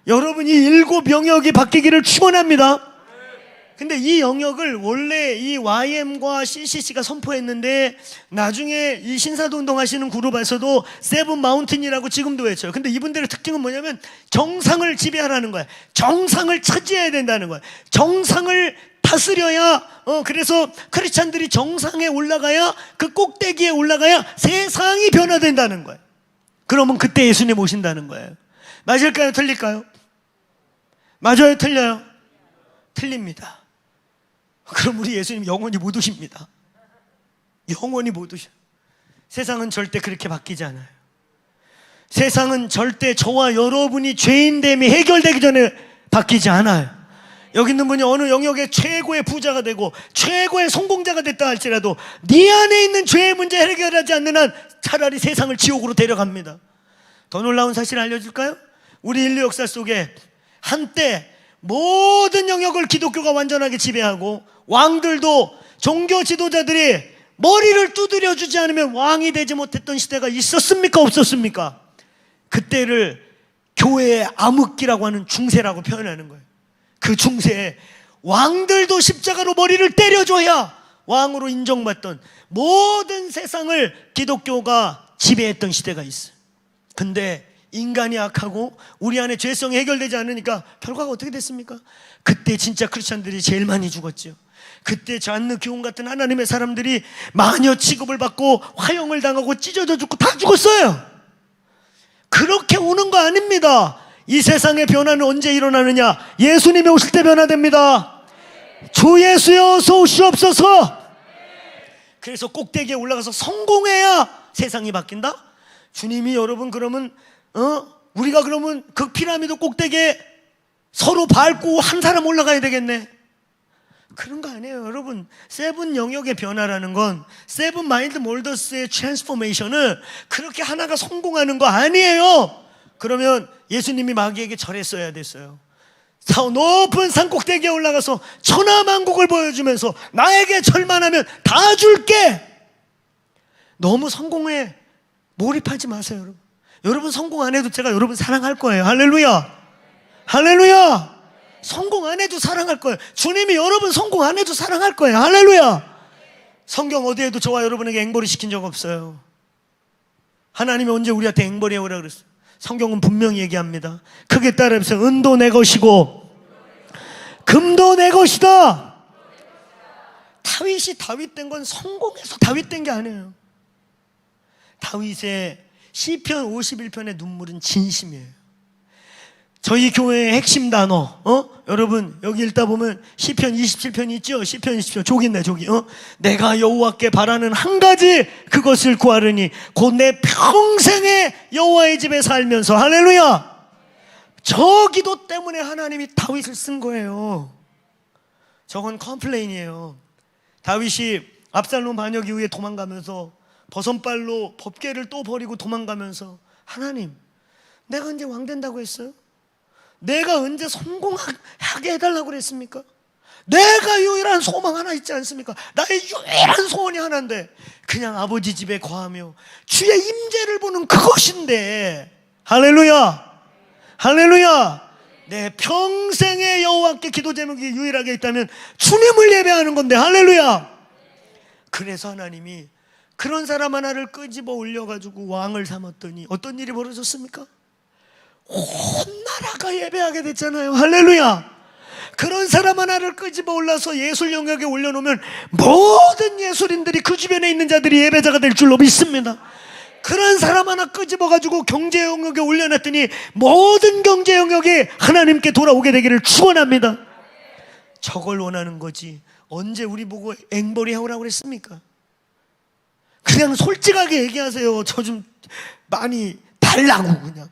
여러분이 7 영역이 바뀌기를 축원합니다. 근데 이 영역을 원래 이 YM과 CCC가 선포했는데 나중에 이 신사도 운동하시는 그룹에서도 세븐 마운틴이라고 지금도 외쳐요. 근데 이분들의 특징은 뭐냐면 정상을 지배하라는 거야. 정상을 차지해야 된다는 거야. 정상을 다스려야 그래서 크리스찬들이 정상에 올라가야, 그 꼭대기에 올라가야 세상이 변화된다는 거예요. 그러면 그때 예수님 오신다는 거예요. 맞을까요? 틀릴까요? 맞아요? 틀려요? 틀립니다. 그럼 우리 예수님 영원히 못 오십니다. 영원히 못 오셔. 세상은 절대 그렇게 바뀌지 않아요. 세상은 절대 저와 여러분이 죄인됨이 해결되기 전에 바뀌지 않아요. 여기 있는 분이 어느 영역의 최고의 부자가 되고 최고의 성공자가 됐다 할지라도 네 안에 있는 죄의 문제 해결하지 않는 한 차라리 세상을 지옥으로 데려갑니다. 더 놀라운 사실 알려줄까요? 우리 인류 역사 속에 한때 모든 영역을 기독교가 완전하게 지배하고 왕들도 종교 지도자들이 머리를 두드려 주지 않으면 왕이 되지 못했던 시대가 있었습니까? 없었습니까? 그때를 교회의 암흑기라고 하는 중세라고 표현하는 거예요. 그 중세에 왕들도 십자가로 머리를 때려줘야 왕으로 인정받던 모든 세상을 기독교가 지배했던 시대가 있어요. 근데 인간이 악하고 우리 안에 죄성이 해결되지 않으니까 결과가 어떻게 됐습니까? 그때 진짜 크리스찬들이 제일 많이 죽었죠. 그때 잔느 교훈 같은 하나님의 사람들이 마녀 취급을 받고 화형을 당하고 찢어져 죽고 다 죽었어요. 그렇게 오는 거 아닙니다. 이 세상의 변화는 언제 일어나느냐? 예수님이 오실 때 변화됩니다. 주 예수여 어서 오시옵소서. 그래서 꼭대기에 올라가서 성공해야 세상이 바뀐다? 주님이 여러분 그러면 우리가 그러면 그 피라미드 꼭대기에 서로 밟고 한 사람 올라가야 되겠네? 그런 거 아니에요. 여러분, 세븐 영역의 변화라는 건, 세븐 마인드 몰더스의 트랜스포메이션은 그렇게 하나가 성공하는 거 아니에요. 그러면 예수님이 마귀에게 절했어야 됐어요. 높은 산 꼭대기에 올라가서 천하만국을 보여주면서 나에게 절만 하면 다 줄게. 너무 성공에 몰입하지 마세요. 여러분, 여러분 성공 안 해도 제가 여러분 사랑할 거예요. 할렐루야, 할렐루야. 성공 안 해도 사랑할 거예요. 주님이 여러분 성공 안 해도 사랑할 거예요. 할렐루야. 성경 어디에도 저와 여러분에게 앵벌이 시킨 적 없어요. 하나님이 언제 우리한테 앵벌이 해오라 그랬어요? 성경은 분명히 얘기합니다. 크게 따라해보세요. 은도 내 것이고 금도 내 것이다. 다윗이 다윗 된 건 성공해서 다윗 된 게 아니에요. 다윗의 시편 51편의 눈물은 진심이에요. 저희 교회의 핵심 단어, 여러분 여기 읽다 보면 시편 27편 있죠? 시편 27편 저기 있네, 저기. 내가 여호와께 바라는 한 가지, 그것을 구하르니 곧 내 평생에 여호와의 집에 살면서. 할렐루야. 저 기도 때문에 하나님이 다윗을 쓴 거예요. 저건 컴플레인이에요. 다윗이 압살롬 반역 이후에 도망가면서 버선발로 법궤를 또 버리고 도망가면서, 하나님 내가 언제 왕 된다고 했어요? 내가 언제 성공하게 해달라고 그랬습니까? 내가 유일한 소망 하나 있지 않습니까? 나의 유일한 소원이 하나인데 그냥 아버지 집에 거하며 주의 임재를 보는 그것인데. 할렐루야, 할렐루야. 내 평생에 여호와께 기도 제목이 유일하게 있다면 주님을 예배하는 건데. 할렐루야. 그래서 하나님이 그런 사람 하나를 끄집어 올려가지고 왕을 삼았더니 어떤 일이 벌어졌습니까? 온 나라가 예배하게 됐잖아요. 할렐루야. 그런 사람 하나를 끄집어 올라서 예술 영역에 올려놓으면 모든 예술인들이, 그 주변에 있는 자들이 예배자가 될 줄로 믿습니다. 그런 사람 하나 끄집어가지고 경제 영역에 올려놨더니 모든 경제 영역이 하나님께 돌아오게 되기를 축원합니다. 저걸 원하는 거지. 언제 우리 보고 앵벌이 해오라고 그랬습니까? 그냥 솔직하게 얘기하세요. 저 좀 많이 달라고. 그냥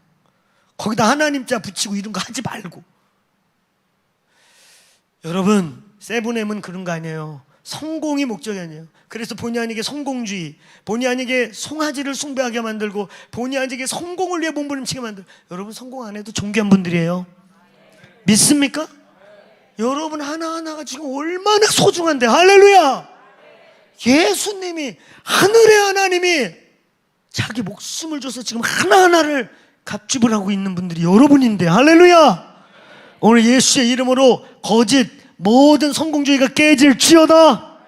거기다 하나님 자 붙이고 이런 거 하지 말고. 여러분, 세븐엠은 그런 거 아니에요. 성공이 목적이 아니에요. 그래서 본의 아니게 성공주의, 본의 아니게 송아지를 숭배하게 만들고 본의 아니게 성공을 위해 몸부림치게 만들고. 여러분 성공 안 해도 존귀한 분들이에요. 믿습니까? 여러분 하나하나가 지금 얼마나 소중한데. 할렐루야. 예수님이, 하늘의 하나님이 자기 목숨을 줘서 지금 하나하나를 갑주을 하고 있는 분들이 여러분인데. 할렐루야. 오늘 예수의 이름으로 거짓 모든 성공주의가 깨질지어다.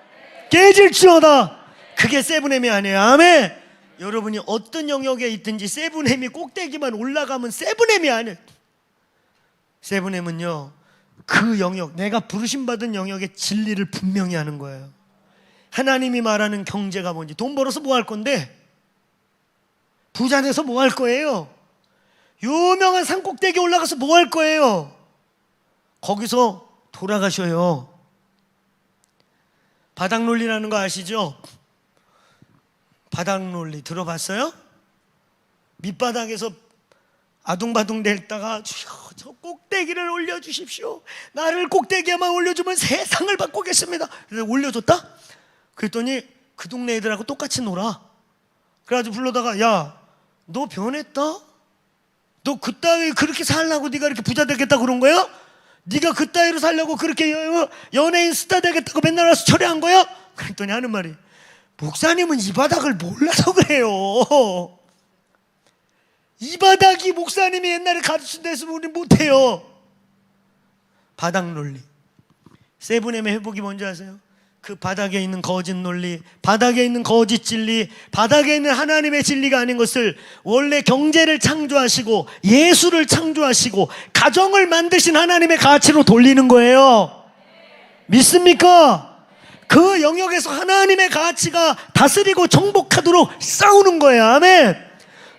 깨질지어다. 그게 세븐햄이 아니에요. 아멘. 여러분이 어떤 영역에 있든지 세븐햄이 꼭대기만 올라가면 세븐햄이 아니에요. 세븐햄은요, 그 영역, 내가 부르심받은 영역의 진리를 분명히 하는 거예요. 하나님이 말하는 경제가 뭔지, 돈 벌어서 뭐 할 건데? 부자 돼서 뭐 할 거예요? 유명한 산 꼭대기 올라가서 뭐 할 거예요? 거기서 돌아가셔요. 바닥 논리라는 거 아시죠? 바닥 논리 들어봤어요? 밑바닥에서 아둥바둥 댔다가 주여 저 꼭대기를 올려주십시오. 나를 꼭대기에만 올려주면 세상을 바꾸겠습니다. 그래서 올려줬다? 그랬더니 그 동네 애들하고 똑같이 놀아. 그래가지고 불러다가 야, 너 변했다? 너 그따위 그렇게 살라고 네가 이렇게 부자 되겠다 그런 거야? 네가 그따위로 살려고 그렇게 연예인 스타 되겠다고 맨날 와서 철회한 거야? 그랬더니 하는 말이, 목사님은 이 바닥을 몰라서 그래요. 이 바닥이 목사님이 옛날에 가르친 데서 우리 못해요. 바닥 논리. 세븐햄의 회복이 뭔지 아세요? 그 바닥에 있는 거짓 논리, 바닥에 있는 거짓 진리, 바닥에 있는 하나님의 진리가 아닌 것을, 원래 경제를 창조하시고 예술을 창조하시고 가정을 만드신 하나님의 가치로 돌리는 거예요. 믿습니까? 그 영역에서 하나님의 가치가 다스리고 정복하도록 싸우는 거예요. 아멘.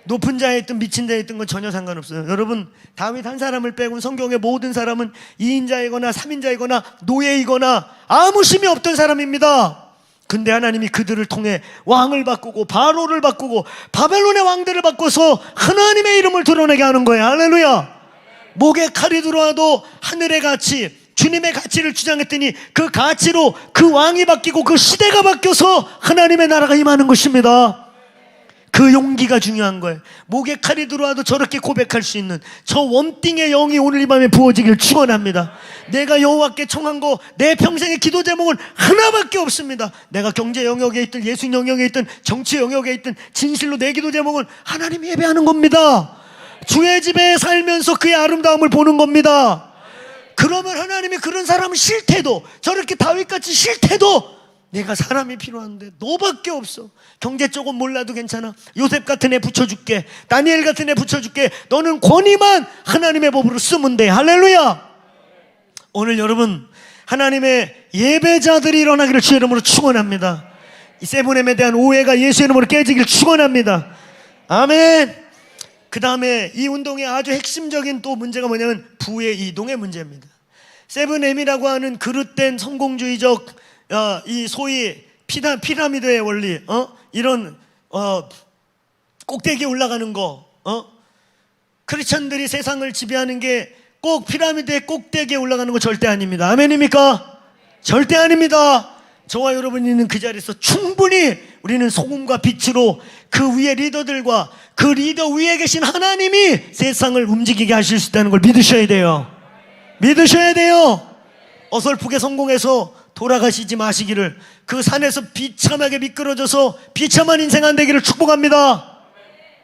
높은 자에 있든 미친 자에 있든 건 전혀 상관없어요. 여러분, 다윗 한 사람을 빼고는 성경의 모든 사람은 2인자이거나 3인자이거나 노예이거나 아무 힘이 없던 사람입니다. 근데 하나님이 그들을 통해 왕을 바꾸고 바로를 바꾸고 바벨론의 왕들을 바꿔서 하나님의 이름을 드러내게 하는 거예요. 할렐루야. 목에 칼이 들어와도 하늘의 가치, 주님의 가치를 주장했더니 그 가치로 그 왕이 바뀌고 그 시대가 바뀌어서 하나님의 나라가 임하는 것입니다. 그 용기가 중요한 거예요. 목에 칼이 들어와도 저렇게 고백할 수 있는 저 원띵의 영이 오늘 이 밤에 부어지길 축원합니다. 내가 여호와께 청한 거, 내 평생의 기도 제목은 하나밖에 없습니다. 내가 경제 영역에 있든 예술 영역에 있든 정치 영역에 있든 진실로 내 기도 제목은 하나님 예배하는 겁니다. 주의 집에 살면서 그의 아름다움을 보는 겁니다. 그러면 하나님이 그런 사람은 싫대도, 저렇게 다윗같이 싫대도 내가 사람이 필요한데 너밖에 없어. 경제 쪽은 몰라도 괜찮아. 요셉 같은 애 붙여줄게. 다니엘 같은 애 붙여줄게. 너는 권위만 하나님의 법으로 쓰면 돼. 할렐루야. 오늘 여러분, 하나님의 예배자들이 일어나기를 주의 이름으로 축원합니다. 이 세븐햄에 대한 오해가 예수의 이름으로 깨지기를 축원합니다. 아멘. 그 다음에 이 운동의 아주 핵심적인 또 문제가 뭐냐면 부의 이동의 문제입니다. 세븐햄이라고 하는 그릇된 성공주의적 이 소위 피라미드의 원리, 이런 꼭대기에 올라가는 거, 크리스천들이 세상을 지배하는 게 꼭 피라미드의 꼭대기에 올라가는 거 절대 아닙니다. 아멘입니까? 절대 아닙니다. 저와 여러분이 있는 그 자리에서 충분히 우리는 소금과 빛으로 그 위에 리더들과 그 리더 위에 계신 하나님이 세상을 움직이게 하실 수 있다는 걸 믿으셔야 돼요. 믿으셔야 돼요. 어설프게 성공해서 돌아가시지 마시기를, 그 산에서 비참하게 미끄러져서 비참한 인생 안 되기를 축복합니다.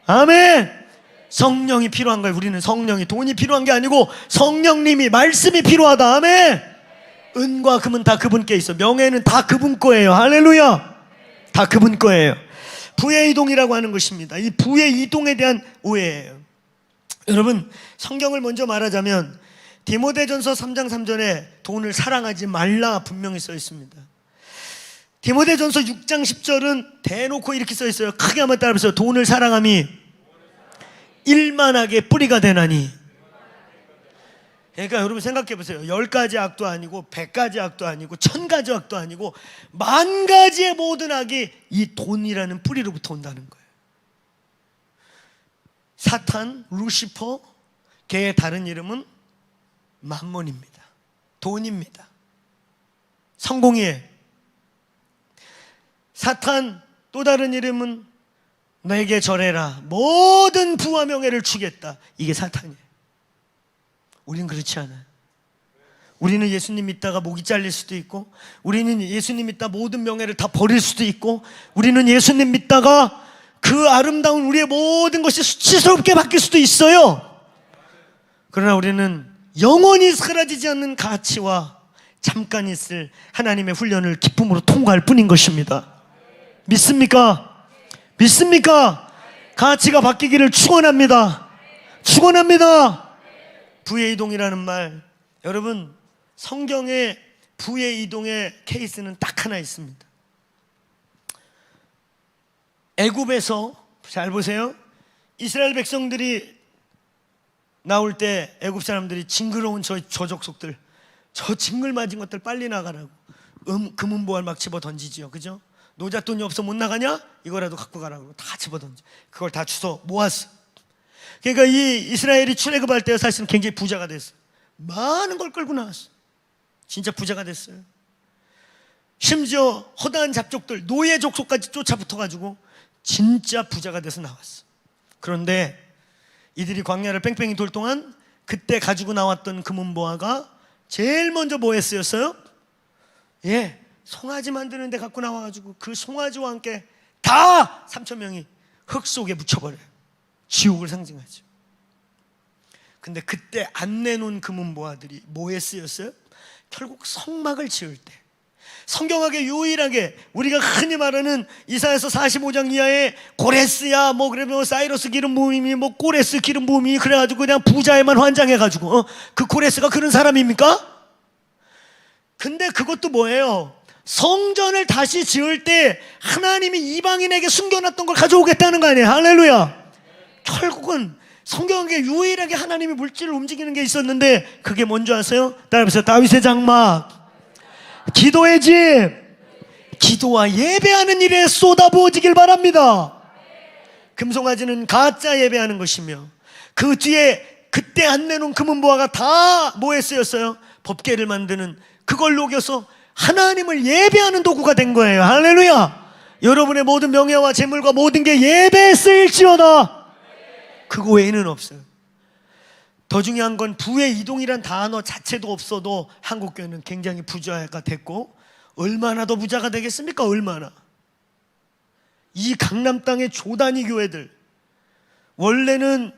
아멘. 성령이 필요한 거예요. 우리는 성령이, 돈이 필요한 게 아니고 성령님이, 말씀이 필요하다. 아멘. 은과 금은 다 그분께 있어. 명예는 다 그분 거예요. 할렐루야. 다 그분 거예요. 부의 이동이라고 하는 것입니다. 이 부의 이동에 대한 오해예요. 여러분, 성경을 먼저 말하자면 디모데전서 3장 3절에 돈을 사랑하지 말라 분명히 써 있습니다. 디모데전서 6장 10절은 대놓고 이렇게 써 있어요. 크게 한번 따라해보세요. 돈을 사랑함이 일만하게 뿌리가 되나니. 그러니까 여러분 생각해 보세요. 10가지 악도 아니고 100가지 악도 아니고 1000가지 악도 아니고 10,000가지의 모든 악이 이 돈이라는 뿌리로부터 온다는 거예요. 사탄, 루시퍼, 걔의 다른 이름은 만몬입니다. 돈입니다. 성공이에요. 사탄 또 다른 이름은 내게 절해라. 모든 부와 명예를 주겠다. 이게 사탄이에요. 우리는 그렇지 않아요. 우리는 예수님 믿다가 목이 잘릴 수도 있고, 우리는 예수님 믿다 모든 명예를 다 버릴 수도 있고, 우리는 예수님 믿다가 그 아름다운 우리의 모든 것이 수치스럽게 바뀔 수도 있어요. 그러나 우리는 영원히 사라지지 않는 가치와 잠깐 있을 하나님의 훈련을 기쁨으로 통과할 뿐인 것입니다. 믿습니까? 믿습니까? 가치가 바뀌기를 축원합니다. 축원합니다. 부의 이동이라는 말, 여러분 성경에 부의 이동의 케이스는 딱 하나 있습니다. 애굽에서, 잘 보세요, 이스라엘 백성들이 나올 때 애굽 사람들이 징그러운 저 족속들, 저 징글맞은 것들 빨리 나가라고 금은보화를 막 집어 던지지요. 그죠? 노잣돈이 없어 못 나가냐? 이거라도 갖고 가라고 다 집어 던져. 그걸 다 주워 모았어. 그러니까 이 이스라엘이 출애굽할 때 사실은 굉장히 부자가 됐어. 많은 걸 끌고 나왔어. 진짜 부자가 됐어요. 심지어 허다한 잡족들, 노예 족속까지 쫓아붙어가지고 진짜 부자가 돼서 나왔어. 그런데 이들이 광야를 뺑뺑이 돌 동안 그때 가지고 나왔던 금은보화가 제일 먼저 뭐에 쓰였어요? 송아지 만드는 데 갖고 나와가지고 그 송아지와 함께 다 3,000명이 흙 속에 묻혀버려요. 지옥을 상징하죠. 근데 그때 안 내놓은 금은보화들이 뭐에 쓰였어요? 결국 성막을 지을 때, 성경학에 유일하게 우리가 흔히 말하는 이사야서 45장 이하에 고레스야 그러면 사이러스 기름 부음이 고레스 기름 부음이 그래가지고 그냥 부자에만 환장해가지고 그 고레스가 그런 사람입니까? 근데 그것도 뭐예요? 성전을 다시 지을 때 하나님이 이방인에게 숨겨놨던 걸 가져오겠다는 거 아니에요? 할렐루야. 결국은 성경에 유일하게 하나님이 물질을 움직이는 게 있었는데 그게 뭔지 아세요? 따라해보세요. 다윗의 장막, 기도의 집, 기도와 예배하는 일에 쏟아부어지길 바랍니다. 금송아지는 가짜 예배하는 것이며 그 뒤에 그때 안 내놓은 금은보화가 다 뭐에 쓰였어요? 법궤를 만드는, 그걸 녹여서 하나님을 예배하는 도구가 된 거예요. 할렐루야. 여러분의 모든 명예와 재물과 모든 게 예배에 쓰일지어다. 그거 외에는 없어요. 더 중요한 건 부의 이동이란 단어 자체도 없어도 한국교회는 굉장히 부자가 됐고, 얼마나 더 부자가 되겠습니까? 얼마나. 이 강남 땅의 조단위 교회들, 원래는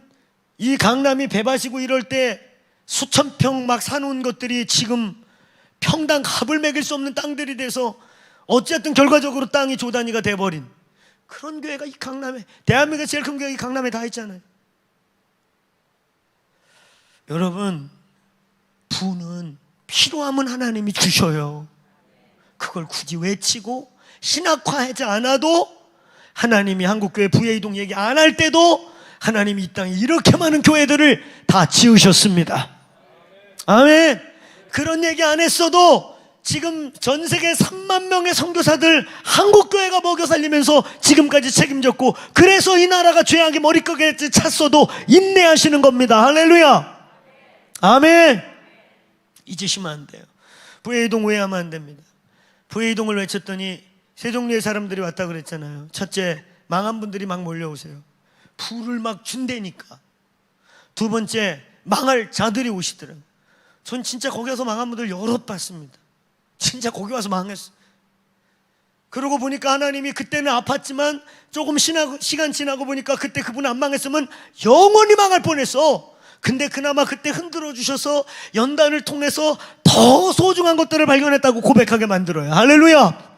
이 강남이 배바시고 이럴 때 수천 평 막 사놓은 것들이 지금 평당 값을 매길 수 없는 땅들이 돼서 어쨌든 결과적으로 땅이 조단위가 돼버린 그런 교회가 이 강남에, 대한민국의 제일 큰 교회 이 강남에 다 있잖아요. 여러분, 부는 필요하면 하나님이 주셔요. 그걸 굳이 외치고 신학화하지 않아도, 하나님이 한국교회 부의 이동 얘기 안 할 때도 하나님이 이 땅에 이렇게 많은 교회들을 다 지으셨습니다. 아멘. 그런 얘기 안 했어도 지금 전 세계 3만 명의 선교사들 한국교회가 먹여 살리면서 지금까지 책임졌고, 그래서 이 나라가 죄악의 머리끄에 찼어도 인내하시는 겁니다. 할렐루야. 아멘. 잊으시면 안 돼요. 부의 이동 오해하면 안 됩니다. 부의 이동을 외쳤더니 세 종류의 사람들이 왔다 그랬잖아요. 첫째, 망한 분들이 막 몰려오세요. 부를 막 준대니까. 두 번째, 망할 자들이 오시더라고요. 전 진짜 거기 와서 망한 분들 여러 봤습니다. 진짜 거기 와서 망했어. 그러고 보니까 하나님이 그때는 아팠지만 조금 시간 지나고 보니까 그때 그분 안 망했으면 영원히 망할 뻔했어. 근데 그나마 그때 흔들어 주셔서 연단을 통해서 더 소중한 것들을 발견했다고 고백하게 만들어요. 할렐루야.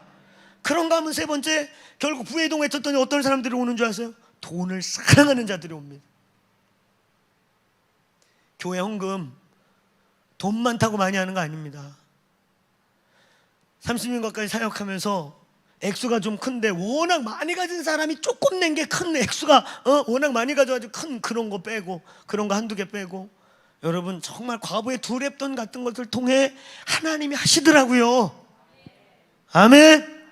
그런가 하면 세 번째, 결국 부의 이동 외쳤더니 어떤 사람들이 오는 줄 아세요? 돈을 사랑하는 자들이 옵니다. 교회 헌금 돈 많다고 많이 하는 거 아닙니다. 30년 가까이 사역하면서 액수가 좀 큰데 워낙 많이 가진 사람이 조금 낸 게 큰 액수가 워낙 많이 가져가지고 큰 그런 거 빼고, 그런 거 한두 개 빼고, 여러분 정말 과부의 두랩돈 같은 것들 통해 하나님이 하시더라고요. 아멘.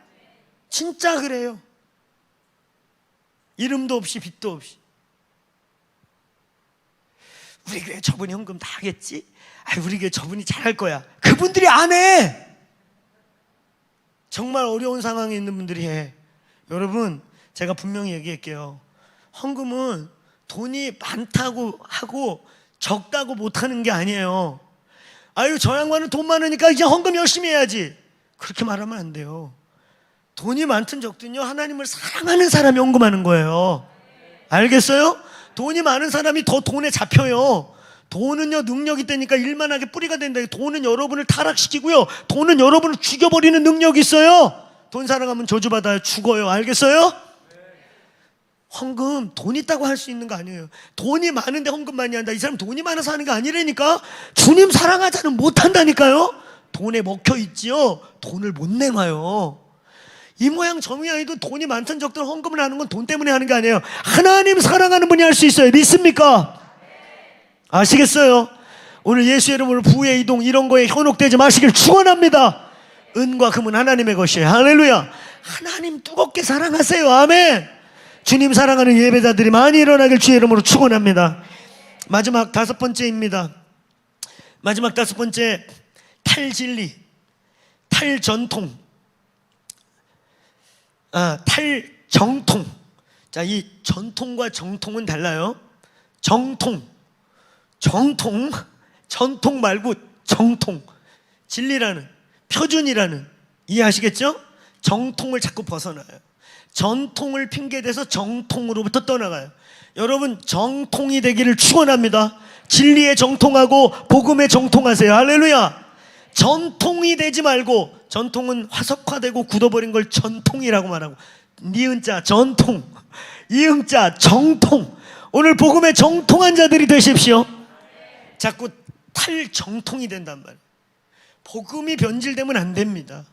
진짜 그래요. 이름도 없이 빚도 없이. 우리 교회 저분이 헌금 다 하겠지? 우리 교회 저분이 잘할 거야. 그분들이 안 해. 정말 어려운 상황에 있는 분들이 해. 여러분, 제가 분명히 얘기할게요. 헌금은 돈이 많다고 하고 적다고 못하는 게 아니에요. 저 양반은 돈 많으니까 이제 헌금 열심히 해야지, 그렇게 말하면 안 돼요. 돈이 많든 적든요, 하나님을 사랑하는 사람이 헌금하는 거예요. 알겠어요? 돈이 많은 사람이 더 돈에 잡혀요. 돈은요 능력이 되니까 일만하게 뿌리가 된다. 돈은 여러분을 타락시키고요, 돈은 여러분을 죽여버리는 능력이 있어요. 돈 사랑하면 저주받아요. 죽어요. 알겠어요? 헌금 돈 있다고 할 수 있는 거 아니에요. 돈이 많은데 헌금 많이 한다, 이 사람 돈이 많아서 하는 거 아니라니까. 주님 사랑하자는 못한다니까요. 돈에 먹혀있지요, 돈을 못 내놔요. 이 모양 저 모양이도 돈이 많든 적든 헌금을 하는 건 돈 때문에 하는 게 아니에요. 하나님 사랑하는 분이 할 수 있어요. 믿습니까? 아시겠어요? 오늘 예수 이름으로 부의 이동 이런 거에 현혹되지 마시길 축원합니다. 은과 금은 하나님의 것이에요. 할렐루야. 하나님 뜨겁게 사랑하세요. 아멘. 주님 사랑하는 예배자들이 많이 일어나길 주의 이름으로 축원합니다. 마지막 5번째입니다. 마지막 5번째, 탈진리, 탈전통, 탈정통. 자, 이 전통과 정통은 달라요. 전통 말고 정통, 진리라는, 표준이라는, 이해하시겠죠? 정통을 자꾸 벗어나요. 전통을 핑계대서 정통으로부터 떠나가요. 여러분 정통이 되기를 축원합니다. 진리에 정통하고 복음에 정통하세요. 할렐루야. 전통이 되지 말고, 전통은 화석화되고 굳어버린 걸 전통이라고 말하고, 니은자 전통, 이응자 정통. 오늘 복음에 정통한 자들이 되십시오. 자꾸 탈정통이 된단 말이에요. 복음이 변질되면 안 됩니다.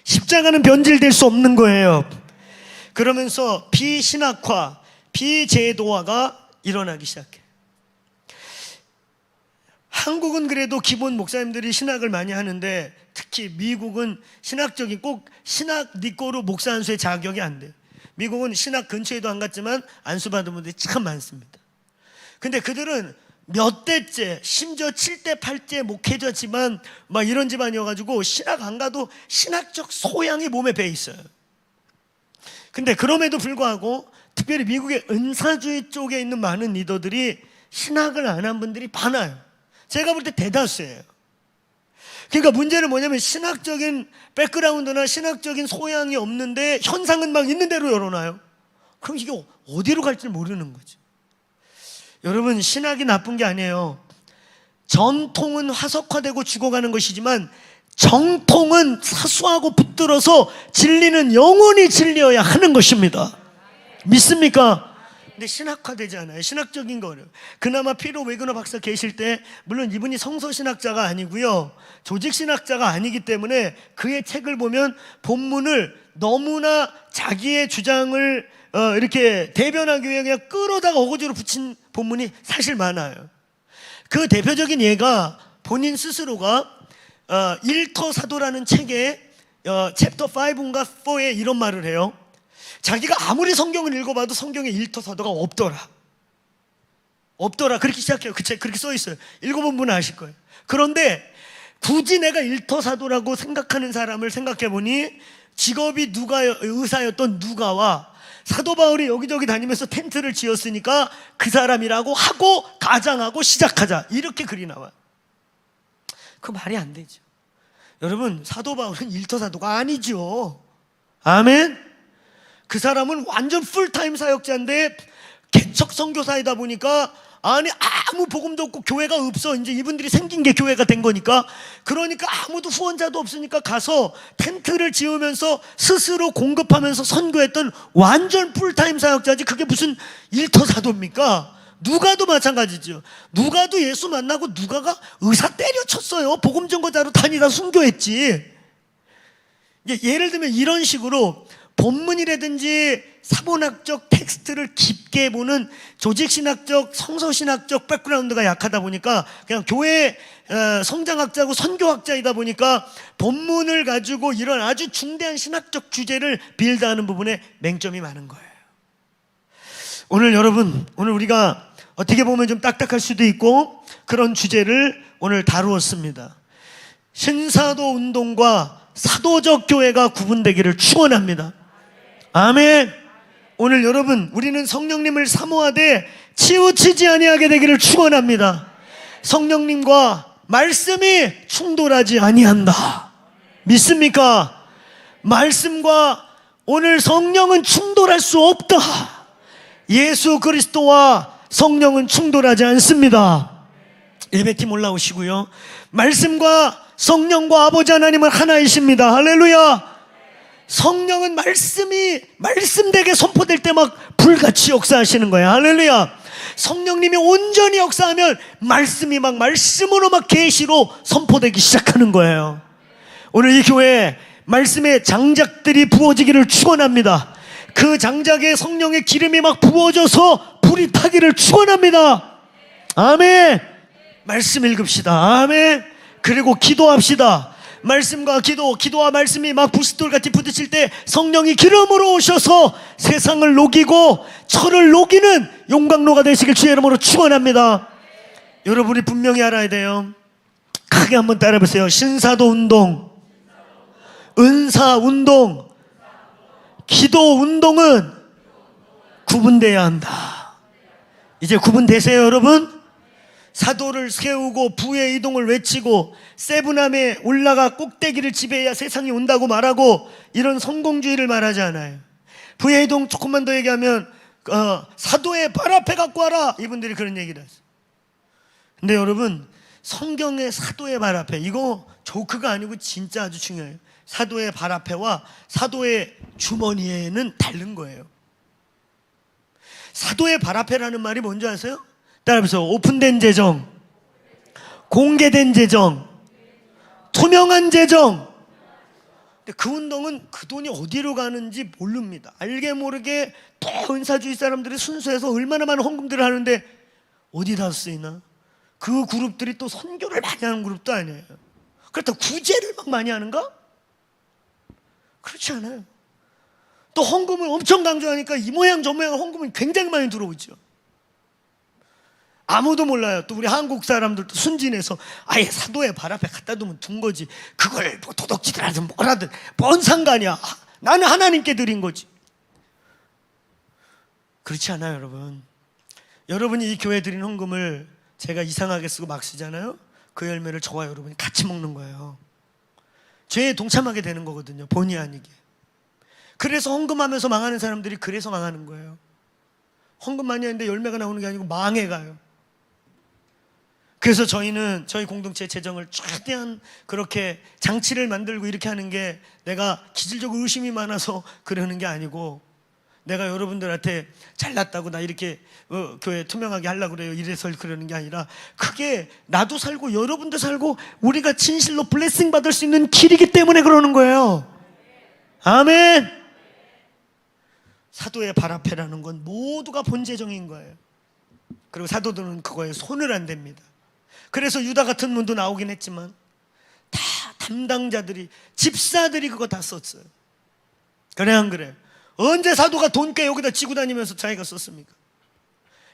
십자가는 변질될 수 없는 거예요. 그러면서 비신학화, 비제도화가 일어나기 시작해요. 한국은 그래도 기본 목사님들이 신학을 많이 하는데, 특히 미국은 신학적인, 꼭 신학 니꼬로 목사 안수의 자격이 안 돼요. 미국은 신학 근처에도 안 갔지만 안수 받은 분들이 참 많습니다. 근데 그들은 몇 대째, 심지어 7대 8대 목회자지만 막 이런 집안이어가지고 신학 안 가도 신학적 소양이 몸에 배 있어요. 근데 그럼에도 불구하고 특별히 미국의 은사주의 쪽에 있는 많은 리더들이 신학을 안 한 분들이 많아요. 제가 볼 때 대다수예요. 그러니까 문제는 뭐냐면, 신학적인 백그라운드나 신학적인 소양이 없는데 현상은 막 있는 대로 열어놔요. 그럼 이게 어디로 갈지 모르는 거죠. 여러분, 신학이 나쁜 게 아니에요. 전통은 화석화되고 죽어가는 것이지만 정통은 사수하고 붙들어서 진리는 영원히 진리여야 하는 것입니다. 믿습니까? 근데 신학화되지 않아요. 신학적인 거를. 그나마 피로 웨그너 박사 계실 때, 물론 이분이 성서신학자가 아니고요, 조직신학자가 아니기 때문에 그의 책을 보면 본문을 너무나 자기의 주장을 이렇게 대변하기 위해 그냥 끌어다가 어거지로 붙인 본문이 사실 많아요. 그 대표적인 예가 본인 스스로가 일터 사도라는 책에 챕터 5인가 4에 이런 말을 해요. 자기가 아무리 성경을 읽어봐도 성경에 일터 사도가 없더라. 그렇게 시작해요. 그 책 그렇게 써 있어요. 읽어본 분은 아실 거예요. 그런데 굳이 내가 일터 사도라고 생각하는 사람을 생각해 보니, 직업이 의사였던 누가와 사도 바울이 여기저기 다니면서 텐트를 지었으니까 그 사람이라고 하고 가장하고 시작하자, 이렇게 글이 나와요. 그 말이 안 되죠. 여러분, 사도 바울은 일터 사도가 아니죠. 아멘. 그 사람은 완전 풀타임 사역자인데 개척 선교사이다 보니까, 아니 아무 복음도 없고 교회가 없어. 이제 이분들이 생긴 게 교회가 된 거니까. 그러니까 아무도 후원자도 없으니까 가서 텐트를 지으면서 스스로 공급하면서 선교했던 완전 풀타임 사역자지, 그게 무슨 일터 사도입니까? 누가도 마찬가지죠. 누가도 예수 만나고 누가가 의사 때려쳤어요. 복음 전거자로 다니다 순교했지. 예를 들면 이런 식으로 본문이라든지 사본학적 텍스트를 깊게 보는 조직신학적, 성서신학적 백그라운드가 약하다 보니까, 그냥 교회 성장학자고 선교학자이다 보니까 본문을 가지고 이런 아주 중대한 신학적 주제를 빌드하는 부분에 맹점이 많은 거예요. 오늘 여러분, 오늘 우리가 어떻게 보면 좀 딱딱할 수도 있고 그런 주제를 오늘 다루었습니다. 신사도 운동과 사도적 교회가 구분되기를 축원합니다. 아멘. 오늘 여러분, 우리는 성령님을 사모하되 치우치지 아니하게 되기를 축원합니다. 성령님과 말씀이 충돌하지 아니한다. 믿습니까? 말씀과 오늘 성령은 충돌할 수 없다. 예수 그리스도와 성령은 충돌하지 않습니다. 예배팀 올라오시고요. 말씀과 성령과 아버지 하나님은 하나이십니다. 할렐루야. 성령은 말씀이 말씀되게 선포될 때 막 불같이 역사하시는 거예요. 할렐루야. 성령님이 온전히 역사하면 말씀이 막 말씀으로 막 계시로 선포되기 시작하는 거예요. 오늘 이 교회에 말씀의 장작들이 부어지기를 축원합니다. 그 장작에 성령의 기름이 막 부어져서 불이 타기를 축원합니다. 아멘. 말씀 읽읍시다. 아멘. 그리고 기도합시다. 말씀과 기도와 말씀이 막 부싯돌같이 부딪힐 때 성령이 기름으로 오셔서 세상을 녹이고 철을 녹이는 용광로가 되시길 주의 이름으로 축원합니다. 여러분이 분명히 알아야 돼요. 크게 한번 따라해보세요. 신사도 운동, 은사 운동, 기도 운동은 구분돼야 한다. 이제 구분되세요, 여러분? 사도를 세우고 부의 이동을 외치고 세분함에 올라가 꼭대기를 지배해야 세상이 온다고 말하고 이런 성공주의를 말하지 않아요. 부의 이동 조금만 더 얘기하면 사도의 발 앞에 갖고 와라, 이분들이 그런 얘기를 하세요. 근데 여러분, 성경의 사도의 발 앞에, 이거 조크가 아니고 진짜 아주 중요해요. 사도의 발 앞에와 사도의 주머니에는 다른 거예요. 사도의 발 앞에라는 말이 뭔지 아세요? 따라해보세요. 오픈된 재정, 공개된 재정, 투명한 재정. 근데 그 운동은 그 돈이 어디로 가는지 모릅니다. 알게 모르게 또 은사주의 사람들이 순수해서 얼마나 많은 헌금들을 하는데 어디다 쓰이나? 그 그룹들이 또 선교를 많이 하는 그룹도 아니에요. 그렇다고 구제를 막 많이 하는가? 그렇지 않아요. 또 헌금을 엄청 강조하니까 이 모양 저 모양 헌금은 굉장히 많이 들어오죠. 아무도 몰라요. 또 우리 한국 사람들도 순진해서 아예 사도의 발 앞에 갖다 두면 둔 거지, 그걸 뭐 도덕질을 하든 뭐라든 뭔 상관이야, 나는 하나님께 드린 거지. 그렇지 않아요, 여러분. 여러분이 이 교회 드린 헌금을 제가 이상하게 쓰고 막 쓰잖아요. 그 열매를 저와 여러분이 같이 먹는 거예요. 죄에 동참하게 되는 거거든요, 본의 아니게. 그래서 헌금하면서 망하는 사람들이 그래서 망하는 거예요. 헌금 많이 하는데 열매가 나오는 게 아니고 망해가요. 그래서 저희는 저희 공동체 재정을 최대한 그렇게 장치를 만들고 이렇게 하는 게 내가 기질적으로 의심이 많아서 그러는 게 아니고, 내가 여러분들한테 잘났다고 나 이렇게 교회 투명하게 하려고 그래요 이래서 그러는 게 아니라, 그게 나도 살고 여러분도 살고 우리가 진실로 블레싱 받을 수 있는 길이기 때문에 그러는 거예요. 아멘. 사도의 발 앞에라는 건 모두가 본재정인 거예요. 그리고 사도들은 그거에 손을 안 댑니다. 그래서 유다 같은 분도 나오긴 했지만 다 담당자들이, 집사들이 그거 다 썼어요. 그래 안 그래요? 언제 사도가 돈꽤 여기다 쥐고 다니면서 자기가 썼습니까?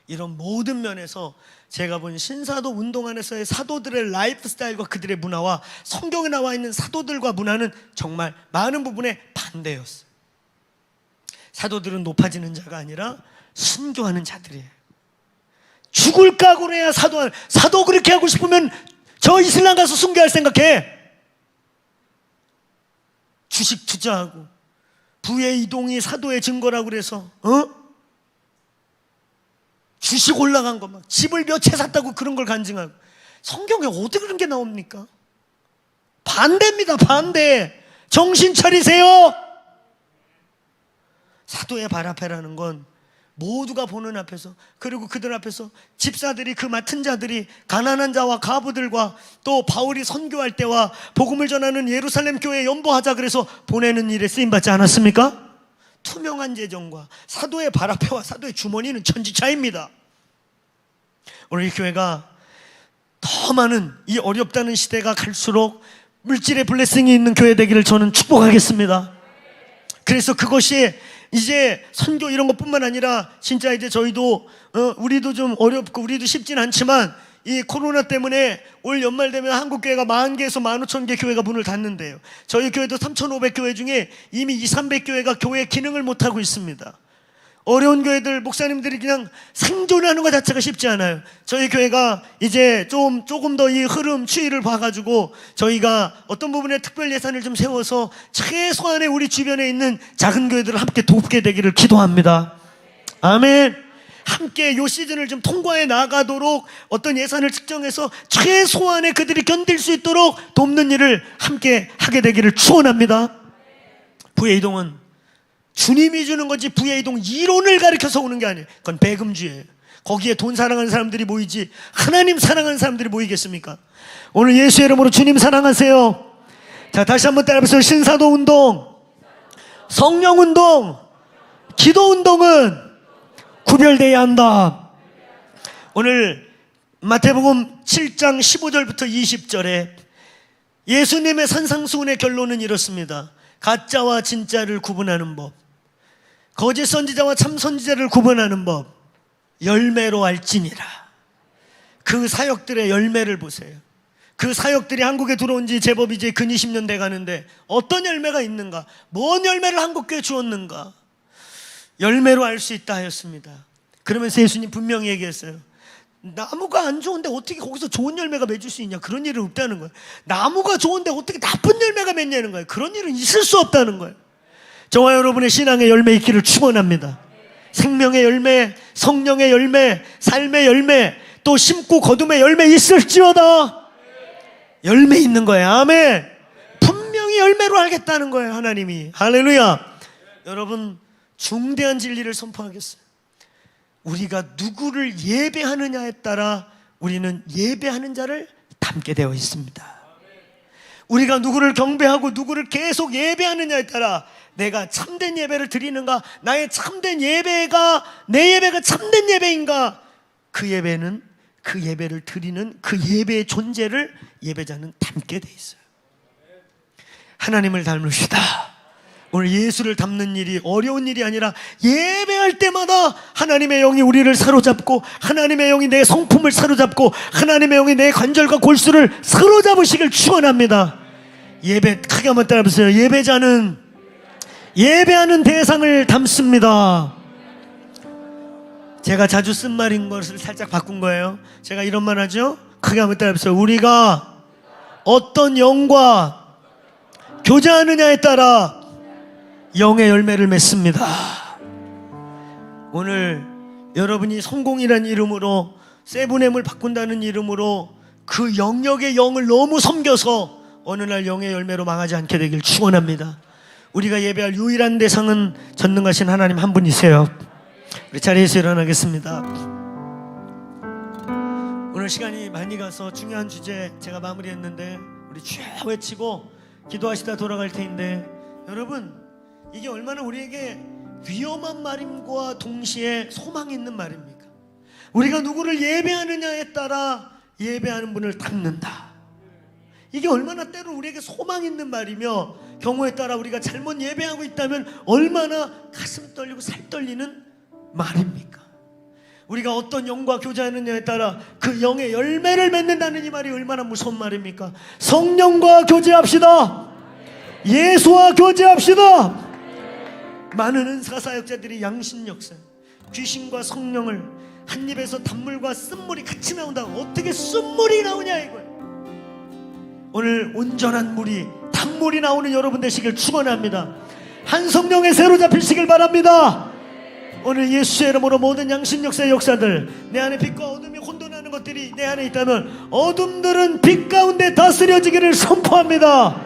이런 모든 면에서 제가 본 신사도 운동 안에서의 사도들의 라이프 스타일과 그들의 문화와 성경에 나와 있는 사도들과 문화는 정말 많은 부분에 반대였어요. 사도들은 높아지는 자가 아니라 순교하는 자들이에요. 죽을 각오로 해야 사도 그렇게 하고 싶으면 저 이슬람 가서 순교할 생각해. 주식 투자하고 부의 이동이 사도의 증거라고 그래서 주식 올라간 거 막 집을 몇 채 샀다고 그런 걸 간증하고. 성경에 어디 그런 게 나옵니까? 반대입니다. 반대. 정신 차리세요. 사도의 발 앞에라는 건 모두가 보는 앞에서, 그리고 그들 앞에서 집사들이, 그 맡은 자들이 가난한 자와 과부들과 또 바울이 선교할 때와 복음을 전하는 예루살렘 교회에 연보하자 그래서 보내는 일에 쓰임받지 않았습니까? 투명한 재정과 사도의 발 앞에와 사도의 주머니는 천지차이입니다. 오늘 이 교회가 더 많은, 이 어렵다는 시대가 갈수록 물질의 블레싱이 있는 교회 되기를 저는 축복하겠습니다. 그래서 그것이 이제 선교 이런 것뿐만 아니라 진짜 이제 저희도 우리도 좀 어렵고 우리도 쉽진 않지만 이 코로나 때문에 올 연말 되면 한국 교회가 10,000개에서 15,000개 교회가 문을 닫는데요. 저희 교회도 3,500교회 중에 이미 200~300교회가 교회 기능을 못하고 있습니다. 어려운 교회들, 목사님들이 그냥 생존하는 것 자체가 쉽지 않아요. 저희 교회가 이제 조금 더 이 흐름, 추이를 봐가지고 저희가 어떤 부분에 특별 예산을 좀 세워서 최소한의 우리 주변에 있는 작은 교회들을 함께 돕게 되기를 기도합니다. 아멘. 함께 요 시즌을 좀 통과해 나가도록 어떤 예산을 측정해서 최소한의 그들이 견딜 수 있도록 돕는 일을 함께 하게 되기를 축원합니다. 부의 이동은 주님이 주는 거지, 부의 이동 이론을 가르쳐서 오는 게 아니에요. 그건 배금주예요. 거기에 돈 사랑하는 사람들이 모이지 하나님 사랑하는 사람들이 모이겠습니까? 오늘 예수의 이름으로 주님 사랑하세요. 자, 다시 한번 따라해보세요. 신사도 운동, 성령 운동, 기도 운동은 구별되어야 한다. 오늘 마태복음 7장 15절부터 20절에 예수님의 산상수훈의 결론은 이렇습니다. 가짜와 진짜를 구분하는 법, 거짓 선지자와 참 선지자를 구분하는 법, 열매로 알지니라. 그 사역들의 열매를 보세요. 그 사역들이 한국에 들어온 지 제법 이제 근 20년 돼 가는데 어떤 열매가 있는가? 뭔 열매를 한국교회에 주었는가? 열매로 알 수 있다 하였습니다. 그러면서 예수님 분명히 얘기했어요. 나무가 안 좋은데 어떻게 거기서 좋은 열매가 맺을 수 있냐? 그런 일은 없다는 거예요. 나무가 좋은데 어떻게 나쁜 열매가 맺냐는 거예요. 그런 일은 있을 수 없다는 거예요. 저와 여러분의 신앙의 열매 있기를 축원합니다. 생명의 열매, 성령의 열매, 삶의 열매, 또 심고 거둠의 열매 있을지어다. 열매 있는 거예요. 아멘. 분명히 열매로 알겠다는 거예요, 하나님이. 할렐루야. 여러분, 중대한 진리를 선포하겠어요. 우리가 누구를 예배하느냐에 따라 우리는 예배하는 자를 닮게 되어 있습니다. 우리가 누구를 경배하고 누구를 계속 예배하느냐에 따라 내가 참된 예배를 드리는가, 나의 참된 예배가, 내 예배가 참된 예배인가, 그 예배는, 그 예배를 드리는 그 예배의 존재를 예배자는 닮게 돼 있어요. 하나님을 닮읍시다. 오늘 예수를 닮는 일이 어려운 일이 아니라 예배할 때마다 하나님의 영이 우리를 사로잡고, 하나님의 영이 내 성품을 사로잡고, 하나님의 영이 내 관절과 골수를 사로잡으시길 축원합니다. 예배, 크게 한번 따라해보세요. 예배자는 예배하는 대상을 닮습니다. 제가 자주 쓴 말인 것을 살짝 바꾼 거예요. 제가 이런 말 하죠. 크게 한번 따라해보세요. 우리가 어떤 영과 교제하느냐에 따라 영의 열매를 맺습니다. 오늘 여러분이 성공이라는 이름으로, 세븐엠을 바꾼다는 이름으로 그 영역의 영을 너무 섬겨서 어느 날 영의 열매로 망하지 않게 되길 축원합니다. 우리가 예배할 유일한 대상은 전능하신 하나님 한 분이세요. 우리 자리에서 일어나겠습니다. 오늘 시간이 많이 가서 중요한 주제 제가 마무리했는데, 우리 주여 외치고 기도하시다 돌아갈 테인데, 여러분, 이게 얼마나 우리에게 위험한 말임과 동시에 소망이 있는 말입니까? 우리가 누구를 예배하느냐에 따라 예배하는 분을 닮는다. 이게 얼마나 때로 우리에게 소망 있는 말이며, 경우에 따라 우리가 잘못 예배하고 있다면 얼마나 가슴 떨리고 살 떨리는 말입니까? 우리가 어떤 영과 교제하느냐에 따라 그 영의 열매를 맺는다는 이 말이 얼마나 무서운 말입니까? 성령과 교제합시다. 예수와 교제합시다. 많은 은사사역자들이 양신역사, 귀신과 성령을 한 입에서 단물과 쓴물이 같이 나온다고, 어떻게 쓴물이 나오냐 이거예요. 오늘 온전한 물이, 단물이 나오는 여러분 되시길 축원합니다. 한 성령에 사로잡히시길 바랍니다. 오늘 예수의 이름으로 모든 양신 역사의 역사들, 내 안에 빛과 어둠이 혼돈하는 것들이 내 안에 있다면 어둠들은 빛 가운데 다스려지기를 선포합니다.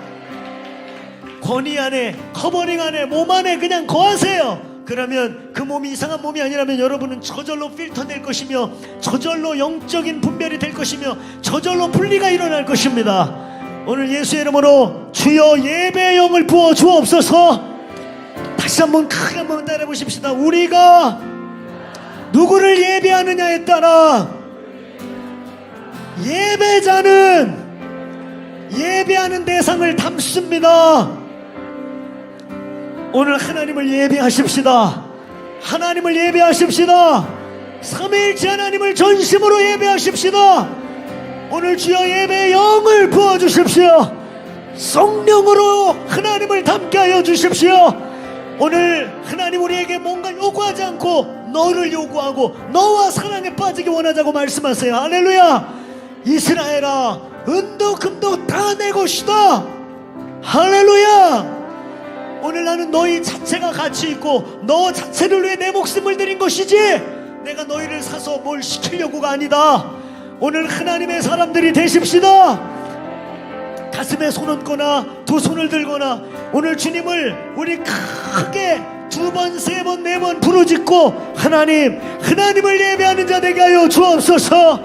권위 안에, 커버링 안에, 몸 안에 그냥 거하세요. 그러면 그 몸이 이상한 몸이 아니라면 여러분은 저절로 필터 될 것이며, 저절로 영적인 분별이 될 것이며, 저절로 분리가 일어날 것입니다. 오늘 예수의 이름으로 주여 예배의 영을 부어 주옵소서. 다시 한번 크게 한번 따라해 보십시다. 우리가 누구를 예배하느냐에 따라 예배자는 예배하는 대상을 닮습니다. 오늘 하나님을 예배하십시다. 하나님을 예배하십시다. 삼위일체 하나님을 전심으로 예배하십시다. 오늘 주여 예배의 영을 부어주십시오. 성령으로 하나님을 닮게 하여 주십시오. 오늘 하나님 우리에게 뭔가 요구하지 않고 너를 요구하고 너와 사랑에 빠지기 원하자고 말씀하세요. 할렐루야. 이스라엘아, 은도 금도 다 내 것이다. 할렐루야. 오늘 나는 너희 자체가 가치 있고 너 자체를 위해 내 목숨을 드린 것이지, 내가 너희를 사서 뭘 시키려고가 아니다. 오늘 하나님의 사람들이 되십시다. 가슴에 손 얹거나 두 손을 들거나 오늘 주님을 우리 크게 두 번, 세 번, 네 번 부르짖고 하나님을 예배하는 자 되게 하여 주옵소서.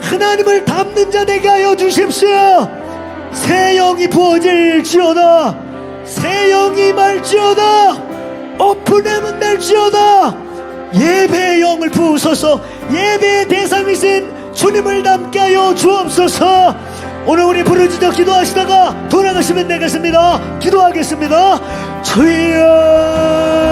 하나님을 닮는 자 되게 하여 주십시오. 새 영이 부어질지어다. 새 영이 말지어다. 오픈해문 될지어다. 예배의 영을 부으소서. 예배의 대상이신 주님을 닮게 하여 주옵소서. 오늘 우리 부르짖어 기도하시다가 돌아가시면 되겠습니다. 기도하겠습니다. 주여